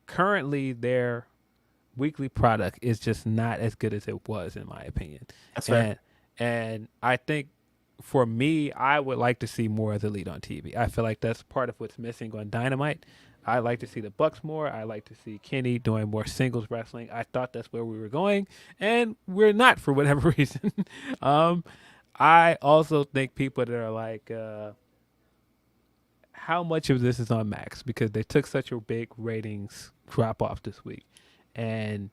[SPEAKER 2] currently their weekly product is just not as good as it was, in my opinion.
[SPEAKER 4] That's fair.
[SPEAKER 2] And I think for me, I would like to see more of the Elite on TV. I feel like that's part of what's missing on Dynamite. I like to see the Bucks more. I like to see Kenny doing more singles wrestling. I thought that's where we were going, and we're not for whatever reason. I also think people that are how much of this is on Max, because they took such a big ratings drop off this week, and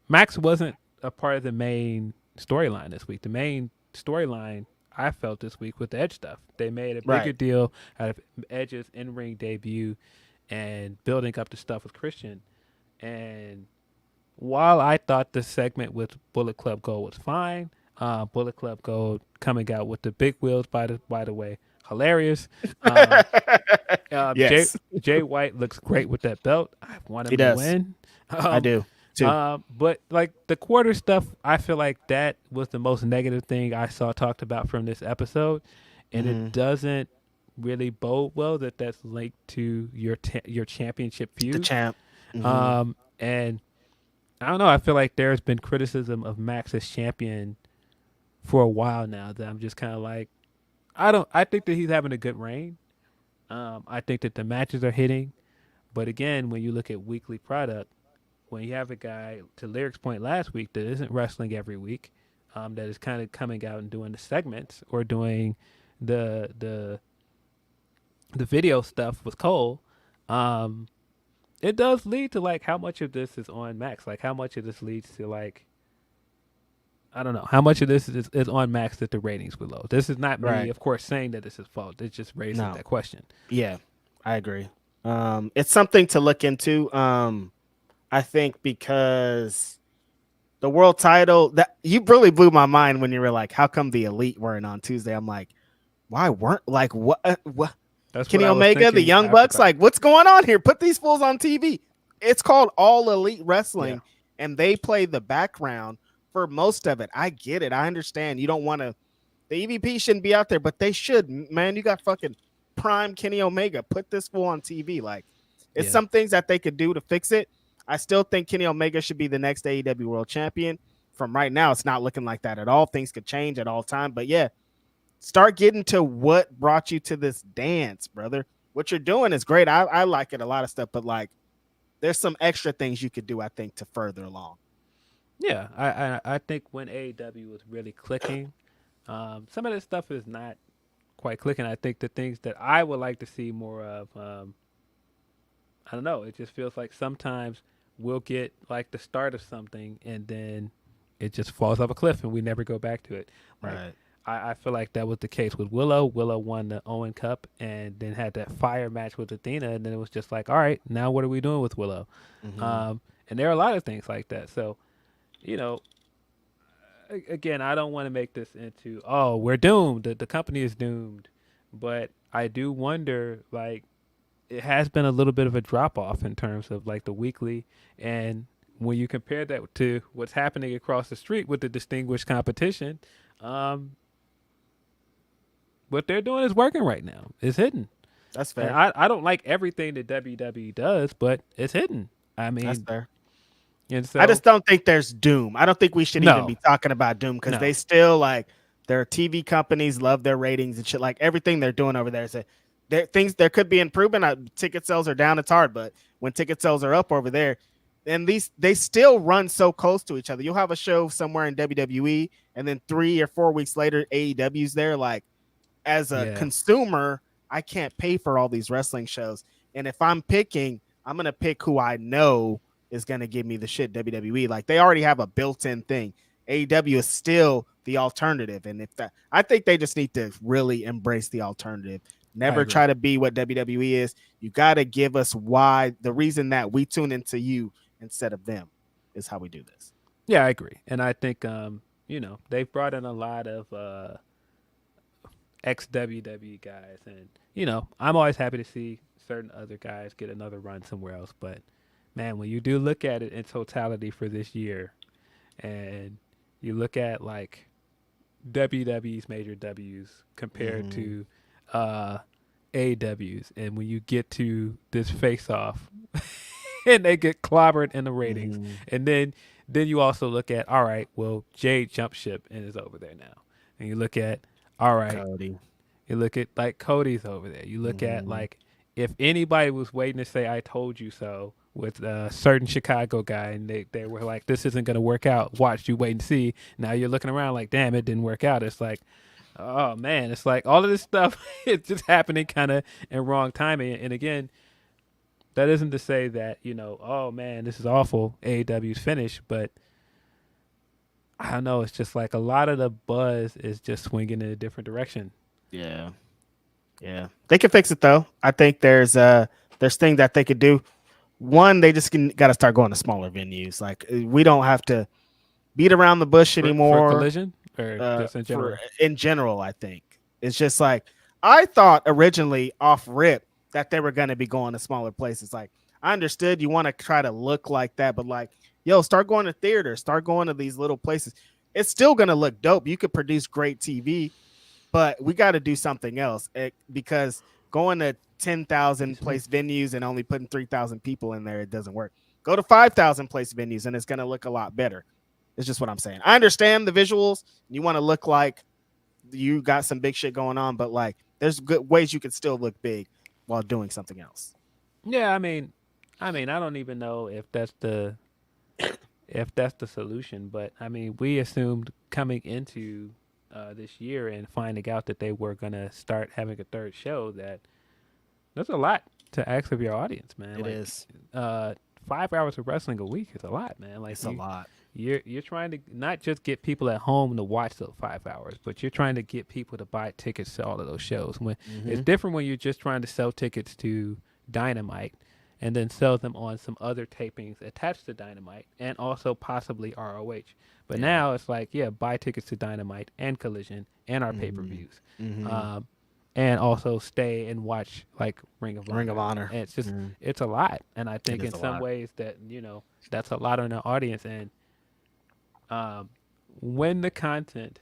[SPEAKER 2] Max wasn't a part of the main storyline this week. The main storyline I felt this week with the Edge stuff. They made a bigger deal out of Edge's in-ring debut and building up the stuff with Christian. And while I thought the segment with Bullet Club Gold was fine, Bullet Club Gold coming out with the big wheels, by the way, hilarious.
[SPEAKER 4] Yes.
[SPEAKER 2] Jay White looks great with that belt. I want him
[SPEAKER 4] He
[SPEAKER 2] to
[SPEAKER 4] does.
[SPEAKER 2] win.
[SPEAKER 4] I do. too.
[SPEAKER 2] But like the quarter stuff, I feel like that was the most negative thing I saw talked about from this episode, and it doesn't really bode well that that's linked to your championship
[SPEAKER 4] The
[SPEAKER 2] feud.
[SPEAKER 4] champ.
[SPEAKER 2] And I don't know. I feel like there's been criticism of Max as champion for a while now. That I'm just kind of like, I think that he's having a good reign. I think that the matches are hitting, but again, when you look at weekly product, when you have a guy, to Lyric's point last week, that isn't wrestling every week, that is kind of coming out and doing the segments or doing the video stuff with Cole, it does lead to like how much of this is on Max, like how much of this leads to like, I don't know, how much of this is on Max that the ratings were low. This is not me, of course, saying that it's his fault. It's just raising that question.
[SPEAKER 4] Yeah, I agree. It's something to look into. I think because the world title, that you really blew my mind when you were like, how come the Elite weren't on Tuesday? I'm like, why weren't like what
[SPEAKER 2] That's
[SPEAKER 4] Kenny
[SPEAKER 2] what I was
[SPEAKER 4] Omega, the
[SPEAKER 2] thinking
[SPEAKER 4] Young
[SPEAKER 2] after
[SPEAKER 4] Bucks,
[SPEAKER 2] that.
[SPEAKER 4] like what's going on here? Put these fools on TV. It's called All Elite Wrestling, and they play the background for most of it. I get it. I understand. You don't want to. The EVP shouldn't be out there, but they should. Man, you got fucking prime Kenny Omega. Put this fool on TV. Like, it's some things that they could do to fix it. I still think Kenny Omega should be the next AEW World Champion. From right now, it's not looking like that at all. Things could change at all time. But yeah, start getting to what brought you to this dance, brother. What you're doing is great. I like it, a lot of stuff, but like there's some extra things you could do, I think, to further along.
[SPEAKER 2] Yeah, I think when AEW was really clicking, some of this stuff is not quite clicking. I think the things that I would like to see more of, I don't know, it just feels like sometimes we'll get like the start of something and then it just falls off a cliff and we never go back to it. Like,
[SPEAKER 4] Right.
[SPEAKER 2] I feel like that was the case with Willow. Willow won the Owen Cup and then had that fire match with Athena, and then it was just like, all right, now what are we doing with Willow? And there are a lot of things like that. So, you know, again, I don't want to make this into, oh, we're doomed. The company is doomed. But I do wonder, like, it has been a little bit of a drop off in terms of like the weekly, and when you compare that to what's happening across the street with the distinguished competition, what they're doing is working right now. It's hidden.
[SPEAKER 4] That's fair.
[SPEAKER 2] And I don't like everything that WWE does, but it's hidden. I mean,
[SPEAKER 4] That's fair.
[SPEAKER 2] And so
[SPEAKER 4] I just don't think there's doom. I don't think we should even
[SPEAKER 2] No.
[SPEAKER 4] be talking about doom because
[SPEAKER 2] No.
[SPEAKER 4] they still like their TV companies love their ratings and shit. Like everything they're doing over there is there could be improvement. Ticket sales are down. It's hard, but when ticket sales are up over there, and they still run so close to each other. You'll have a show somewhere in WWE, and then 3 or 4 weeks later, AEW's there. Like as a consumer, I can't pay for all these wrestling shows, and if I'm picking, I'm gonna pick who I know is gonna give me the shit. WWE, like they already have a built-in thing. AEW is still the alternative, and I think they just need to really embrace the alternative. Never try to be what WWE is. You got to give us why, the reason that we tune into you instead of them is how we do this.
[SPEAKER 2] Yeah, I agree. And I think, you know, they've brought in a lot of ex-WWE guys. And, you know, I'm always happy to see certain other guys get another run somewhere else. But, man, when you do look at it in totality for this year and you look at, like, WWE's major W's compared to AEW's, and when you get to this face-off and they get clobbered in the ratings, and then you also look at, all right, well, Jade jumped ship and is over there now, and you look at, all right,
[SPEAKER 4] Cody.
[SPEAKER 2] You look at like Cody's over there. You look at like if anybody was waiting to say "I told you so" with a certain Chicago guy, and they were like, "This isn't going to work out. Watch, you wait and see." Now you're looking around like, "Damn, it didn't work out." It's like, oh man, it's like all of this stuff is just happening kind of in wrong timing. And again, that isn't to say that, you know, oh man, this is awful, AEW's finished, but I don't know. It's just like a lot of the buzz is just swinging in a different direction.
[SPEAKER 4] Yeah. They can fix it though. I think there's things that they could do. One, they just got to start going to smaller venues. Like we don't have to beat around the bush anymore.
[SPEAKER 2] For Collision or just in general?
[SPEAKER 4] In general, I think it's just like I thought originally off rip that they were going to be going to smaller places. Like I understood you want to try to look like that, but like, yo, start going to theaters, start going to these little places. It's still gonna look dope. You could produce great TV, but we got to do something else because going to 10,000 place venues and only putting 3,000 people in there, it doesn't work. Go to 5,000 place venues and it's going to look a lot better. It's just what I'm saying. I understand the visuals. You want to look like you got some big shit going on, but like there's good ways you can still look big while doing something else.
[SPEAKER 2] Yeah, I mean, I don't even know if that's the solution, but I mean, we assumed coming into this year and finding out that they were gonna start having a third show that there's a lot to ask of your audience, man.
[SPEAKER 4] It is.
[SPEAKER 2] 5 hours of wrestling a week is a lot, man. Like
[SPEAKER 4] It's a lot.
[SPEAKER 2] You're trying to not just get people at home to watch those 5 hours, but you're trying to get people to buy tickets to all of those shows. When it's different when you're just trying to sell tickets to Dynamite and then sell them on some other tapings attached to Dynamite and also possibly ROH. But now it's like, yeah, buy tickets to Dynamite and Collision and our pay-per-views. And also stay and watch like Ring of Honor. And it's just, it's a lot. And I think in some ways that, that's a lot on the audience. And when the content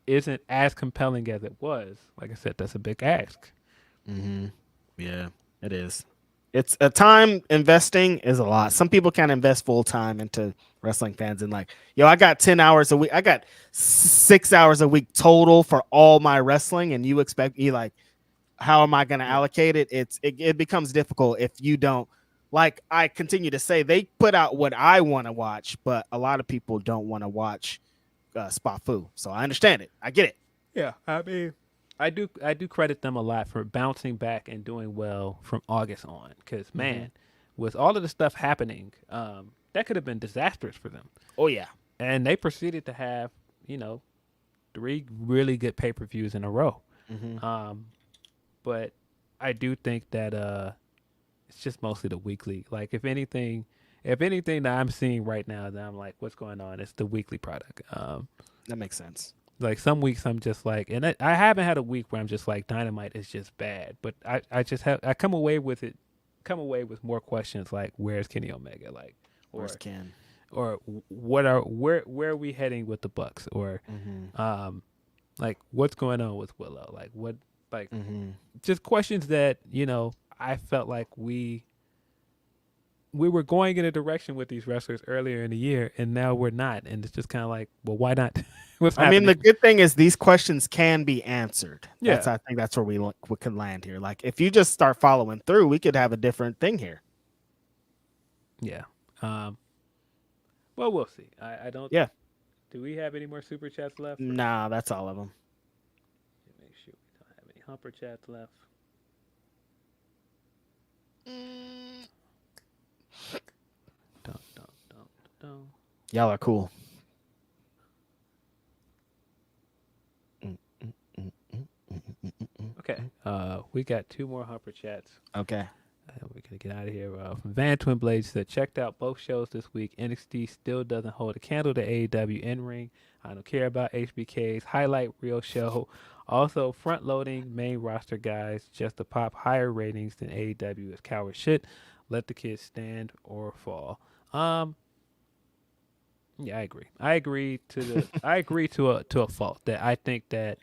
[SPEAKER 2] isn't as compelling as it was, like I said, that's a big ask.
[SPEAKER 4] Yeah, it is. It's a time investing is a lot. Some people can't invest full time into wrestling fans and like, yo, I got 10 hours a week. I got 6 hours a week total for all my wrestling. And you expect me like, how am I going to allocate it? It becomes difficult if you don't, like I continue to say, they put out what I want to watch, but a lot of people don't want to watch Spafu. So I understand it. I get it.
[SPEAKER 2] Yeah. I mean, I do credit them a lot for bouncing back and doing well from August on. Because, man, with all of the stuff happening, that could have been disastrous for them.
[SPEAKER 4] Oh, yeah.
[SPEAKER 2] And they proceeded to have, 3 really good pay-per-views in a row. But I do think that it's just mostly the weekly. Like, if anything that I'm seeing right now that I'm like, what's going on? It's the weekly product.
[SPEAKER 4] That makes sense.
[SPEAKER 2] Like some weeks I'm just like, and I haven't had a week where I'm just like Dynamite is just bad, but I come away with more questions like, where's Kenny Omega? Like,
[SPEAKER 4] where's Ken?
[SPEAKER 2] Or where are we heading with the Bucks? Or like what's going on with Willow? Like what, like just questions that, I felt like we were going in a direction with these wrestlers earlier in the year, and now we're not. And it's just kind of like, well, why not?
[SPEAKER 4] I mean, the good thing is these questions can be answered.
[SPEAKER 2] Yeah.
[SPEAKER 4] I think that's where we can land here. Like, if you just start following through, we could have a different thing here.
[SPEAKER 2] Yeah. Well, we'll see. I don't.
[SPEAKER 4] Yeah.
[SPEAKER 2] Do we have any more super chats left?
[SPEAKER 4] Nah, that's all of them.
[SPEAKER 2] Make sure we don't have any humper chats left. Don't.
[SPEAKER 4] Y'all are cool.
[SPEAKER 2] Okay. We got 2 more humper chats.
[SPEAKER 4] Okay.
[SPEAKER 2] We're gonna get out of here. From Van Twin Blades said, checked out both shows this week. NXT still doesn't hold a candle to AEW in-ring. I don't care about HBK's highlight reel show. Also, front-loading main roster guys just to pop higher ratings than AEW is coward shit. Let the kids stand or fall. Yeah, I agree. I agree to a fault that I think that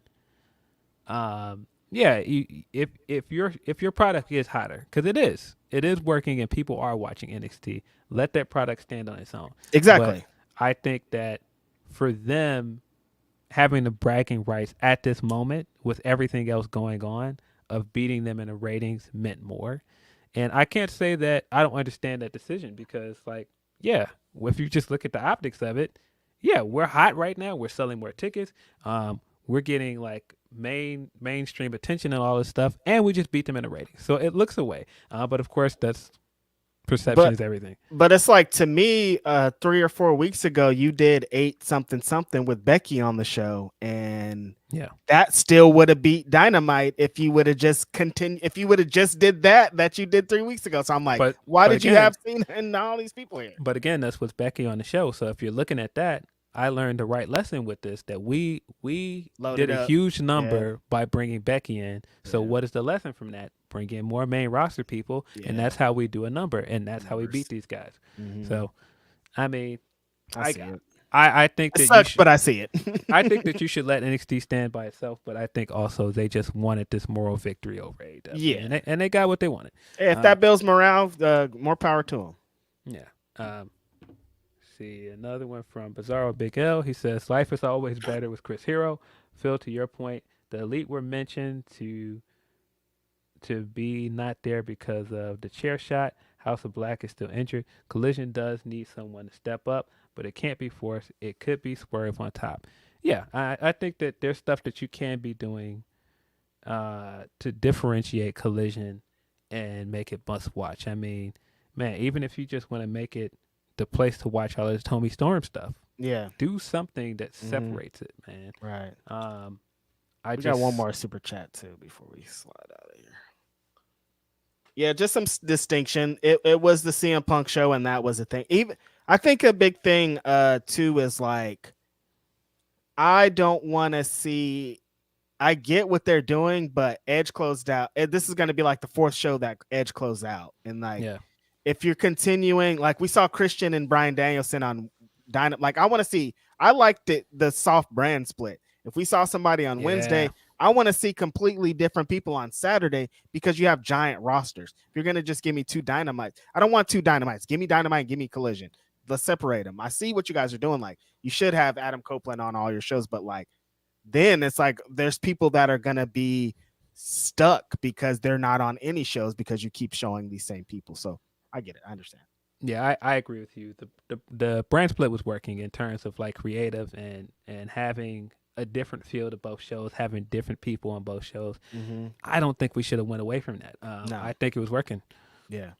[SPEAKER 2] if your product is hotter, because it is working and people are watching NXT, let that product stand on its own.
[SPEAKER 4] Exactly.
[SPEAKER 2] But I think that for them having the bragging rights at this moment with everything else going on of beating them in the ratings meant more. And I can't say that I don't understand that decision because, like, yeah, if you just look at the optics of it, yeah, we're hot right now. We're selling more tickets. We're getting like mainstream attention and all this stuff, and we just beat them in the ratings. So it looks away. But of course, that's perception is everything.
[SPEAKER 4] But it's like, to me, 3 or 4 weeks ago, you did 8 something with Becky on the show, and
[SPEAKER 2] yeah,
[SPEAKER 4] that still would have beat Dynamite if you would have just continued. If you would have just did that you did 3 weeks ago. So I'm like, why did you have Cena and all these people here?
[SPEAKER 2] But again, that's with Becky on the show. So if you're looking at that, I learned the right lesson with this, that we did a huge number by bringing Becky in. So what is the lesson from that? bring in more main roster people, and that's how we do a number, and that's how we beat these guys. So, I mean,
[SPEAKER 4] I see it.
[SPEAKER 2] I think
[SPEAKER 4] It
[SPEAKER 2] that
[SPEAKER 4] sucks, but I see it.
[SPEAKER 2] I think that you should let NXT stand by itself, but I think also they just wanted this moral victory over AEW.
[SPEAKER 4] Yeah.
[SPEAKER 2] And they got what they wanted.
[SPEAKER 4] If that builds morale, more power to them.
[SPEAKER 2] Yeah. See, another one from Bizarro Big L. He says, life is always better with Chris Hero. Phil, to your point, the Elite were mentioned to be not there because of the chair shot. House of Black is still injured. Collision does need someone to step up, but it can't be forced. It could be Swerve on top. Yeah, I think that there's stuff that you can be doing to differentiate Collision and make it must watch. I mean, man, even if you just want to make it the place to watch all this Tony Storm stuff, do something that separates it, man.
[SPEAKER 4] Right.
[SPEAKER 2] I
[SPEAKER 4] got one more super chat too before we slide out of here. Yeah, just some distinction. It was the CM Punk show, and that was a thing. Even I think a big thing too is like, I don't want to see. I get what they're doing, but Edge closed out. This is going to be like the fourth show that Edge closed out, and like, if you're continuing, like we saw Christian and Bryan Danielson on Dynamite, like I want to see. I liked the soft brand split. If we saw somebody on Wednesday, I want to see completely different people on Saturday because you have giant rosters. If you're going to just give me two Dynamites, I don't want two Dynamites. Give me Dynamite, give me Collision. Let's separate them. I see what you guys are doing. Like, you should have Adam Copeland on all your shows, but like, then it's like there's people that are going to be stuck because they're not on any shows because you keep showing these same people. So I get it. I understand.
[SPEAKER 2] Yeah, I agree with you. The brand split was working in terms of like creative and having a different feel to both shows, having different people on both shows. I don't think we should have went away from that. No. I think it was working.
[SPEAKER 4] Yeah.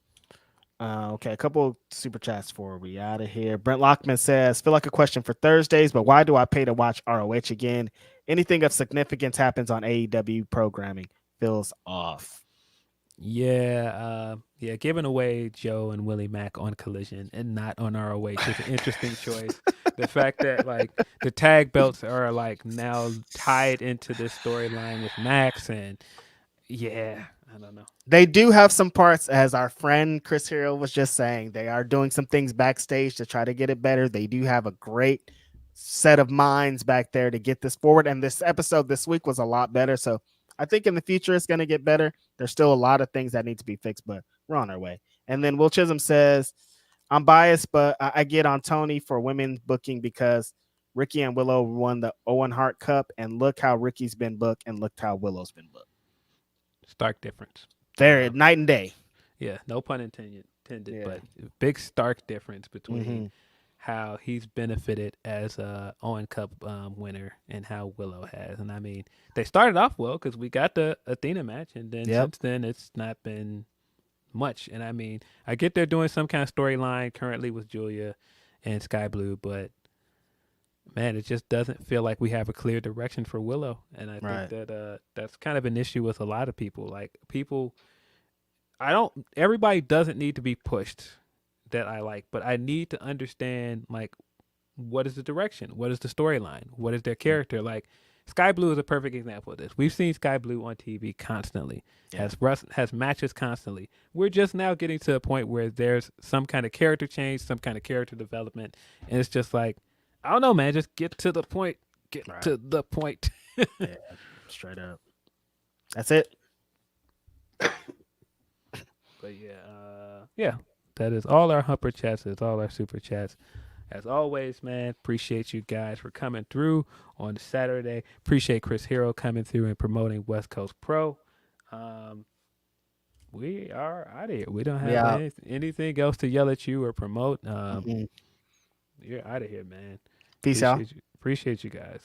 [SPEAKER 4] Okay, a couple super chats before we out of here. Brent Lockman says, feel like a question for Thursdays, but why do I pay to watch ROH again? Anything of significance happens on AEW programming. Feels off.
[SPEAKER 2] Yeah, giving away Joe and Willie Mack on Collision and not on ROH is an interesting choice. The fact that like the tag belts are like now tied into this storyline with Max, and I don't know.
[SPEAKER 4] They do have some parts, as our friend Chris Hero was just saying, they are doing some things backstage to try to get it better. They do have a great set of minds back there to get this forward. And this episode this week was a lot better. So I think in the future, it's going to get better. There's still a lot of things that need to be fixed, but we're on our way. And then Will Chisholm says, I'm biased, but I get on Tony for women's booking because Ricky and Willow won the Owen Hart Cup, and look how Ricky's been booked and look how Willow's been booked.
[SPEAKER 2] Stark difference.
[SPEAKER 4] There, night and day.
[SPEAKER 2] Yeah, no pun intended, but big stark difference between how he's benefited as a Owen Cup winner and how Willow has. And I mean, they started off well because we got the Athena match, and then since then it's not been much. And I mean, I get they're doing some kind of storyline currently with Julia and Sky Blue, but man, it just doesn't feel like we have a clear direction for Willow. And I think that that's kind of an issue with a lot of people. Like everybody doesn't need to be pushed that I like, but I need to understand like what is the direction? What is the storyline? What is their character? Like Sky Blue is a perfect example of this. We've seen Sky Blue on TV constantly, has matches constantly. We're just now getting to a point where there's some kind of character change, some kind of character development, and it's just like, I don't know, man. Just get to the point. Get to the point.
[SPEAKER 4] Yeah, straight up. That's it.
[SPEAKER 2] But that is all our Humper chats. It's all our super chats. As always, man, appreciate you guys for coming through on Saturday. Appreciate Chris Hero coming through and promoting West Coast Pro. We are out of here. We don't have anything else to yell at you or promote. You're out of here, man.
[SPEAKER 4] Peace out.
[SPEAKER 2] Appreciate you guys.